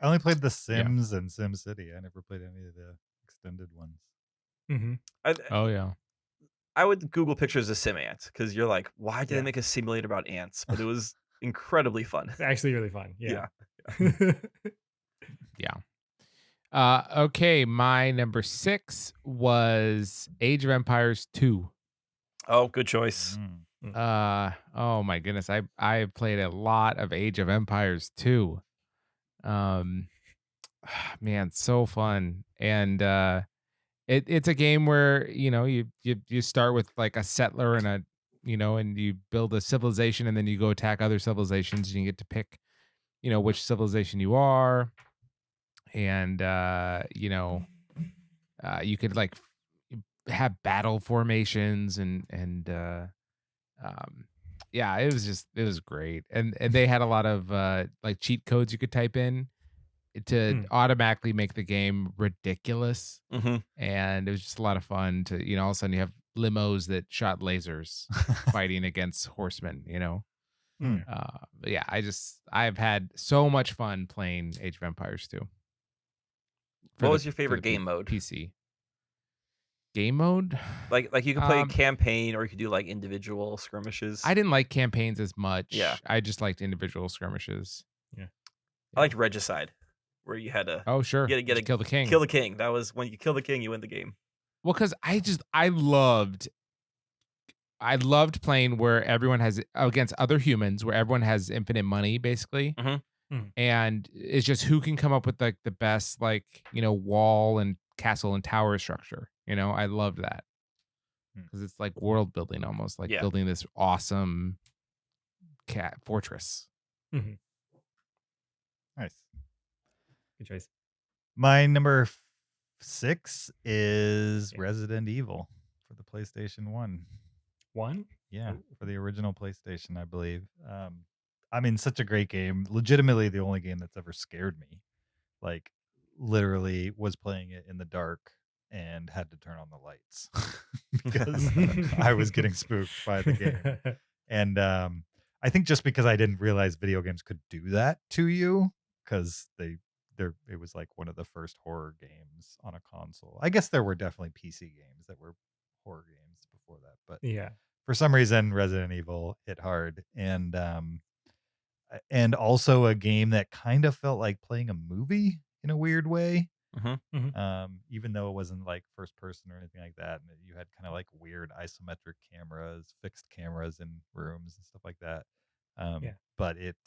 [SPEAKER 3] I only played The Sims and SimCity. I never played any of the extended ones.
[SPEAKER 2] I would Google pictures of Sim Ant because you're like, why did they make a simulator about ants? But it was incredibly fun.
[SPEAKER 6] It's actually really fun. Yeah.
[SPEAKER 4] Okay, my number 6 was Age of Empires 2.
[SPEAKER 2] Oh, good choice.
[SPEAKER 4] Oh my goodness, I played a lot of Age of Empires 2. Man, so fun. And it's a game where you start with like a settler and and you build a civilization, and then you go attack other civilizations, and you get to pick which civilization you are. And you could like have battle formations and yeah, it was great. And they had a lot of like cheat codes you could type in to automatically make the game ridiculous.
[SPEAKER 2] Mm-hmm.
[SPEAKER 4] And it was just a lot of fun to, all of a sudden you have limos that shot lasers fighting against horsemen,
[SPEAKER 3] Hmm.
[SPEAKER 4] But yeah, I've had so much fun playing Age of Empires 2.
[SPEAKER 2] What was your favorite game mode?
[SPEAKER 4] PC game mode?
[SPEAKER 2] Like you could play a campaign, or you could do like individual skirmishes.
[SPEAKER 4] I didn't like campaigns as much.
[SPEAKER 2] Yeah.
[SPEAKER 4] I just liked individual skirmishes.
[SPEAKER 2] I liked Regicide, where you had to
[SPEAKER 4] Oh sure,
[SPEAKER 2] get
[SPEAKER 4] Just kill the king.
[SPEAKER 2] kill the king. That was when you kill the king, you win the game.
[SPEAKER 4] Well, because I loved playing where everyone has against other humans, where everyone has infinite money, basically. And it's just who can come up with like the best, like, wall and castle and tower structure. I loved that because it's like world building, almost like building this awesome fortress.
[SPEAKER 3] Nice.
[SPEAKER 6] Good choice.
[SPEAKER 3] My number 6 is Resident Evil for the PlayStation 1.
[SPEAKER 6] One?
[SPEAKER 3] Yeah, for the original PlayStation, I believe. I mean, such a great game. Legitimately the only game that's ever scared me. Like, literally was playing it in the dark and had to turn on the lights because I was getting spooked by the game. And I think just because I didn't realize video games could do that to you, because it was like one of the first horror games on a console. I guess there were definitely PC games that were horror games before that, but
[SPEAKER 6] Yeah.
[SPEAKER 3] for some reason Resident Evil hit hard. And also a game that kind of felt like playing a movie in a weird way. Even though it wasn't like first person or anything like that, and you had kind of like weird isometric cameras, fixed cameras in rooms and stuff like that. But it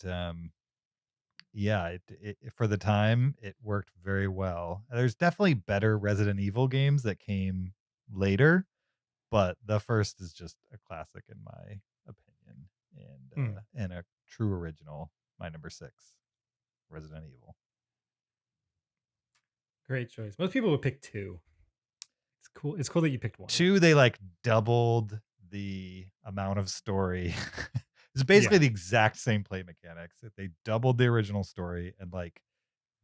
[SPEAKER 3] for the time it worked very well. There's definitely better Resident Evil games that came later, but the first is just a classic in my opinion, and a true original. My number 6, Resident Evil.
[SPEAKER 6] Great choice. Most people would pick 2. It's cool. It's cool that you picked 1.
[SPEAKER 3] 2, they like doubled the amount of story. It's basically the exact same play mechanics. They doubled the original story and like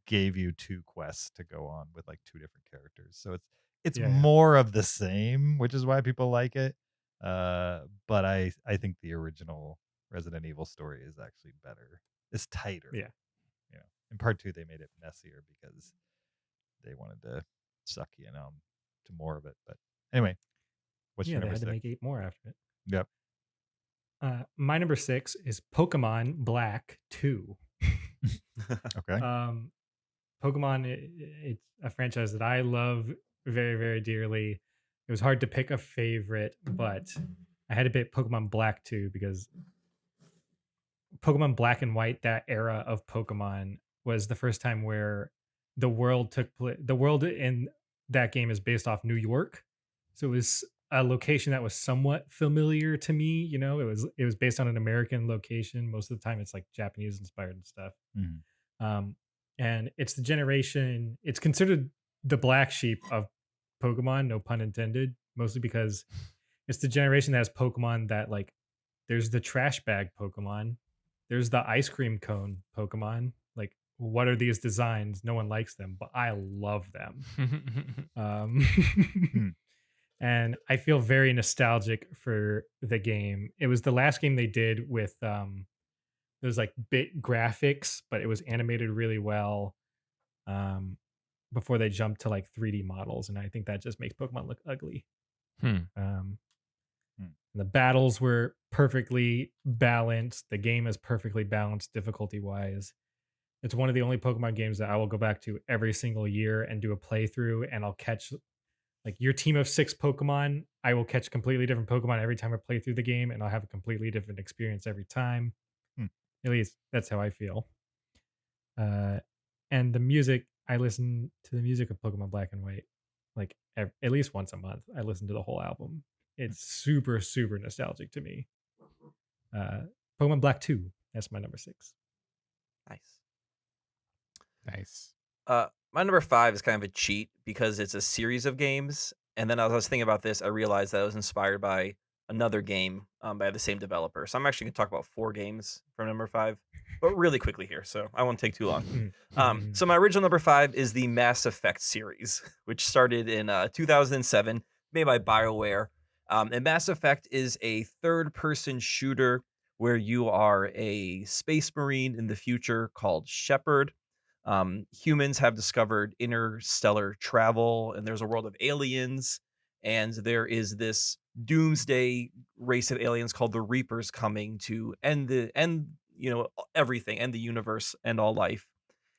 [SPEAKER 3] gave you 2 quests to go on with like 2 different characters. So it's more of the same, which is why people like it. But I think the original Resident Evil story is actually better. It's tighter.
[SPEAKER 6] Yeah.
[SPEAKER 3] In part 2, they made it messier because they wanted to suck you in to more of it. But anyway, what's your number 6?
[SPEAKER 6] They had to make 8 more after it.
[SPEAKER 3] Yep.
[SPEAKER 6] My number 6 is Pokemon Black 2.
[SPEAKER 3] Okay.
[SPEAKER 6] Pokemon, it's a franchise that I love very, very dearly. It was hard to pick a favorite, but I had to pick Pokemon Black 2 because Pokemon Black and White, that era of Pokemon, was the first time where the world took place. The world in that game is based off New York, so it was a location that was somewhat familiar to me. It was based on an American location. Most of the time, it's like Japanese inspired and stuff. And it's the generation. It's considered the black sheep of Pokemon, no pun intended. Mostly because it's the generation that has Pokemon that like. There's the trash bag Pokemon. There's the ice cream cone Pokemon. Like, what are these designs? No one likes them, but I love them. And I feel very nostalgic for the game. It was the last game they did with those like bit graphics, but it was animated really well before they jumped to like 3D models. And I think that just makes Pokemon look ugly. The battles were perfectly balanced. The game is perfectly balanced difficulty wise. It's one of the only Pokemon games that I will go back to every single year and do a playthrough, and I'll catch like your team of 6 Pokemon. I will catch completely different Pokemon every time I play through the game, and I'll have a completely different experience every time. At least that's how I feel. And the music, I listen to the music of Pokemon Black and White like at least once a month. I listen to the whole album. It's super, super nostalgic to me. Pokemon Black 2, that's my number 6.
[SPEAKER 4] Nice.
[SPEAKER 2] My number 5 is kind of a cheat because it's a series of games. And then as I was thinking about this, I realized that it was inspired by another game by the same developer. So I'm actually going to talk about 4 games from number 5, but really quickly here, so I won't take too long. So my original number 5 is the Mass Effect series, which started in 2007, made by BioWare. And Mass Effect is a third-person shooter where you are a space marine in the future called Shepard. Humans have discovered interstellar travel, and there's a world of aliens, and there is this doomsday race of aliens called the Reapers coming to end everything, end the universe, end all life.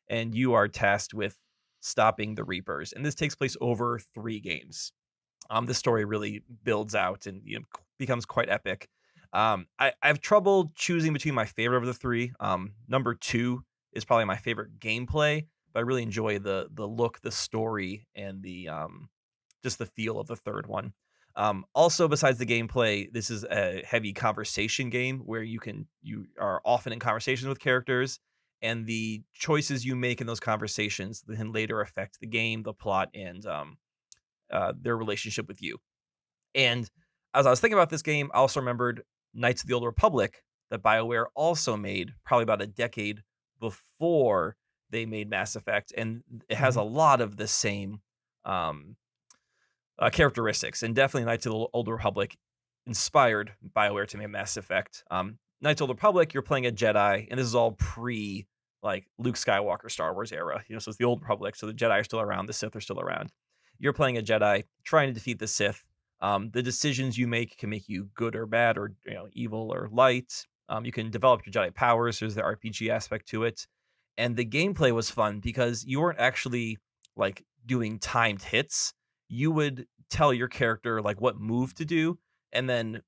[SPEAKER 2] And you are tasked with stopping the Reapers. And this takes place over 3 games. The story really builds out and becomes quite epic. I have trouble choosing between my favorite of the 3. Number 2 is probably my favorite gameplay, but I really enjoy the look, the story, and the just the feel of the third one. Also, besides the gameplay, this is a heavy conversation game where you are often in conversations with characters, and the choices you make in those conversations can later affect the game, the plot, and their relationship with you. And as I was thinking about this game, I also remembered Knights of the Old Republic that BioWare also made probably about a decade before they made Mass Effect, and it has a lot of the same characteristics, and definitely Knights of the Old Republic inspired BioWare to make Mass Effect. Knights of the Old Republic, you're playing a Jedi, and this is all pre like Luke Skywalker Star Wars era. So it's the Old Republic, so the Jedi are still around, the Sith are still around. You're playing a Jedi trying to defeat the Sith. The decisions you make can make you good or bad, or evil or light. You can develop your Jedi powers. There's the RPG aspect to it, and the gameplay was fun because you weren't actually like doing timed hits. You would tell your character like what move to do, and then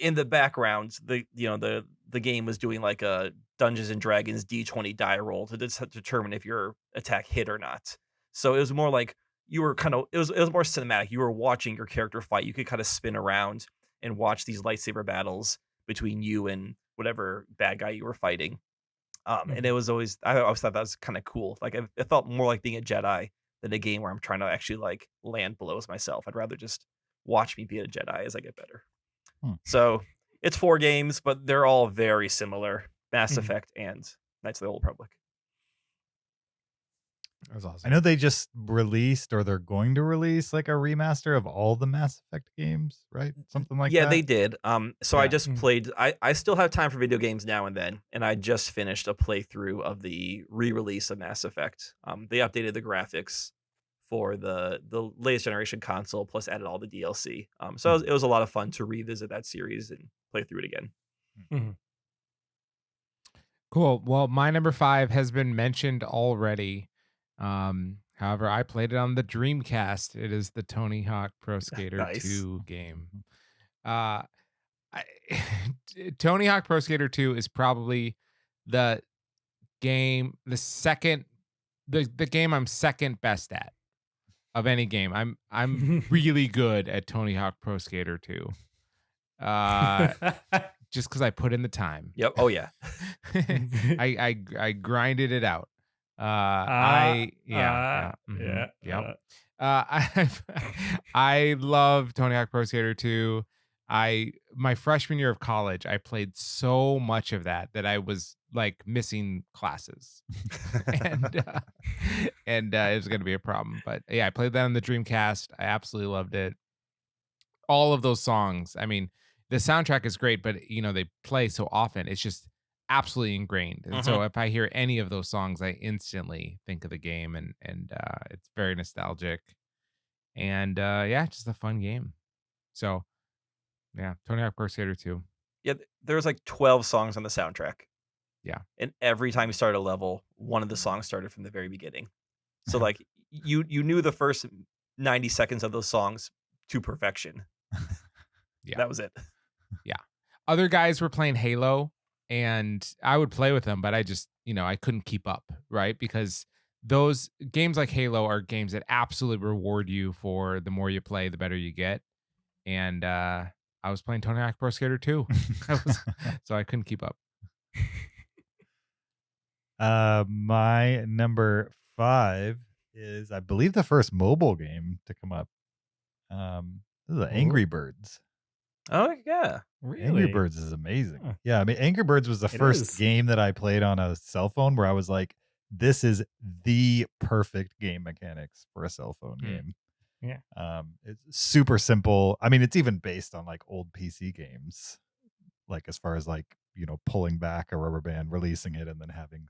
[SPEAKER 2] in the background, the game was doing like a Dungeons and Dragons D20 die roll to determine if your attack hit or not. So it was more like you were it was more cinematic. You were watching your character fight. You could kind of spin around and watch these lightsaber battles between you and whatever bad guy you were fighting. And it was I always thought that was kind of cool. Like it felt more like being a Jedi than a game where I'm trying to actually like land blows myself. I'd rather just watch me be a Jedi as I get better. So it's 4 games, but they're all very similar. Mass Effect and Knights of the Old Republic.
[SPEAKER 4] That was awesome.
[SPEAKER 3] I know they just released, or they're going to release, like a remaster of all the Mass Effect games, right? Something like that.
[SPEAKER 2] Yeah, they did. So I
[SPEAKER 3] Yeah.
[SPEAKER 2] just played. I still have time for video games now and then, and I just finished a playthrough of the re-release of Mass Effect. They updated the graphics for the latest generation console, plus added all the DLC. So it was a lot of fun to revisit that series and play through it again.
[SPEAKER 4] Cool. Well, my number 5 has been mentioned already. However, I played it on the Dreamcast. It is the Tony Hawk Pro Skater
[SPEAKER 2] Nice.
[SPEAKER 4] 2 game. Tony Hawk Pro Skater 2 is probably the game, the game I'm second best at of any game. I'm really good at Tony Hawk Pro Skater 2. Just because I put in the time.
[SPEAKER 2] Yep. Oh yeah.
[SPEAKER 4] I grinded it out. I love Tony Hawk Pro Skater 2. My freshman year of college, I played so much of that I was like missing classes, and it was going to be a problem. But yeah, I played that on the Dreamcast. I absolutely loved it. All of those songs. I mean, the soundtrack is great, but they play so often. It's just absolutely ingrained. And so if I hear any of those songs, I instantly think of the game, and it's very nostalgic. And just a fun game. So yeah, Tony Hawk Pro Skater 2.
[SPEAKER 2] Yeah, there was like 12 songs on the soundtrack.
[SPEAKER 4] Yeah.
[SPEAKER 2] And every time you started a level, one of the songs started from the very beginning. So like you knew the first 90 seconds of those songs to perfection.
[SPEAKER 4] Yeah.
[SPEAKER 2] That was it.
[SPEAKER 4] Yeah. Other guys were playing Halo, and I would play with them, but I just, I couldn't keep up, right? Because those games like Halo are games that absolutely reward you for the more you play, the better you get. And I was playing Tony Hawk Pro Skater 2. So I couldn't keep up.
[SPEAKER 3] My number 5 is, I believe, the first mobile game to come up. This is Angry Birds.
[SPEAKER 2] Oh yeah.
[SPEAKER 6] Really?
[SPEAKER 3] Angry Birds is amazing.
[SPEAKER 6] Huh.
[SPEAKER 3] Yeah, I mean, Angry Birds was the
[SPEAKER 6] It
[SPEAKER 3] first
[SPEAKER 6] is.
[SPEAKER 3] game that I played on a cell phone where I was like, this is the perfect game mechanics for a cell phone game.
[SPEAKER 6] Yeah.
[SPEAKER 3] It's super simple. I mean, it's even based on like old PC games, like as far as like, pulling back a rubber band, releasing it, and then having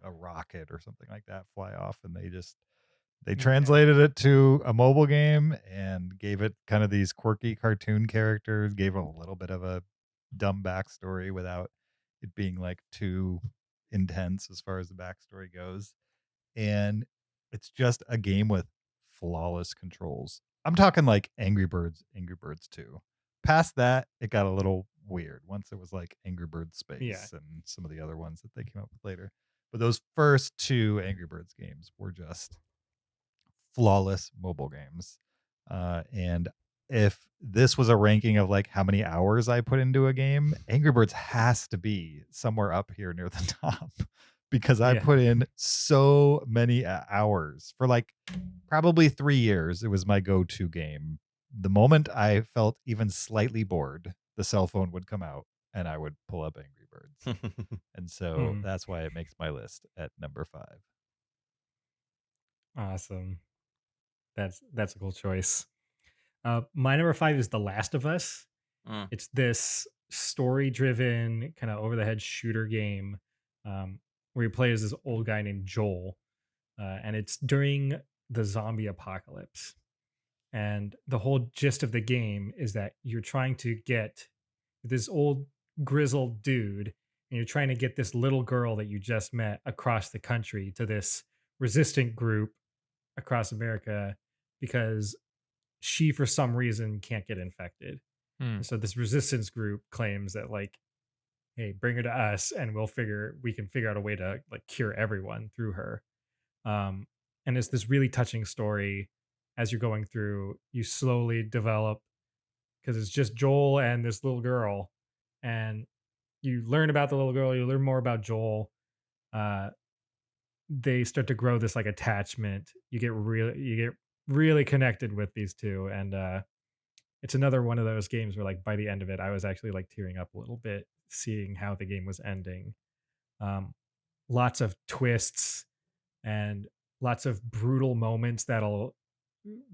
[SPEAKER 3] a rocket or something like that fly off. And they translated it to a mobile game and gave it kind of these quirky cartoon characters, gave it a little bit of a dumb backstory without it being like too intense as far as the backstory goes. And it's just a game with flawless controls. I'm talking like Angry Birds 2. Past that, it got a little weird once it was like Angry Birds Space and some of the other ones that they came up with later. But those first 2 Angry Birds games were just flawless mobile games. And if this was a ranking of like how many hours I put into a game, Angry Birds has to be somewhere up here near the top because I put in so many hours for like probably 3 years. It was my go-to game. The moment I felt even slightly bored, the cell phone would come out and I would pull up Angry Birds. And so that's why it makes my list at number 5.
[SPEAKER 6] Awesome. That's a cool choice. My number 5 is The Last of Us. It's this story-driven, kind of over-the-head shooter game where you play as this old guy named Joel, and it's during the zombie apocalypse. And the whole gist of the game is that you're trying to get this old grizzled dude, and you're trying to get this little girl that you just met across the country to this resistant group across America because she, for some reason, can't get infected. And so this resistance group claims that, like, hey, bring her to us and we can figure out a way to like cure everyone through her. And it's this really touching story. As you're going through, you slowly develop, because it's just Joel and this little girl, and you learn about the little girl, you learn more about Joel. They start to grow this like attachment. You get really connected with these two, and it's another one of those games where like by the end of it, I was actually like tearing up a little bit seeing how the game was ending. Lots of twists and lots of brutal moments that'll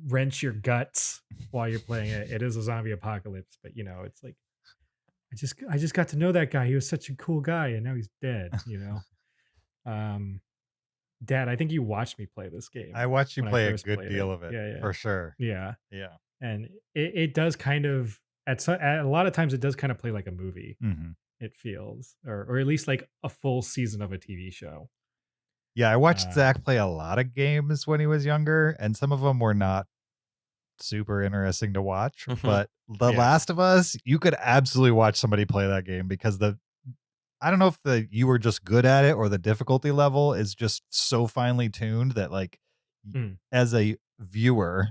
[SPEAKER 6] wrench your guts while you're playing it. It is a zombie apocalypse, but it's like I just got to know that guy. He was such a cool guy, and now he's dead. Dad, I think you watched me play this game.
[SPEAKER 3] I watched you
[SPEAKER 6] when I
[SPEAKER 3] play a
[SPEAKER 6] first
[SPEAKER 3] good
[SPEAKER 6] played
[SPEAKER 3] deal
[SPEAKER 6] it.
[SPEAKER 3] of it,
[SPEAKER 6] Yeah.
[SPEAKER 3] for sure.
[SPEAKER 6] Yeah.
[SPEAKER 3] Yeah.
[SPEAKER 6] And it does kind of at a lot of times it does kind of play like a movie. It feels, or at least like a full season of a TV show.
[SPEAKER 3] Yeah, I watched Zach play a lot of games when he was younger, and some of them were not super interesting to watch. But The Last of Us, you could absolutely watch somebody play that game because I don't know if you were just good at it or the difficulty level is just so finely tuned that like as a viewer,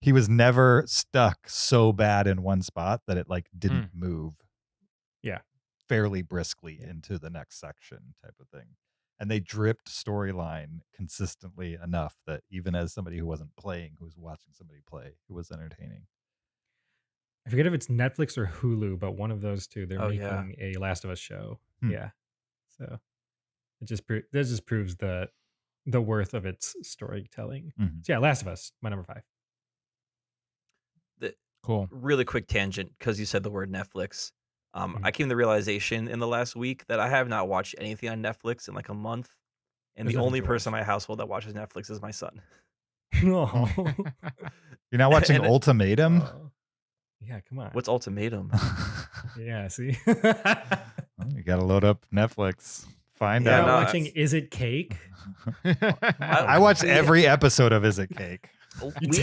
[SPEAKER 3] he was never stuck so bad in one spot that it like didn't move fairly briskly into the next section type of thing. And they dripped storyline consistently enough that even as somebody who wasn't playing, who was watching somebody play, it was entertaining.
[SPEAKER 6] I forget if it's Netflix or Hulu, but one of those two, they're making a Last of Us show. Yeah. So it just proves the worth of its storytelling. So yeah, Last of Us, my number 5.
[SPEAKER 4] Cool.
[SPEAKER 2] Really quick tangent, because you said the word Netflix. I came to the realization in the last week that I have not watched anything on Netflix in like a month. And
[SPEAKER 6] There's
[SPEAKER 2] the
[SPEAKER 6] nothing
[SPEAKER 2] only
[SPEAKER 6] to
[SPEAKER 2] person in my household that watches Netflix is my son.
[SPEAKER 6] Oh.
[SPEAKER 3] You're not watching Ultimatum?
[SPEAKER 6] Yeah, come on.
[SPEAKER 2] What's Ultimatum?
[SPEAKER 6] Yeah, see?
[SPEAKER 3] You got to load up Netflix. Find
[SPEAKER 6] You're
[SPEAKER 3] out.
[SPEAKER 6] not watching Is It Cake?
[SPEAKER 3] I watched every episode of Is It Cake?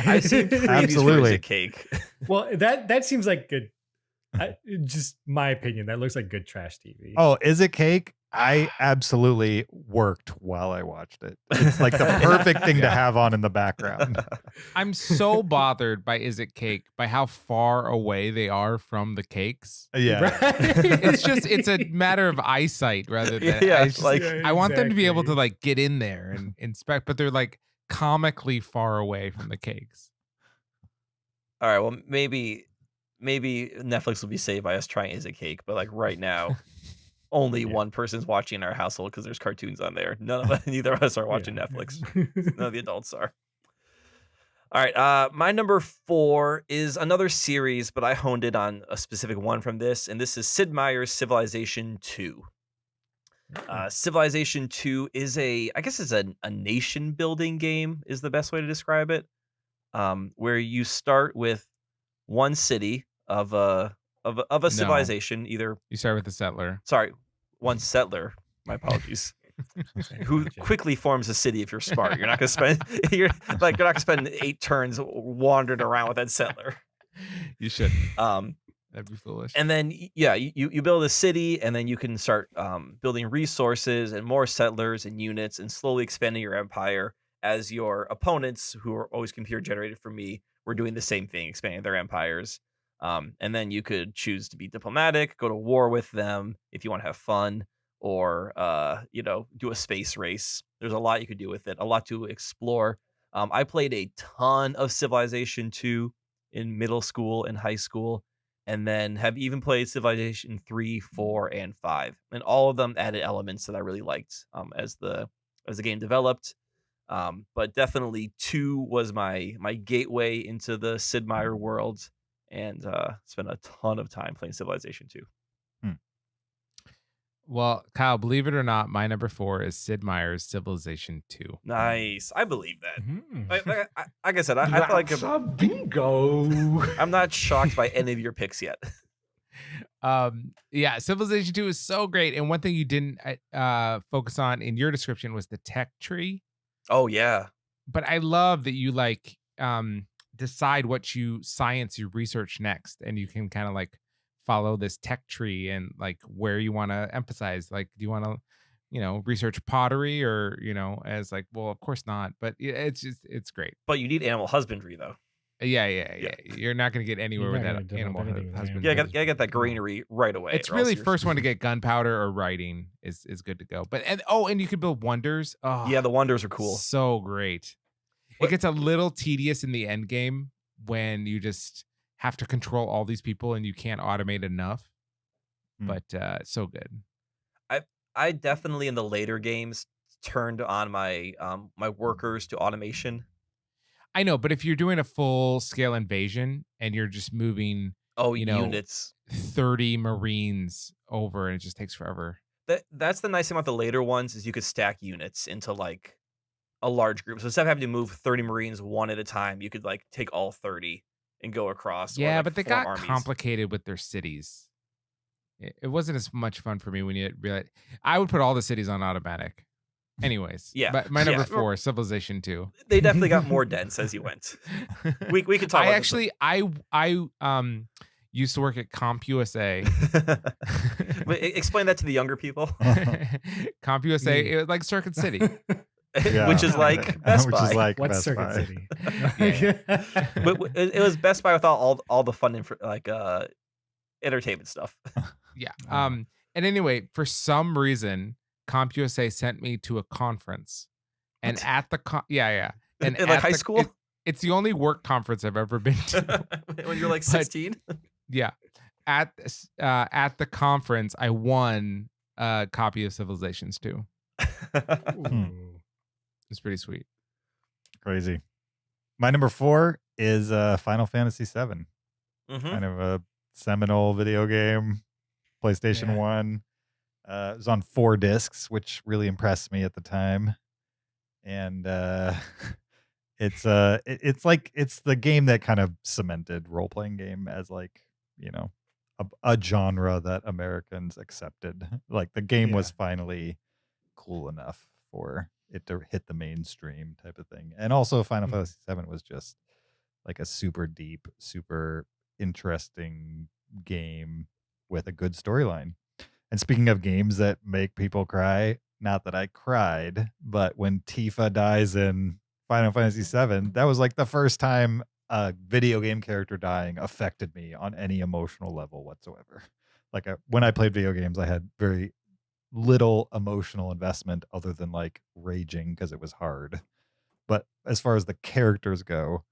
[SPEAKER 2] I've seen previews for
[SPEAKER 3] Absolutely.
[SPEAKER 2] Is It Cake.
[SPEAKER 6] Well, that seems like good. Just my opinion. That looks like good trash TV.
[SPEAKER 3] Oh, Is It Cake? I absolutely worked while I watched it. It's like the perfect thing to have on in the background.
[SPEAKER 4] I'm so bothered by Is It Cake by how far away they are from the cakes.
[SPEAKER 3] Yeah.
[SPEAKER 6] Right?
[SPEAKER 4] It's a matter of eyesight rather than I want them to be able to like get in there and inspect, but they're like comically far away from the cakes.
[SPEAKER 2] All right, well, maybe maybe Netflix will be saved by us trying Is It Cake, but like right now, only one person's watching in our household because there's cartoons on there. Neither of us are watching Netflix. None of the adults are. All right, my number 4 is another series, but I honed it on a specific one from this, and this is Sid Meier's Civilization 2. Civilization 2 is I guess it's a nation building game is the best way to describe it. Where you start with one city of a civilization, either
[SPEAKER 4] You start with the settler.
[SPEAKER 2] sorry, one settler. My apologies. Who quickly forms a city if you're smart. You're not gonna spend you're not gonna spend 8 turns wandering around with that settler.
[SPEAKER 4] You should.
[SPEAKER 2] Um,
[SPEAKER 4] That'd be foolish.
[SPEAKER 2] and then you build a city, and then you can start building resources and more settlers and units, and slowly expanding your empire as your opponents, who are always computer generated for me, were doing the same thing, expanding their empires. And then you could choose to be diplomatic, go to war with them if you want to have fun, or do a space race. There's a lot you could do with it, a lot to explore. I played a ton of Civilization 2 in middle school and high school, and then have even played Civilization 3, 4, and 5. And all of them added elements that I really liked as the game developed. But definitely 2 was my gateway into the Sid Meier world, and spent a ton of time playing Civilization 2.
[SPEAKER 4] Well, Kyle, believe it or not, my number 4 is Sid Meier's Civilization 2.
[SPEAKER 2] Nice. I believe that.
[SPEAKER 6] Mhm.
[SPEAKER 2] Like I said, I feel like
[SPEAKER 5] That's a bingo.
[SPEAKER 2] I'm not shocked by any of your picks yet.
[SPEAKER 4] Yeah, Civilization 2 is so great. And one thing you didn't focus on in your description was the tech tree.
[SPEAKER 2] Oh, yeah.
[SPEAKER 4] But I love that you decide what science you research next, and you can kind of like follow this tech tree and like where you want to emphasize. Like, do you want to, research pottery, or, as like, well, of course not. But it's great.
[SPEAKER 2] But you need animal husbandry, though.
[SPEAKER 4] Yeah. You're not going to get anywhere
[SPEAKER 6] You're
[SPEAKER 4] with
[SPEAKER 6] not
[SPEAKER 4] that
[SPEAKER 6] gonna develop
[SPEAKER 4] animal
[SPEAKER 6] anything with
[SPEAKER 4] husband.
[SPEAKER 2] Yeah, gotta get that greenery right away.
[SPEAKER 4] It's
[SPEAKER 2] or else
[SPEAKER 4] really
[SPEAKER 2] you're-
[SPEAKER 4] first one to get gunpowder or writing is good to go. But and you can build wonders. Oh,
[SPEAKER 2] Yeah, the wonders are cool.
[SPEAKER 4] so great.
[SPEAKER 2] What-
[SPEAKER 4] It gets a little tedious in the end game when you just have to control all these people and you can't automate enough. But so good.
[SPEAKER 2] I definitely in the later games turned on my my workers to automation.
[SPEAKER 4] I know, but if you're doing a full scale invasion and you're just moving
[SPEAKER 2] Oh,
[SPEAKER 4] You know,
[SPEAKER 2] units.
[SPEAKER 4] 30 Marines over and it just takes forever.
[SPEAKER 2] That's the nice thing about the later ones is you could stack units into like a large group. So instead of having to move 30 Marines one at a time, you could like take all 30 and go across. or,
[SPEAKER 4] Yeah,
[SPEAKER 2] like,
[SPEAKER 4] but they
[SPEAKER 2] form
[SPEAKER 4] got
[SPEAKER 2] armies.
[SPEAKER 4] complicated with their cities. It wasn't as much fun for me when you realize. I would put all the cities on automatic. Anyways,
[SPEAKER 2] Yeah,
[SPEAKER 4] But my number
[SPEAKER 2] yeah.
[SPEAKER 4] 4, Civilization 2.
[SPEAKER 2] They definitely got more dense as you went. We could talk
[SPEAKER 4] I
[SPEAKER 2] about
[SPEAKER 4] actually I used to work at CompUSA.
[SPEAKER 2] this. But explain that to the younger people,
[SPEAKER 4] CompUSA, it was like Circuit City.
[SPEAKER 2] which is like Best
[SPEAKER 3] which
[SPEAKER 2] Buy.
[SPEAKER 3] is like
[SPEAKER 6] What's
[SPEAKER 3] Best
[SPEAKER 6] Circuit
[SPEAKER 3] Buy.
[SPEAKER 6] City?
[SPEAKER 2] But it was Best Buy without all the fun entertainment stuff.
[SPEAKER 4] Yeah. And anyway, for some reason, CompUSA sent me to a conference, and
[SPEAKER 2] What?
[SPEAKER 4] at the and
[SPEAKER 2] In, like,
[SPEAKER 4] at
[SPEAKER 2] high
[SPEAKER 4] the-
[SPEAKER 2] school?
[SPEAKER 4] it's the only work conference I've ever been to.
[SPEAKER 2] When you're like
[SPEAKER 4] But-
[SPEAKER 2] 16.
[SPEAKER 4] Yeah. At the conference, I won a copy of Civilizations 2.
[SPEAKER 6] Ooh.
[SPEAKER 4] It's pretty sweet.
[SPEAKER 3] Crazy. My number 4 is Final Fantasy VII.
[SPEAKER 2] Mhm.
[SPEAKER 3] Kind of a seminal video game, PlayStation
[SPEAKER 6] Yeah.
[SPEAKER 3] 1. It was on 4 discs, which really impressed me at the time. And it's the game that kind of cemented role playing game as like, a genre that Americans accepted. Like the game was finally cool enough for it to hit the mainstream type of thing. And also Final
[SPEAKER 6] Mhm.
[SPEAKER 3] Fantasy VII was just like a super deep, super interesting game with a good storyline. And speaking of games that make people cry, not that I cried, but when Tifa dies in Final Fantasy VII, that was like the first time a video game character dying affected me on any emotional level whatsoever. Like when I played video games, I had very little emotional investment other than like raging because it was hard. But as far as the characters go,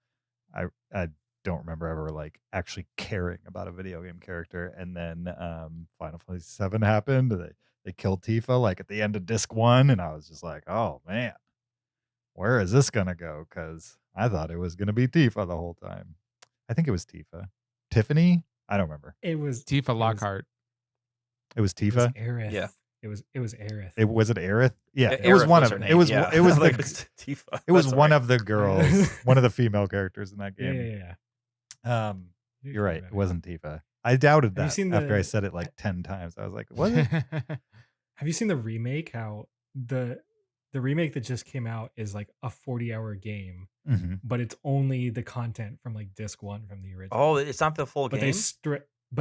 [SPEAKER 3] I don't remember ever like actually caring about a video game character. And then Final Fantasy VII happened. They killed Tifa like at the end of disc 1, and I was just like, oh man, where is this gonna go? Because I thought it was gonna be Tifa the whole time. I think it was Tifa. Tiffany? I don't remember.
[SPEAKER 6] It was
[SPEAKER 4] Tifa Lockhart.
[SPEAKER 3] It was
[SPEAKER 6] It was
[SPEAKER 3] Tifa.
[SPEAKER 6] Aerith.
[SPEAKER 2] Yeah.
[SPEAKER 6] It was Aerith.
[SPEAKER 3] It was it Aerith? Yeah,
[SPEAKER 2] A-
[SPEAKER 3] it was
[SPEAKER 2] Aerith
[SPEAKER 3] one
[SPEAKER 2] was
[SPEAKER 3] of
[SPEAKER 2] her
[SPEAKER 3] it
[SPEAKER 2] name,
[SPEAKER 3] was
[SPEAKER 2] yeah.
[SPEAKER 3] it was
[SPEAKER 2] Like,
[SPEAKER 3] the
[SPEAKER 2] it's Tifa.
[SPEAKER 3] it was
[SPEAKER 2] That's
[SPEAKER 3] one
[SPEAKER 2] right.
[SPEAKER 3] of the girls, one of the female characters in that
[SPEAKER 6] yeah,
[SPEAKER 3] game.
[SPEAKER 6] yeah.
[SPEAKER 3] You're right. It wasn't Tifa. I doubted
[SPEAKER 6] Have you
[SPEAKER 3] that
[SPEAKER 6] seen
[SPEAKER 3] after I
[SPEAKER 6] the-
[SPEAKER 3] said it like 10 times. I was like, was it?
[SPEAKER 6] Have you seen the remake? How the remake that just came out is like a 40-hour game,
[SPEAKER 3] hmm
[SPEAKER 6] but it's only the content from like disc 1 from the original.
[SPEAKER 2] Oh, it's not the full
[SPEAKER 6] but
[SPEAKER 2] game.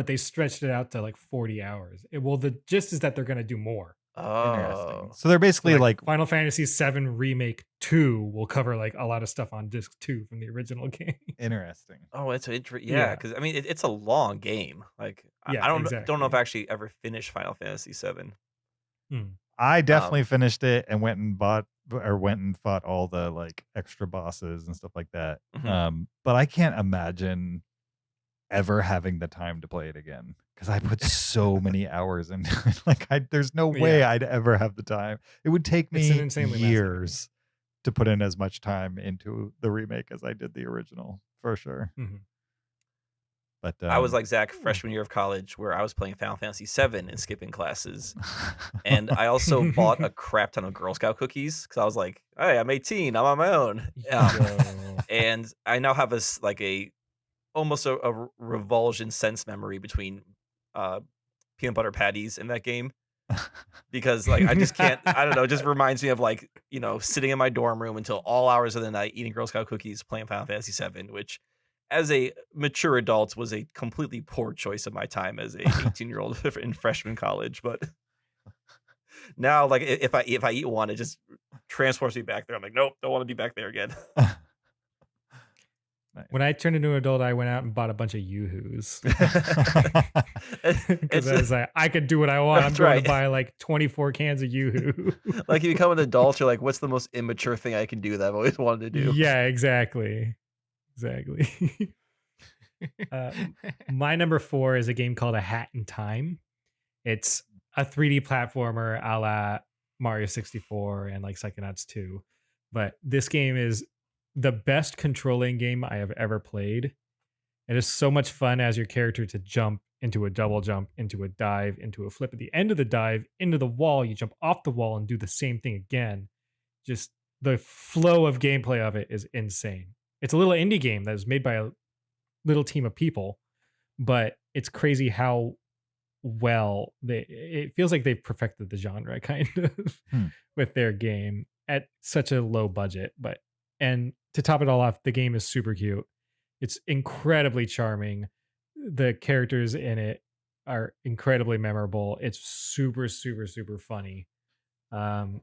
[SPEAKER 6] they stretched it out to like 40 hours. Well, the gist is that they're gonna do more.
[SPEAKER 2] Oh,
[SPEAKER 3] So they're
[SPEAKER 6] So,
[SPEAKER 3] basically like
[SPEAKER 6] Final Fantasy VII Remake 2 will cover like a lot of stuff on disc 2 from the original game.
[SPEAKER 3] interesting.
[SPEAKER 2] oh, it's interesting.
[SPEAKER 6] Yeah.
[SPEAKER 2] Yeah, because I mean, it's a long game. Like,
[SPEAKER 6] Yeah,
[SPEAKER 2] I don't know if
[SPEAKER 6] exactly.
[SPEAKER 2] I actually ever finished Final Fantasy VII.
[SPEAKER 3] I definitely finished it and went and fought all the like extra bosses and stuff like that.
[SPEAKER 2] Mhm.
[SPEAKER 3] But I can't imagine ever having the time to play it again because I put so many hours into it. Like there's no way
[SPEAKER 6] Yeah.
[SPEAKER 3] I'd ever have the time. It would take
[SPEAKER 6] It's an
[SPEAKER 3] me
[SPEAKER 6] insanely massive game.
[SPEAKER 3] years to put in as much time into the remake as I did the original, for sure.
[SPEAKER 6] Mhm.
[SPEAKER 3] But
[SPEAKER 2] I was like Zach freshman year of college, where I was playing Final Fantasy VII and skipping classes, and I also bought a crap ton of Girl Scout cookies because I was like, "Hey, I'm 18, I'm on my own,"
[SPEAKER 6] Yo.
[SPEAKER 2] and I now have almost a revulsion sense memory between peanut butter patties in that game. Because like I just can't, I don't know, it just reminds me of like, sitting in my dorm room until all hours of the night eating Girl Scout cookies, playing Final Fantasy VII, which as a mature adult was a completely poor choice of my time as a 18-year-old in freshman college. But now, like if I eat one, it just transports me back there. I'm like, nope, don't want to be back there again.
[SPEAKER 6] When I turned into an adult, I went out and bought a bunch of Yoo-Hoos.
[SPEAKER 2] It's
[SPEAKER 6] Because I was like, I could do what I want. I'm
[SPEAKER 2] That's
[SPEAKER 6] going
[SPEAKER 2] right.
[SPEAKER 6] to buy like 24 cans of Yoo-Hoo.
[SPEAKER 2] like you become an adult, you're like, what's the most immature thing I can do that I've always wanted to do?
[SPEAKER 6] Yeah, exactly. My number 4 is a game called A Hat in Time. It's a 3D platformer a la Mario 64 and like Psychonauts 2. But this game is the best controlling game I have ever played. It is so much fun as your character to jump into a double jump, into a dive, into a flip. At the end of the dive, into the wall, you jump off the wall and do the same thing again. Just the flow of gameplay of it is insane. It's a little indie game that was made by a little team of people, but it's crazy how well it feels like they've perfected the genre kind of with their game at such a low budget. And to top it all off, the game is super cute. It's incredibly charming. The characters in it are incredibly memorable. It's super, super, super funny. And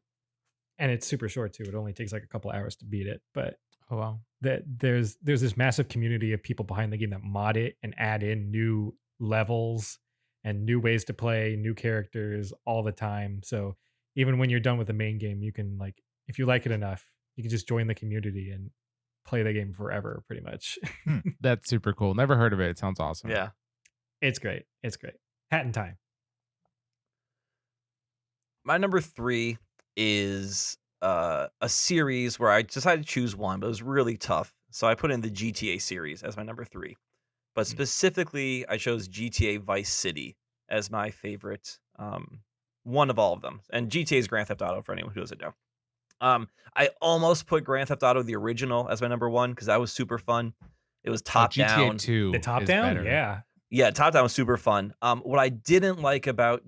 [SPEAKER 6] it's super short too. It only takes like a couple hours to beat it. But
[SPEAKER 4] Oh wow.
[SPEAKER 6] there's this massive community of people behind the game that mod it and add in new levels and new ways to play, new characters all the time. So even when you're done with the main game, you can like, if you like it enough, you can just join the community and play the game forever, pretty much.
[SPEAKER 4] That's super cool. Never heard of it. It sounds awesome.
[SPEAKER 2] Yeah.
[SPEAKER 6] It's great. It's great. Hat in Time.
[SPEAKER 2] My number 3 is a series where I decided to choose one, but it was really tough. So I put in the GTA series as my number 3. But specifically, I chose GTA Vice City as my favorite one of all of them. And GTA is Grand Theft Auto for anyone who doesn't know. I almost put Grand Theft Auto the original as my number 1 because that was super fun. It was top
[SPEAKER 4] GTA
[SPEAKER 2] down.
[SPEAKER 4] 2.
[SPEAKER 6] The top
[SPEAKER 4] is
[SPEAKER 6] down?
[SPEAKER 4] better.
[SPEAKER 6] Yeah.
[SPEAKER 2] Yeah, top down was super fun. What I didn't like about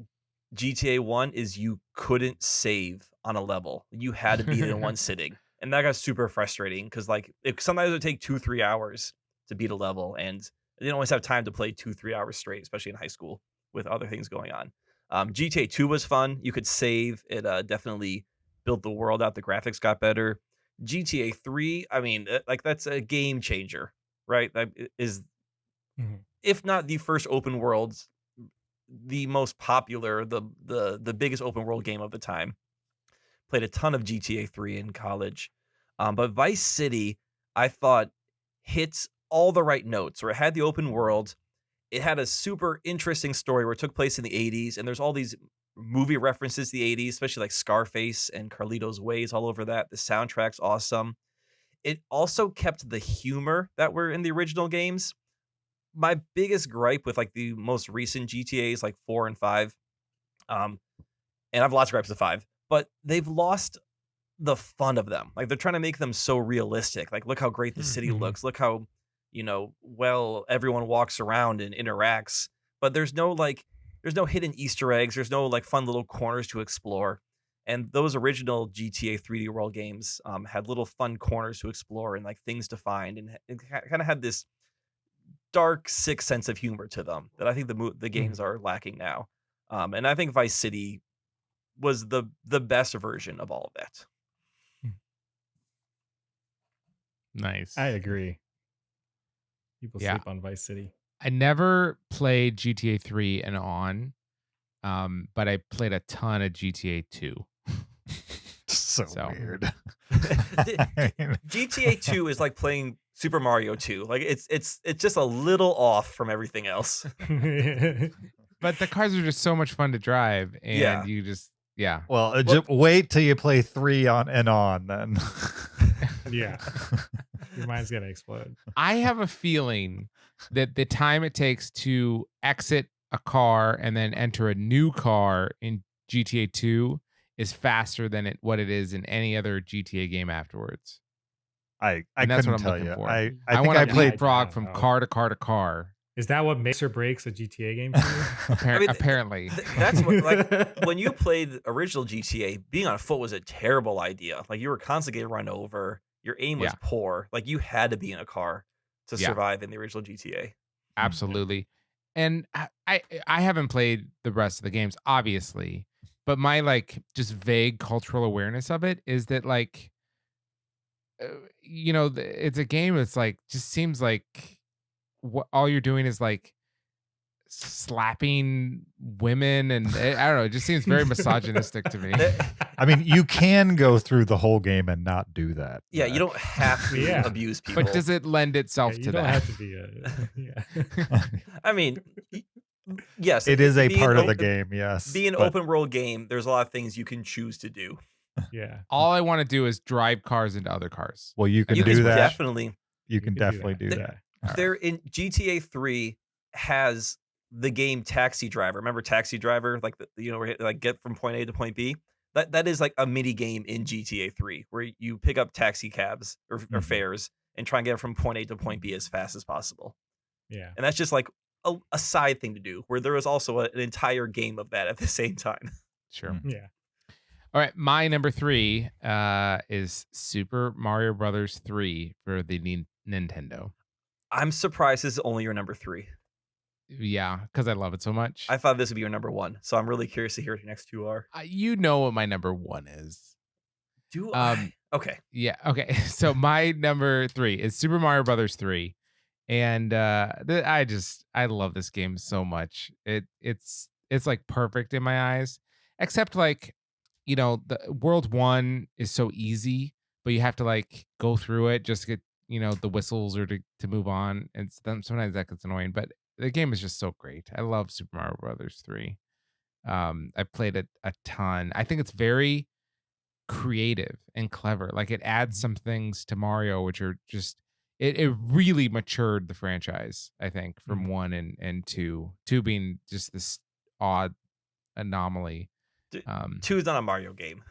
[SPEAKER 2] GTA 1 is you couldn't save on a level. You had to beat it in one sitting. And that got super frustrating because like sometimes it would take 2-3 hours to beat a level, and I didn't always have time to play 2-3 hours straight, especially in high school with other things going on. GTA 2 was fun. You could save. It definitely built the world out. The graphics got better. GTA 3, I mean, like that's a game changer, right? That is, if not the first open world, the most popular, the biggest open world game of the time. Played a ton of GTA 3 in college. But Vice City, I thought, hits all the right notes, where it had the open world. It had a super interesting story where it took place in the 80s, and there's all these movie references to the 80s, especially like Scarface and Carlito's Ways all over that. The soundtrack's awesome. It also kept the humor that were in the original games. My biggest gripe with like the most recent GTAs, like 4 and 5, and I have lots of gripes with 5, but they've lost the fun of them. Like they're trying to make them so realistic. Like, look how great the city looks. Look how, well everyone walks around and interacts. But there's no hidden Easter eggs. There's no like fun little corners to explore. And those original GTA 3D World games had little fun corners to explore and like things to find, and it kind of had this dark, sick sense of humor to them that I think the games are lacking now. And I think Vice City was the best version of all of that.
[SPEAKER 4] Nice.
[SPEAKER 6] I agree. People
[SPEAKER 4] Yeah.
[SPEAKER 6] sleep on Vice City.
[SPEAKER 4] I never played GTA 3 and on, but I played a ton of GTA 2.
[SPEAKER 3] So weird.
[SPEAKER 2] GTA 2 is like playing Super Mario 2. Like it's just a little off from everything else.
[SPEAKER 4] But the cars are just so much fun to drive, and you just
[SPEAKER 3] Well, just wait till you play 3 on then.
[SPEAKER 6] Yeah. Your mind's gonna explode.
[SPEAKER 4] I have a feeling that the time it takes to exit a car and then enter a new car in GTA 2 is faster than what it is in any other GTA game afterwards.
[SPEAKER 3] I
[SPEAKER 4] And that's
[SPEAKER 3] couldn't
[SPEAKER 4] what I'm
[SPEAKER 3] tell
[SPEAKER 4] looking
[SPEAKER 3] you.
[SPEAKER 4] for.
[SPEAKER 3] I
[SPEAKER 4] I
[SPEAKER 3] think
[SPEAKER 4] want
[SPEAKER 3] I
[SPEAKER 4] to
[SPEAKER 3] played.
[SPEAKER 4] leapfrog from car to car to car.
[SPEAKER 6] Is that what makes or breaks a GTA game for you?
[SPEAKER 4] Apparently.
[SPEAKER 2] That's what, like, when you played original GTA, being on foot was a terrible idea. Like, you were constantly getting run over. Your aim was poor. Like, you had to be in a car to survive in the original GTA.
[SPEAKER 4] Absolutely. And I haven't played the rest of the games, obviously, but my like just vague cultural awareness of it is that like, it's a game that's like just seems like what all you're doing is like slapping women, and I don't know, it just seems very misogynistic to me.
[SPEAKER 3] I mean, you can go through the whole game and not do that.
[SPEAKER 2] Yeah, you don't have to abuse people.
[SPEAKER 4] But does it lend itself to
[SPEAKER 6] you
[SPEAKER 4] that?
[SPEAKER 6] don't have to be
[SPEAKER 2] I mean, yes,
[SPEAKER 3] it is a
[SPEAKER 2] being
[SPEAKER 3] part of the game. Yes,
[SPEAKER 2] being an open world game, there's a lot of things you can choose to do.
[SPEAKER 6] Yeah.
[SPEAKER 4] All I want to do is drive cars into other cars.
[SPEAKER 3] Well, you can
[SPEAKER 2] You
[SPEAKER 3] do
[SPEAKER 2] can
[SPEAKER 3] that.
[SPEAKER 2] definitely.
[SPEAKER 3] You can definitely do that.
[SPEAKER 2] There in GTA 3 has the game Taxi Driver. Remember Taxi Driver? Like where like get from point A to point B. That is like a mini game in GTA 3 where you pick up taxi cabs or fares and try and get from point A to point B as fast as possible.
[SPEAKER 6] Yeah.
[SPEAKER 2] And that's just like a side thing to do, where there was also an entire game of that at the same time.
[SPEAKER 4] Sure.
[SPEAKER 6] Yeah.
[SPEAKER 4] All right, my number 3 is Super Mario Brothers 3 for the Nintendo.
[SPEAKER 2] I'm surprised this is only your number 3.
[SPEAKER 4] Yeah, because I love it so much.
[SPEAKER 2] I thought this would be your number 1, so I'm really curious to hear what your next 2 are.
[SPEAKER 4] You know what my number 1 is.
[SPEAKER 2] Do I? Okay.
[SPEAKER 4] Yeah, okay. So my number 3 is Super Mario Brothers 3. And I love this game so much. It's like perfect in my eyes, except like, the world 1 is so easy, but you have to like go through it just to get, the whistles or to move on. And sometimes that gets annoying, but the game is just so great. I love Super Mario Brothers 3. I played it a ton. I think it's very creative and clever. Like it adds some things to Mario, which are just, it really matured the franchise, I think, from 1 and 2. 2 being just this odd anomaly.
[SPEAKER 2] 2 is not a Mario game.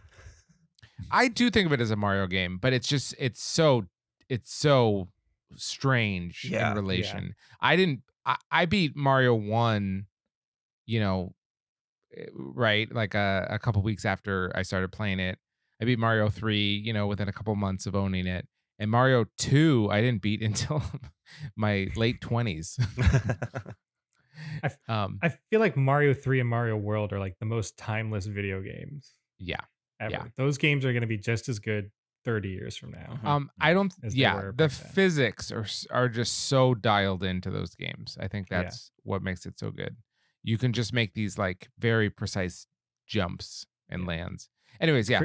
[SPEAKER 4] I do think of it as a Mario game, but it's so strange in relation. I beat Mario 1, right, like a couple weeks after I started playing it. I beat Mario 3, within a couple months of owning it. And Mario 2, I didn't beat until my late 20s.
[SPEAKER 6] I feel like Mario 3 and Mario World are like the most timeless video games.
[SPEAKER 4] Yeah.
[SPEAKER 6] Ever.
[SPEAKER 4] Yeah.
[SPEAKER 6] Those games are going to be just as good 30 years from now.
[SPEAKER 4] I don't.
[SPEAKER 6] as they
[SPEAKER 4] Yeah,
[SPEAKER 6] were
[SPEAKER 4] the
[SPEAKER 6] back then.
[SPEAKER 4] physics are just so dialed into those games. I think that's what makes it so good. You can just make these like very precise jumps and lands. Anyways, yeah,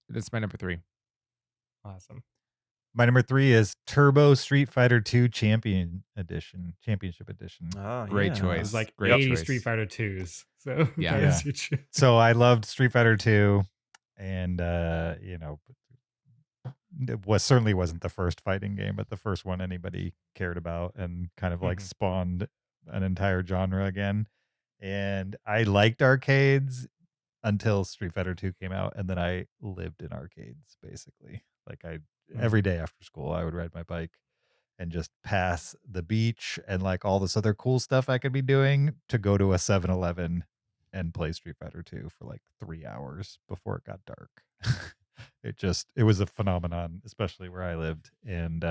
[SPEAKER 4] that's my number 3.
[SPEAKER 6] Awesome.
[SPEAKER 3] My number 3 is Turbo Street Fighter 2 Championship Edition.
[SPEAKER 2] Oh,
[SPEAKER 4] Great
[SPEAKER 2] yeah.
[SPEAKER 4] choice.
[SPEAKER 6] It was like
[SPEAKER 4] Great
[SPEAKER 6] 80
[SPEAKER 4] choice.
[SPEAKER 6] Street Fighter 2s. So
[SPEAKER 4] Yeah.
[SPEAKER 6] that was your choice.
[SPEAKER 3] So I loved Street Fighter 2, and you know, it certainly wasn't the first fighting game, but the first one anybody cared about, and kind of like spawned an entire genre again. And I liked arcades until Street Fighter 2 came out, and then I lived in arcades basically. Like every day after school, I would ride my bike and just pass the beach and like all this other cool stuff I could be doing to go to a 7-Eleven and play Street Fighter 2 for like 3 hours before it got dark. It was a phenomenon, especially where I lived, and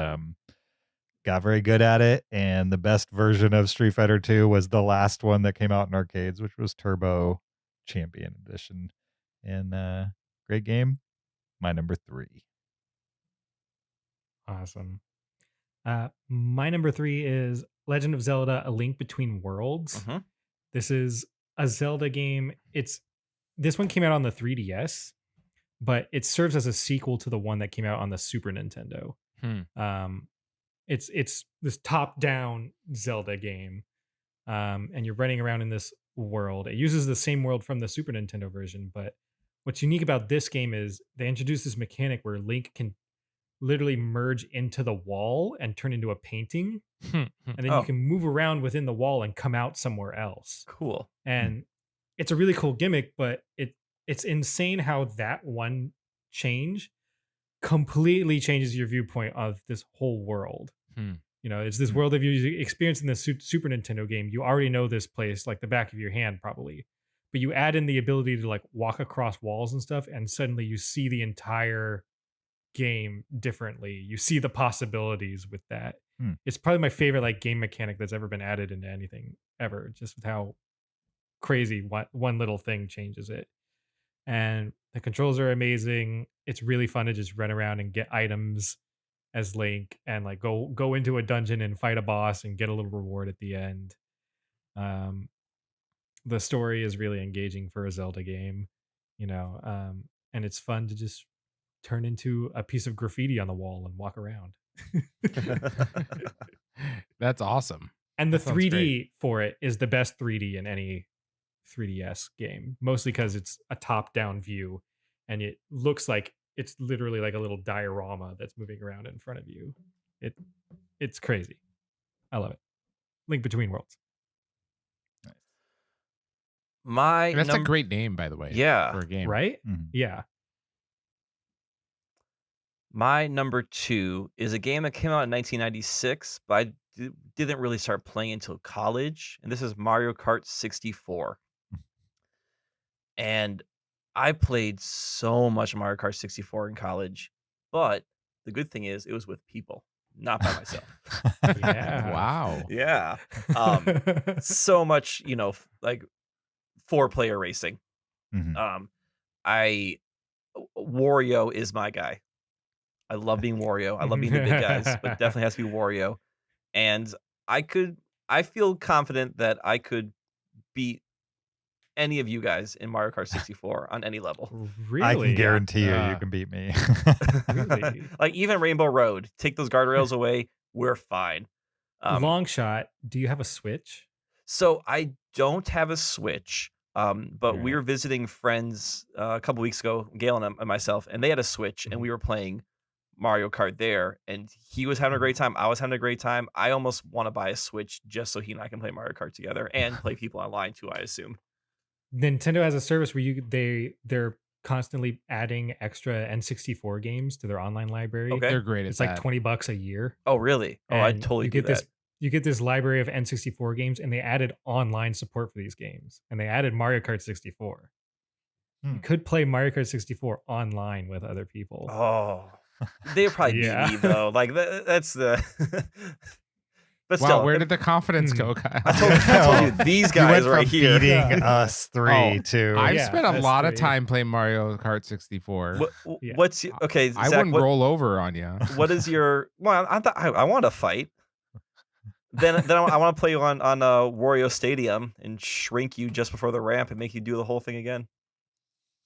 [SPEAKER 3] got very good at it. And the best version of Street Fighter 2 was the last one that came out in arcades, which was Turbo Champion Edition. And great game. My number 3.
[SPEAKER 6] Awesome. My number 3 is Legend of Zelda: A Link Between Worlds. This is a Zelda game. This one came out on the 3DS, but it serves as a sequel to the one that came out on the Super Nintendo. It's this top-down Zelda game, and you're running around in this world. It uses the same world from the Super Nintendo version, but what's unique about this game is they introduced this mechanic where Link can literally merge into the wall and turn into a painting, and then you can move around within the wall and come out somewhere else.
[SPEAKER 2] Cool.
[SPEAKER 6] And it's a really cool gimmick, but it's insane how that one change completely changes your viewpoint of this whole world. You know, it's this world that you experienced in the Super Nintendo game. You already know this place like the back of your hand, probably. But you add in the ability to like walk across walls and stuff, and suddenly you see the entire game differently. You see the possibilities with that. It's probably my favorite like game mechanic that's ever been added into anything ever, just with how crazy one little thing changes it. And the controls are amazing. It's really fun to just run around and get items as Link, and like go into a dungeon and fight a boss and get a little reward at the end. The story is really engaging for a Zelda game, you know, and it's fun to just turn into a piece of graffiti on the wall and walk around.
[SPEAKER 4] That's awesome.
[SPEAKER 6] And the
[SPEAKER 4] That sounds
[SPEAKER 6] 3D
[SPEAKER 4] great.
[SPEAKER 6] for it is the best 3D in any 3DS game, mostly because it's a top-down view, and it looks like it's literally like a little diorama that's moving around in front of you. It's crazy. I love it. Link Between Worlds.
[SPEAKER 2] My
[SPEAKER 4] That's a great name, by the way.
[SPEAKER 2] Yeah.
[SPEAKER 4] For a game.
[SPEAKER 6] Right?
[SPEAKER 3] Mhm.
[SPEAKER 6] Yeah.
[SPEAKER 2] My number 2 is a game that came out in 1996, but I didn't really start playing until college, and this is Mario Kart 64. And I played so much Mario Kart 64 in college, but the good thing is it was with people, not by myself.
[SPEAKER 6] Yeah.
[SPEAKER 4] Wow.
[SPEAKER 2] Yeah. So much, you know, like 4-player racing.
[SPEAKER 3] Mhm.
[SPEAKER 2] Wario is my guy. I love being Wario. I love being the big guys, but definitely has to be Wario. And I feel confident that I could beat any of you guys in Mario Kart 64 on any level.
[SPEAKER 6] Really?
[SPEAKER 3] I can guarantee you
[SPEAKER 6] Yeah.
[SPEAKER 3] can beat me.
[SPEAKER 6] Really?
[SPEAKER 2] Like even Rainbow Road, take those guardrails away, we're fine.
[SPEAKER 6] Long shot. Do you have a Switch?
[SPEAKER 2] So I don't have a Switch, but we
[SPEAKER 6] Right.
[SPEAKER 2] were visiting friends a couple weeks ago, Gail and myself, and they had a Switch, and we were playing Mario Kart there, and he was having a great time. I was having a great time. I almost want to buy a Switch just so he and I can play Mario Kart together and play people online too, I assume.
[SPEAKER 6] Nintendo has a service where they're constantly adding extra N64 games to their online library.
[SPEAKER 2] Okay.
[SPEAKER 4] They're great at
[SPEAKER 6] It's like
[SPEAKER 4] that.
[SPEAKER 6] $20 a year.
[SPEAKER 2] Oh, really? Oh, I'd
[SPEAKER 6] And
[SPEAKER 2] totally
[SPEAKER 6] you
[SPEAKER 2] do
[SPEAKER 6] get
[SPEAKER 2] that.
[SPEAKER 6] this. You get this library of N64 games, and they added online support for these games, and they added Mario Kart 64. You could play Mario Kart 64 online with other people.
[SPEAKER 2] Oh, they probably
[SPEAKER 6] Yeah.
[SPEAKER 2] beat me though. Like that's the. But
[SPEAKER 4] Wow,
[SPEAKER 2] still,
[SPEAKER 4] where did the confidence go, Kyle?
[SPEAKER 2] I told you these
[SPEAKER 3] You
[SPEAKER 2] guys
[SPEAKER 3] went
[SPEAKER 2] right
[SPEAKER 3] from
[SPEAKER 2] here.
[SPEAKER 3] beating
[SPEAKER 6] Yeah.
[SPEAKER 3] us 3 to
[SPEAKER 4] I've
[SPEAKER 6] Yeah,
[SPEAKER 4] spent a
[SPEAKER 6] that's
[SPEAKER 4] lot of
[SPEAKER 6] three.
[SPEAKER 4] time playing Mario Kart 64.
[SPEAKER 6] Yeah.
[SPEAKER 2] What's your, okay?
[SPEAKER 4] I
[SPEAKER 2] Zach,
[SPEAKER 4] wouldn't roll over on you.
[SPEAKER 2] what is your? Well, I want to fight. Then I want to play you on Wario Stadium and shrink you just before the ramp and make you do the whole thing again.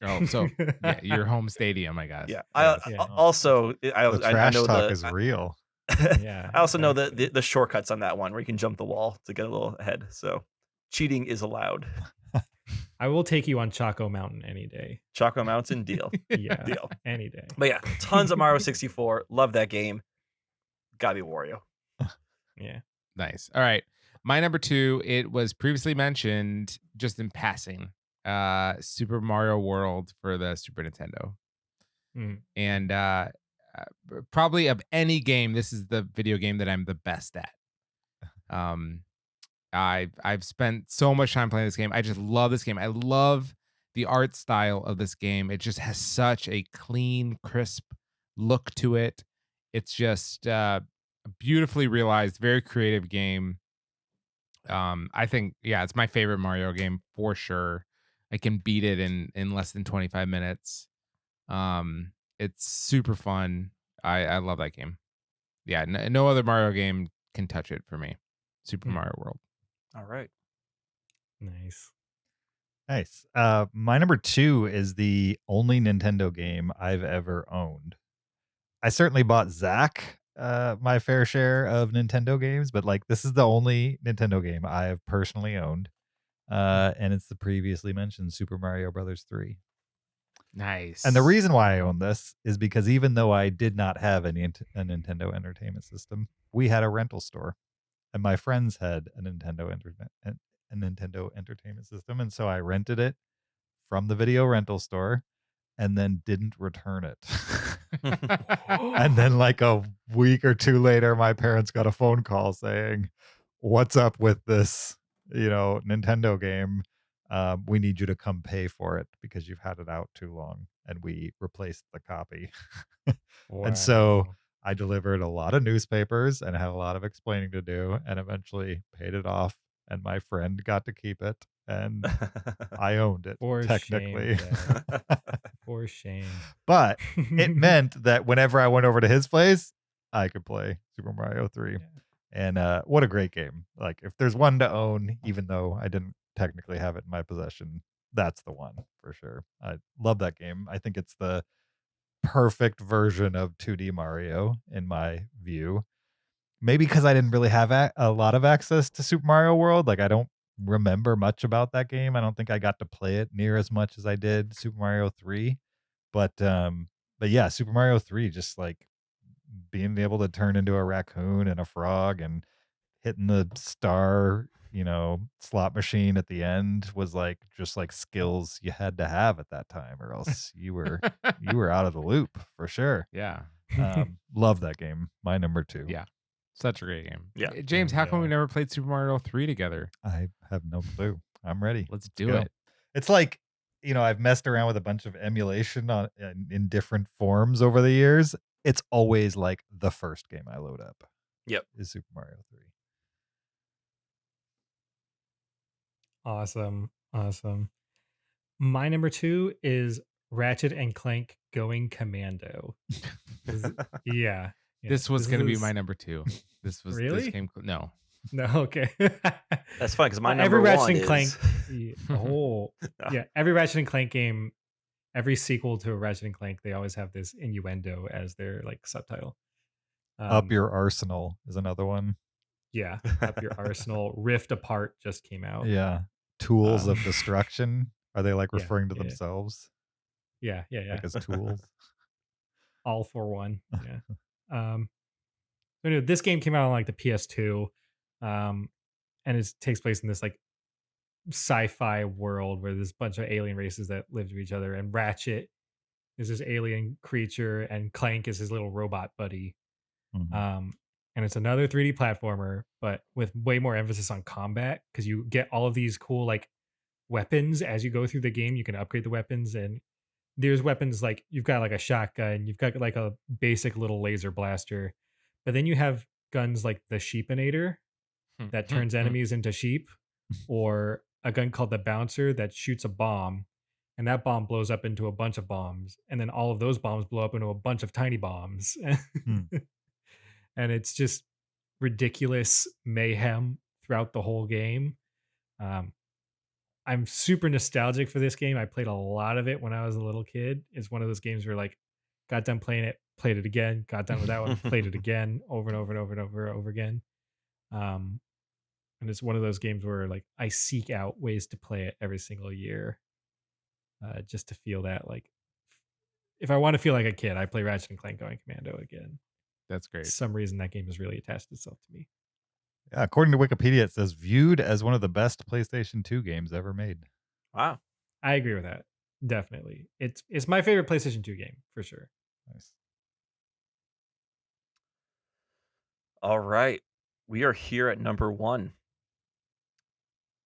[SPEAKER 4] Oh, so yeah, your home stadium, I guess.
[SPEAKER 2] Yeah.
[SPEAKER 6] Yeah.
[SPEAKER 2] Also,
[SPEAKER 3] The
[SPEAKER 2] I
[SPEAKER 3] trash
[SPEAKER 2] know
[SPEAKER 3] talk is real.
[SPEAKER 6] Yeah,
[SPEAKER 2] I also know
[SPEAKER 6] exactly.
[SPEAKER 2] the shortcuts on that one where you can jump the wall to get a little ahead. So cheating is allowed.
[SPEAKER 6] I will take you on Chaco Mountain any day.
[SPEAKER 2] Choco Mountain, deal.
[SPEAKER 6] Yeah,
[SPEAKER 2] Deal.
[SPEAKER 6] any day.
[SPEAKER 2] But yeah, tons of Mario 64. Love that game. Gotta be Wario.
[SPEAKER 6] Yeah.
[SPEAKER 4] Nice. All right. My number 2, it was previously mentioned just in passing. Super Mario World for the Super Nintendo.
[SPEAKER 6] Mm.
[SPEAKER 4] And probably of any game, this is the video game that I'm the best at. I've spent so much time playing this game. I just love this game. I love the art style of this game. It just has such a clean, crisp look to it. It's just a beautifully realized, very creative game. I think, yeah, it's my favorite Mario game for sure. I can beat it in less than 25 minutes. It's super fun. I love that game. Yeah, no other Mario game can touch it for me. Super Mario World.
[SPEAKER 2] All right.
[SPEAKER 6] Nice.
[SPEAKER 3] Nice. My number 2 is the only Nintendo game I've ever owned. I certainly bought Zach my fair share of Nintendo games, but like this is the only Nintendo game I have personally owned. And it's the previously mentioned Super Mario Brothers 3.
[SPEAKER 4] Nice.
[SPEAKER 3] And the reason why I own this is because even though I did not have a Nintendo Entertainment System, we had a rental store, and my friends had a Nintendo Entertainment System, and so I rented it from the video rental store, and then didn't return it. And then like a week or two later, my parents got a phone call saying, "What's up with this, Nintendo game? We need you to come pay for it because you've had it out too long." And we replaced the copy. And so
[SPEAKER 6] Wow.
[SPEAKER 3] I delivered a lot of newspapers and had a lot of explaining to do, and eventually paid it off. And my friend got to keep it, and I owned it
[SPEAKER 6] For
[SPEAKER 3] technically.
[SPEAKER 6] shame, Dad. For shame.
[SPEAKER 3] But it meant that whenever I went over to his place, I could play Super Mario 3. And what a great game. Like, if there's one to own, even though I didn't technically have it in my possession, that's the one for sure. I love that game. I think it's the perfect version of 2D Mario in my view. Maybe because I didn't really have a lot of access to Super Mario World. Like, I don't remember much about that game. I don't think I got to play it near as much as I did Super Mario 3. But yeah, Super Mario 3, just like being able to turn into a raccoon and a frog and hitting the star, slot machine at the end was like just like skills you had to have at that time, or else you were out of the loop for sure.
[SPEAKER 4] Yeah.
[SPEAKER 3] Love that game. My number 2.
[SPEAKER 4] Yeah. Such a great game.
[SPEAKER 2] Yeah.
[SPEAKER 4] James, how come we
[SPEAKER 6] Yeah.
[SPEAKER 4] never played Super Mario 3 together?
[SPEAKER 3] I have no clue. I'm ready.
[SPEAKER 4] Let's
[SPEAKER 3] Let's
[SPEAKER 4] do
[SPEAKER 3] go.
[SPEAKER 4] it.
[SPEAKER 3] It's like, I've messed around with a bunch of emulation in different forms over the years. It's always like the first game I load up.
[SPEAKER 2] Yep.
[SPEAKER 3] Is Super Mario 3.
[SPEAKER 6] Awesome. My number 2 is Ratchet and Clank Going Commando. Yeah.
[SPEAKER 4] This was going to be
[SPEAKER 6] is-
[SPEAKER 4] my number 2. This
[SPEAKER 6] Really?
[SPEAKER 4] came no.
[SPEAKER 6] No, okay.
[SPEAKER 2] That's fine because my number
[SPEAKER 6] every Ratchet
[SPEAKER 2] one
[SPEAKER 6] and
[SPEAKER 2] is
[SPEAKER 6] Clank. Yeah, every Ratchet and Clank game, every sequel to a Ratchet and Clank, they always have this innuendo as their like subtitle.
[SPEAKER 3] Up Your Arsenal is another one.
[SPEAKER 6] Yeah, Up Your Arsenal. Rift Apart just came out.
[SPEAKER 3] Yeah. Tools of
[SPEAKER 6] Um,
[SPEAKER 3] Destruction. Are they like
[SPEAKER 6] yeah,
[SPEAKER 3] referring to
[SPEAKER 6] yeah.
[SPEAKER 3] themselves
[SPEAKER 6] Yeah.
[SPEAKER 3] like as tools?
[SPEAKER 6] All for one. Yeah. So anyway, this game came out on like the PS2, and it takes place in this like sci-fi world where there's a bunch of alien races that live with each other, and Ratchet is this alien creature, and Clank is his little robot buddy.
[SPEAKER 3] Mhm.
[SPEAKER 6] And it's another 3D platformer, but with way more emphasis on combat because you get all of these cool like weapons as you go through the game. You can upgrade the weapons, and there's weapons like you've got like a shotgun, you've got like a basic little laser blaster, but then you have guns like the Sheepinator that turns enemies into sheep, or a gun called the Bouncer that shoots a bomb, and that bomb blows up into a bunch of bombs, and then all of those bombs blow up into a bunch of tiny bombs.
[SPEAKER 3] Hmm.
[SPEAKER 6] And it's just ridiculous mayhem throughout the whole game. I'm super nostalgic for this game. I played a lot of it when I was a little kid. It's one of those games where like got done playing it, played it again, got done with that one, played it again, over and over and over and over and over again. Um, and it's one of those games where like I seek out ways to play it every single year, just to feel that like if I want to feel like a kid, I play Ratchet and Clank Going Commando again.
[SPEAKER 4] That's
[SPEAKER 6] For
[SPEAKER 4] great.
[SPEAKER 6] some reason that game has really attached itself to me.
[SPEAKER 3] Yeah, according to Wikipedia, it says viewed as one of the best PlayStation 2 games ever made.
[SPEAKER 2] Wow.
[SPEAKER 6] I agree with that. Definitely. It's my favorite PlayStation 2 game for sure.
[SPEAKER 3] Nice.
[SPEAKER 2] All right. We are here at number 1.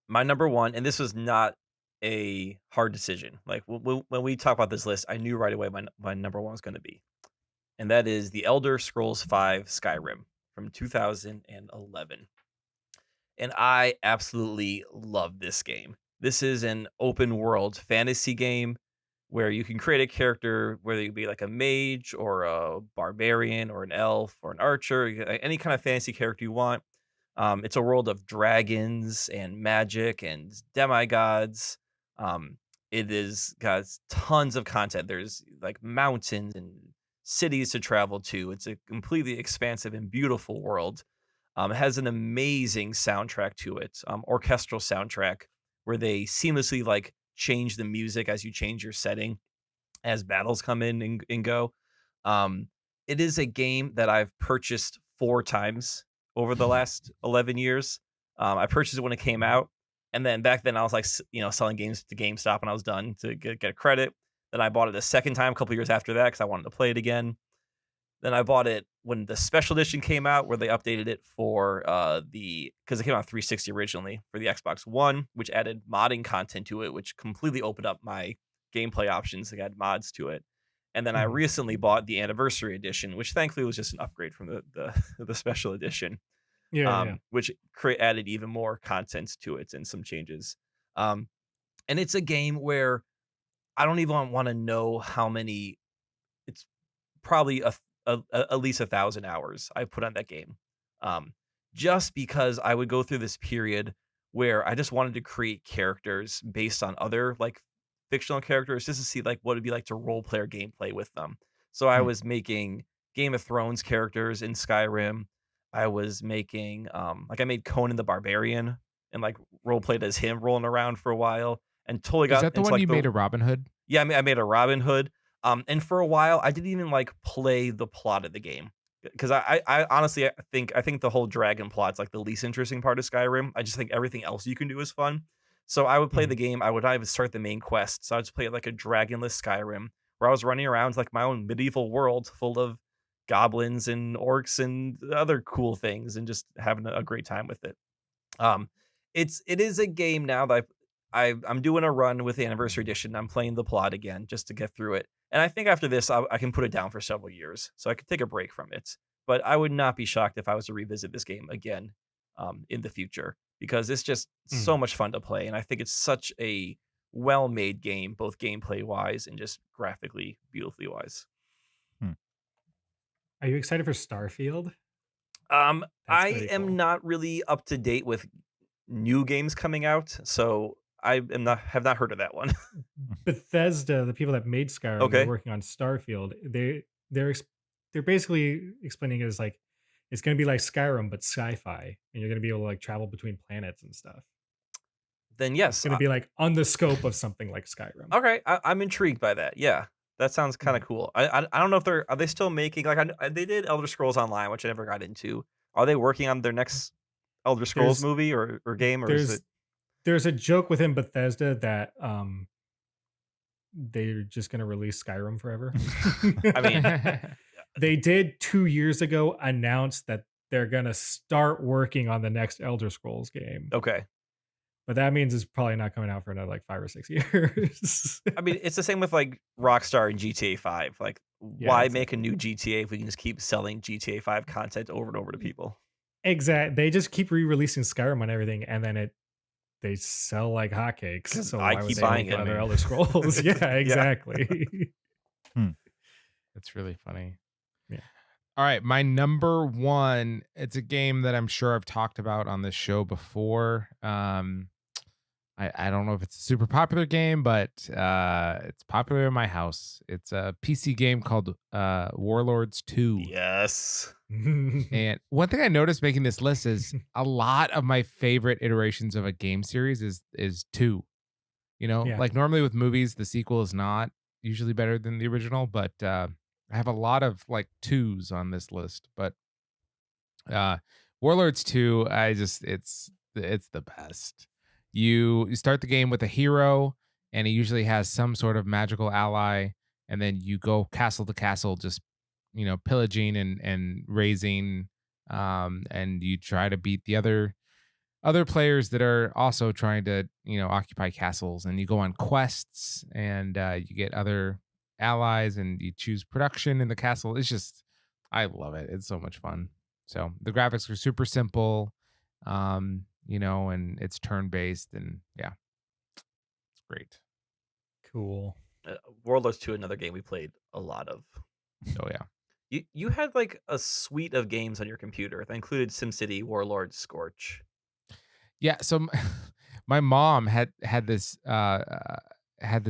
[SPEAKER 2] My number 1, and this was not a hard decision. Like when we talk about this list, I knew right away my number 1 was going to be. And that is The Elder Scrolls V Skyrim from 2011. And I absolutely love this game. This is an open world fantasy game where you can create a character, whether you be like a mage or a barbarian or an elf or an archer, any kind of fantasy character you want. It's a world of dragons and magic and demigods. It is got tons of content. There's like mountains and cities to travel to. It's a completely expansive and beautiful world. It has an amazing soundtrack to it, orchestral soundtrack, where they seamlessly like change the music as you change your setting as battles come in and go. It is a game that I've purchased 4 times over the last 11 years. I purchased it when it came out, and then back then I was like, selling games to GameStop, and I was done to get credit. Then I bought it a second time a couple years after that because I wanted to play it again. Then I bought it when the special edition came out, where they updated it for because it came out 360 originally for the Xbox One, which added modding content to it, which completely opened up my gameplay options. They had mods to it. And then I recently bought the anniversary edition, which thankfully was just an upgrade from the special edition. Which added even more content to it and some changes. And it's a game where I don't even want to know how many. It's probably at least 1,000 hours I put on that game, just because I would go through this period where I just wanted to create characters based on other like fictional characters, just to see like what it'd be like to role player gameplay with them. So I was making Game of Thrones characters in Skyrim. I was making I made Conan the Barbarian and like role played as him rolling around for a while, and totally got.
[SPEAKER 4] Is that the one you made a Robin Hood?
[SPEAKER 2] Yeah, I made a Robin Hood. And for a while, I didn't even like play the plot of the game because I honestly think the whole dragon plot's like the least interesting part of Skyrim. I just think everything else you can do is fun. So I would play the game. I would not even start the main quest. So I would just play like a dragonless Skyrim where I was running around like my own medieval world full of goblins and orcs and other cool things and just having a great time with it. It is a game now that I'm doing a run with the anniversary edition. I'm playing the plot again just to get through it. And I think after this, I can put it down for several years. So I could take a break from it. But I would not be shocked if I was to revisit this game again in the future, because it's just so much fun to play. And I think it's such a well-made game, both gameplay-wise and just graphically, beautifully wise.
[SPEAKER 6] Are you excited for Starfield?
[SPEAKER 2] I am not really up to date with new games coming out, so I have not heard of that one.
[SPEAKER 6] Bethesda, the people that made Skyrim, they're working on Starfield. They're basically explaining it as like it's going to be like Skyrim but sci-fi, and you're going to be able to like travel between planets and stuff.
[SPEAKER 2] Then yes,
[SPEAKER 6] it's going to be like on the scope of something like Skyrim.
[SPEAKER 2] Okay, I'm intrigued by that. Yeah, that sounds kind of cool. I don't know if are they still making like they did Elder Scrolls Online, which I never got into. Are they working on their next Elder Scrolls movie or game, or is it?
[SPEAKER 6] There's a joke within Bethesda that they're just going to release Skyrim forever.
[SPEAKER 2] I mean,
[SPEAKER 6] they did 2 years ago announce that they're going to start working on the next Elder Scrolls game.
[SPEAKER 2] Okay.
[SPEAKER 6] But that means it's probably not coming out for another like 5 or 6 years.
[SPEAKER 2] I mean, it's the same with like Rockstar and GTA 5. Like, why make a new GTA if we can just keep selling GTA 5 content over and over to people?
[SPEAKER 6] Exactly. They just keep re-releasing Skyrim on everything, and then they sell like hotcakes. So
[SPEAKER 2] I keep buying it.
[SPEAKER 6] Other Elder Scrolls. Yeah, exactly.
[SPEAKER 4] That's really funny.
[SPEAKER 6] Yeah.
[SPEAKER 4] All right, my number 1. It's a game that I'm sure I've talked about on this show before. I I don't know if it's a super popular game, but it's popular in my house. It's a PC game called Warlords 2.
[SPEAKER 2] Yes.
[SPEAKER 4] And one thing I noticed making this list is a lot of my favorite iterations of a game series is 2. You know,
[SPEAKER 6] Yeah.
[SPEAKER 4] like normally with movies, the sequel is not usually better than the original, but I have a lot of like 2s on this list. But uh Warlords 2, it's the best. You start the game with a hero, and he usually has some sort of magical ally, and then you go castle to castle, just pillaging and raising, and you try to beat the other players that are also trying to occupy castles, and you go on quests, and you get other allies, and you choose production in the castle. It's just, I love it. It's so much fun. So the graphics are super simple, and it's turn based, and yeah, it's great.
[SPEAKER 6] Cool.
[SPEAKER 2] Warlords 2, another game we played a lot of.
[SPEAKER 4] Oh yeah.
[SPEAKER 2] You had like a suite of games on your computer that included SimCity, Warlords, Scorch.
[SPEAKER 4] Yeah, so my mom had this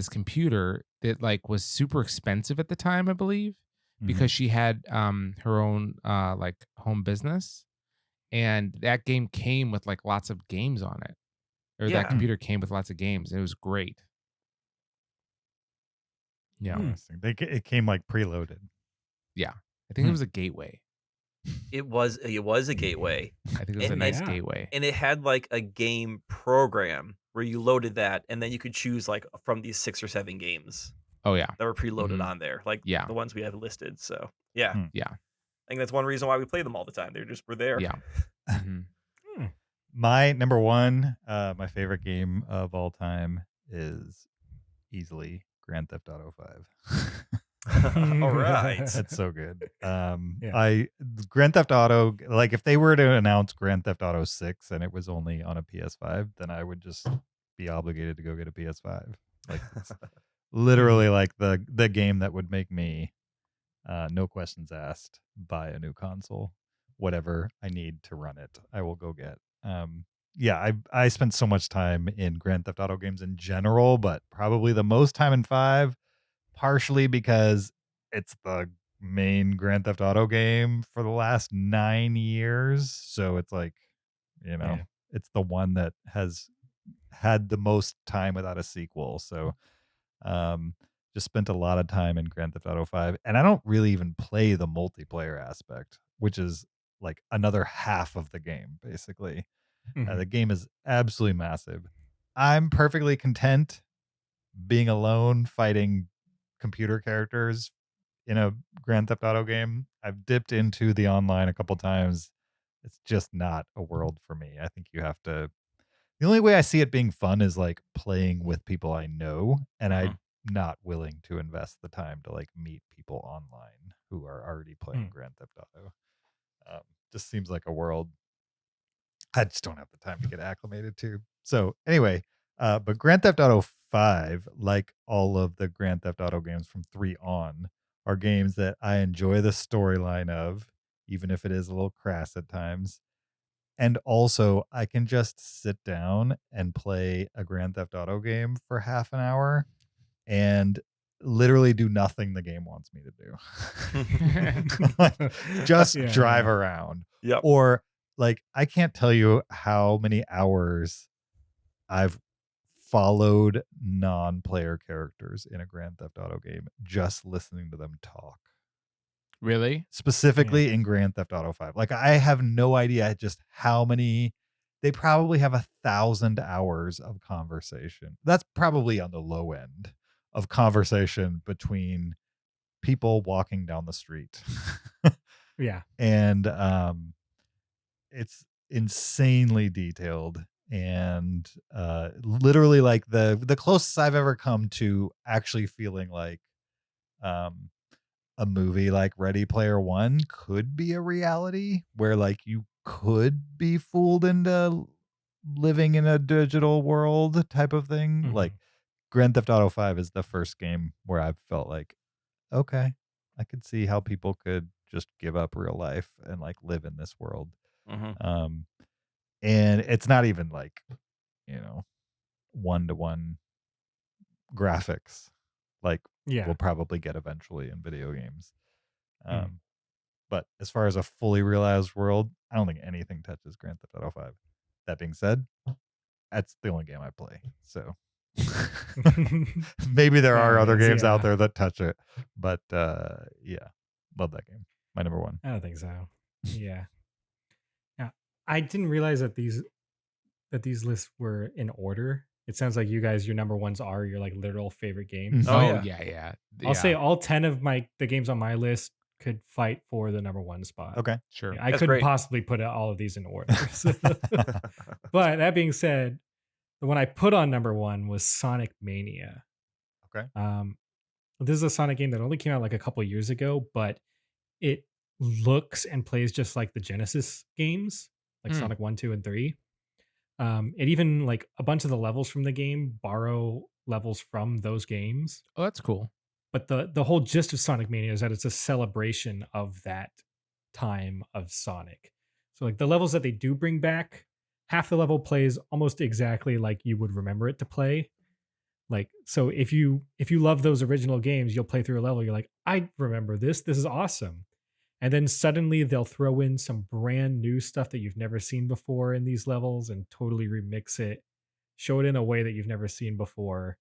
[SPEAKER 4] computer that like was super expensive at the time, I believe, because she had her own like home business, and that game came with like lots of games on it. Or
[SPEAKER 2] Yeah.
[SPEAKER 4] that computer came with lots of games. It was great. Yeah.
[SPEAKER 3] Interesting. It came like preloaded.
[SPEAKER 4] Yeah. I think it was a gateway.
[SPEAKER 2] It was a gateway.
[SPEAKER 4] I think it was a
[SPEAKER 2] And
[SPEAKER 4] nice
[SPEAKER 6] yeah.
[SPEAKER 4] gateway.
[SPEAKER 2] And it had like a game program where you loaded that, and then you could choose like from these 6 or 7 games
[SPEAKER 4] Oh yeah.
[SPEAKER 2] that were preloaded
[SPEAKER 4] Mhm.
[SPEAKER 2] on there, like
[SPEAKER 4] Yeah.
[SPEAKER 2] the ones we had listed. So yeah,
[SPEAKER 3] Hmm.
[SPEAKER 4] Yeah.
[SPEAKER 2] I think that's one reason why we play them all the time. They just were there.
[SPEAKER 4] Yeah. Mhm.
[SPEAKER 3] My number one, my favorite game of all time is easily Grand Theft Auto 5.
[SPEAKER 2] All right.
[SPEAKER 3] That's so good.
[SPEAKER 6] Yeah.
[SPEAKER 3] Grand Theft Auto, like if they were to announce Grand Theft Auto 6 and it was only on a PS5, then I would just be obligated to go get a PS5. Like it's literally like the game that would make me, no questions asked, buy a new console. Whatever I need to run it, I will go get. Yeah, I spent so much time in Grand Theft Auto games in general, but probably the most time in 5, partially because it's the main Grand Theft Auto game for the last 9 years. So it's like,
[SPEAKER 6] Yeah.
[SPEAKER 3] it's the one that has had the most time without a sequel. So just spent a lot of time in Grand Theft Auto 5. And I don't really even play the multiplayer aspect, which is like another half of the game, basically.
[SPEAKER 6] Mhm.
[SPEAKER 3] The game is absolutely massive. I'm perfectly content being alone fighting computer characters in a Grand Theft Auto game. I've dipped into the online a couple times. It's just not a world for me. I think you have to. The only way I see it being fun is like playing with people I know, and I'm not willing to invest the time to like meet people online who are already playing Grand Theft Auto. Just seems like a world I just don't have the time to get acclimated to. So anyway, but Grand Theft Auto 5, like all of the Grand Theft Auto games from 3 on, are games that I enjoy the storyline of, even if it is a little crass at times. And also, I can just sit down and play a Grand Theft Auto game for half an hour and literally do nothing the game wants me to do. Just
[SPEAKER 6] Yeah,
[SPEAKER 3] drive
[SPEAKER 6] yeah.
[SPEAKER 3] around.
[SPEAKER 2] Yep.
[SPEAKER 3] Or like I can't tell you how many hours I've followed non-player characters in a Grand Theft Auto game just listening to them talk.
[SPEAKER 4] Really?
[SPEAKER 3] Specifically in Grand Theft Auto 5. Like I have no idea just how many. They probably have 1,000 hours of conversation. That's probably on the low end of conversation between people walking down the street.
[SPEAKER 6] Yeah.
[SPEAKER 3] And it's insanely detailed, and literally like the closest I've ever come to actually feeling like a movie like Ready Player One could be a reality, where like you could be fooled into living in a digital world type of thing. Like Grand Theft Auto 5 is the first game where I've felt like, okay, I could see how people could just give up real life and like live in this world.
[SPEAKER 2] Mhm.
[SPEAKER 3] And it's not even like, you know, one-to-one graphics like
[SPEAKER 6] Yeah.
[SPEAKER 3] we'll probably get eventually in video games.
[SPEAKER 6] Mm.
[SPEAKER 3] But as far as a fully realized world, I don't think anything touches Grand Theft Auto 5. That being said, that's the only game I play. So maybe there are other games out there that touch it. But yeah, love that game. My number one.
[SPEAKER 6] I don't think so. Yeah. Yeah. I didn't realize that these lists were in order. It sounds like you guys, your number ones are your like literal favorite games.
[SPEAKER 2] Oh,
[SPEAKER 4] Oh,
[SPEAKER 2] yeah.
[SPEAKER 4] yeah.
[SPEAKER 6] I'll say all 10 of the games on my list could fight for the number one spot.
[SPEAKER 3] Okay.
[SPEAKER 4] Sure.
[SPEAKER 6] I
[SPEAKER 2] That's
[SPEAKER 6] couldn't
[SPEAKER 2] great.
[SPEAKER 6] possibly put all of these in order. But that being said, the one I put on number one was Sonic Mania.
[SPEAKER 3] Okay.
[SPEAKER 6] This is a Sonic game that only came out like a couple years ago, but it looks and plays just like the Genesis games, like
[SPEAKER 4] Hmm.
[SPEAKER 6] Sonic 1, 2, and 3. It even like a bunch of the levels from the game borrow levels from those games.
[SPEAKER 4] Oh, that's cool.
[SPEAKER 6] But the whole gist of Sonic Mania is that it's a celebration of that time of Sonic. So like the levels that they do bring back, half the level plays almost exactly like you would remember it to play. Like, so if you love those original games, you'll play through a level, you're like, I remember this is awesome. And then suddenly they'll throw in some brand new stuff that you've never seen before in these levels and totally remix it, show it in a way that you've never seen before.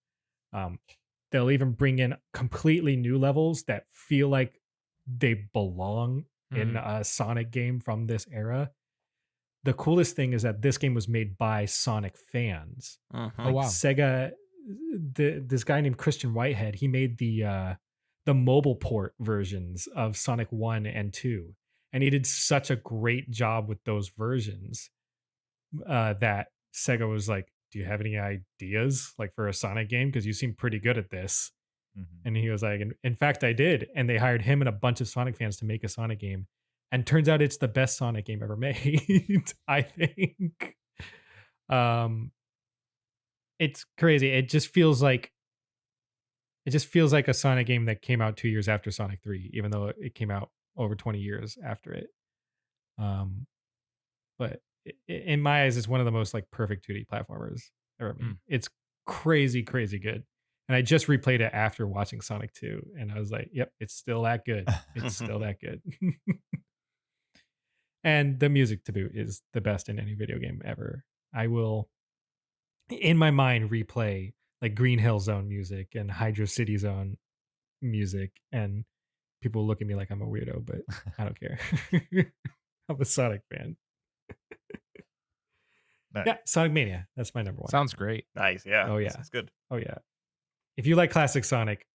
[SPEAKER 6] They'll even bring in completely new levels that feel like they belong in a Sonic game from this era. The coolest thing is that this game was made by Sonic fans.
[SPEAKER 2] Mhm.
[SPEAKER 4] Oh, wow.
[SPEAKER 6] Sega, this guy named Christian Whitehead, he made the mobile port versions of Sonic 1 and 2. And he did such a great job with those versions that Sega was like, do you have any ideas like for a Sonic game? Because you seem pretty good at this. And he was like, in fact, I did. And they hired him and a bunch of Sonic fans to make a Sonic game. And turns out it's the best Sonic game ever made, I think. It's crazy. It just feels like a Sonic game that came out 2 years after Sonic 3, even though it came out over 20 years after it. But in my eyes, it's one of the most like perfect 2D platformers ever made. It's crazy, crazy good. And I just replayed it after watching Sonic 2, and I was like, yep, it's still that good. It's still that good. And the music to boot is the best in any video game ever. I will, in my mind, replay like Green Hill Zone music and Hydro City Zone music, and people look at me like I'm a weirdo, but I don't care. I'm a Sonic fan.
[SPEAKER 3] Nice.
[SPEAKER 6] Yeah, Sonic Mania. That's my number one.
[SPEAKER 4] Sounds great.
[SPEAKER 2] Nice. Yeah.
[SPEAKER 6] Oh, yeah.
[SPEAKER 2] That's good.
[SPEAKER 6] Oh yeah. If you like classic Sonic,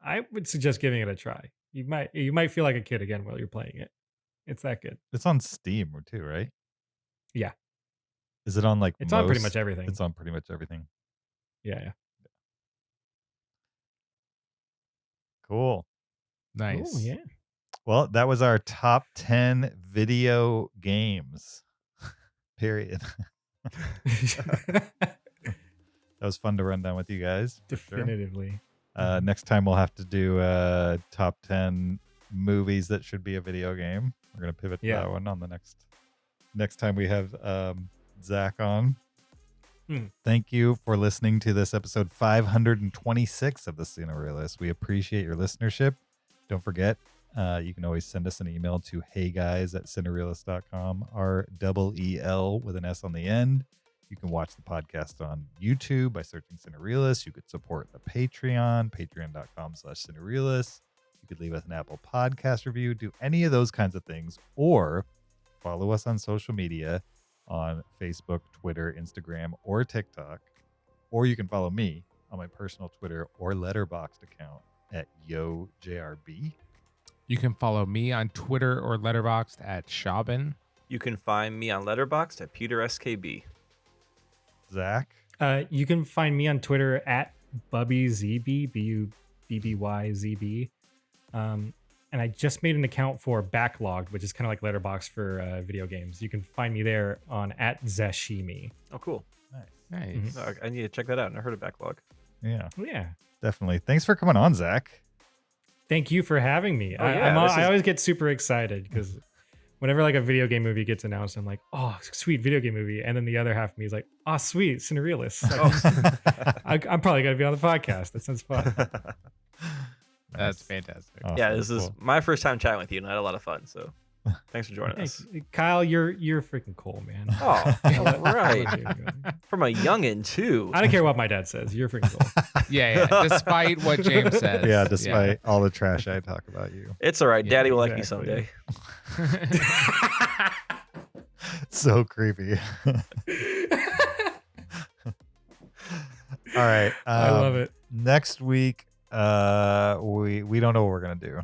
[SPEAKER 6] I would suggest giving it a try. You might feel like a kid again while you're playing it. It's that good.
[SPEAKER 3] It's on Steam too, right?
[SPEAKER 6] Yeah.
[SPEAKER 3] Is it on like
[SPEAKER 6] It's on pretty
[SPEAKER 3] most-
[SPEAKER 6] much everything.
[SPEAKER 3] It's on pretty much everything.
[SPEAKER 6] Yeah.
[SPEAKER 3] Cool.
[SPEAKER 4] Nice.
[SPEAKER 6] Oh yeah.
[SPEAKER 3] Well, that was our top 10 video games. Period. That was fun to run down with you guys. for sure.
[SPEAKER 6] Definitively.
[SPEAKER 3] Next time we'll have to do top 10 movies that should be a video game. We're gonna pivot to that one on the next time we have Zach on. Thank you for listening to this episode 526 of the Cinereelists. We appreciate your listenership. Don't forget, you can always send us an email to heyguys@cinereelists.com, REEL with an S on the end. You can watch the podcast on YouTube by searching Cinereelists. You could support the Patreon, patreon.com/Cinereelists. You could leave us an Apple Podcast review, do any of those kinds of things, or follow us on social media on Facebook, Twitter, Instagram, or TikTok. Or you can follow me on my personal Twitter or Letterboxd account at YoJRB.
[SPEAKER 4] You can follow me on Twitter or Letterboxd at Shaubin.
[SPEAKER 2] You can find me on Letterboxd at PeterSKB.
[SPEAKER 3] Zach?
[SPEAKER 6] You can find me on Twitter at BubbyZB, BUBBYZB. And I just made an account for Backlogged, which is kind of like Letterboxd for video games. You can find me there on at Zashimi.
[SPEAKER 2] Oh, cool.
[SPEAKER 4] Nice.
[SPEAKER 2] I need to check that out. I heard of Backlog.
[SPEAKER 3] Yeah,
[SPEAKER 6] Yeah.
[SPEAKER 3] definitely. Thanks for coming on, Zach.
[SPEAKER 6] Thank you for having me.
[SPEAKER 2] Oh, yeah,
[SPEAKER 6] I always get super excited because whenever like a video game movie gets announced, I'm like, oh, sweet video game movie. And then the other half of me is like, oh, sweet, Cinereelists. I'm probably going to be on the podcast. That sounds fun.
[SPEAKER 4] That's fantastic.
[SPEAKER 3] Awesome.
[SPEAKER 2] Yeah, this is
[SPEAKER 3] Cool.
[SPEAKER 2] my first time chatting with you, and I had a lot of fun. So thanks for joining us.
[SPEAKER 6] Hey, Kyle, you're freaking cool, man.
[SPEAKER 2] Oh,
[SPEAKER 6] I'll let
[SPEAKER 2] right.
[SPEAKER 6] you do it.
[SPEAKER 2] From a youngin' too.
[SPEAKER 6] I don't care what my dad says. You're freaking cool.
[SPEAKER 4] Yeah. Despite what James says.
[SPEAKER 3] Yeah, despite all the trash I talk about you.
[SPEAKER 2] It's all right.
[SPEAKER 6] Yeah,
[SPEAKER 2] Daddy will like me
[SPEAKER 6] exactly.
[SPEAKER 2] someday.
[SPEAKER 3] So creepy. All right.
[SPEAKER 6] I love it.
[SPEAKER 3] Next week, we don't know what we're gonna do,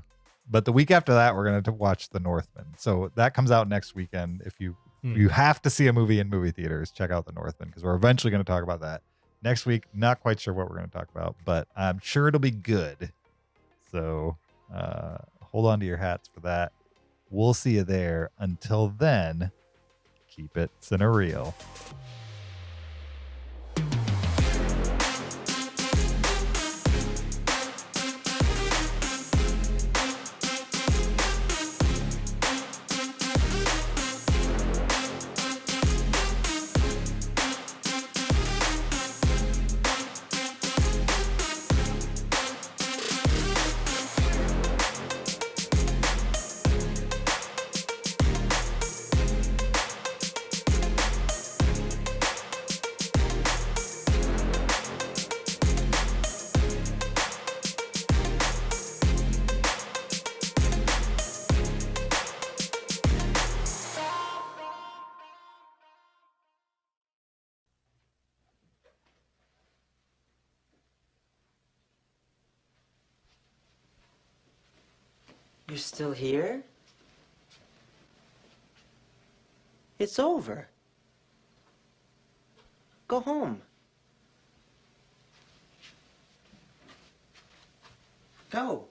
[SPEAKER 3] but the week after that, we're gonna watch The Northman. So that comes out next weekend. If you have to see a movie in movie theaters, check out The Northman because we're eventually gonna talk about that next week. Not quite sure what we're gonna talk about, but I'm sure it'll be good. So hold on to your hats for that. We'll see you there. Until then, keep it cinereal.
[SPEAKER 9] You're still here? It's over. Go home. Go.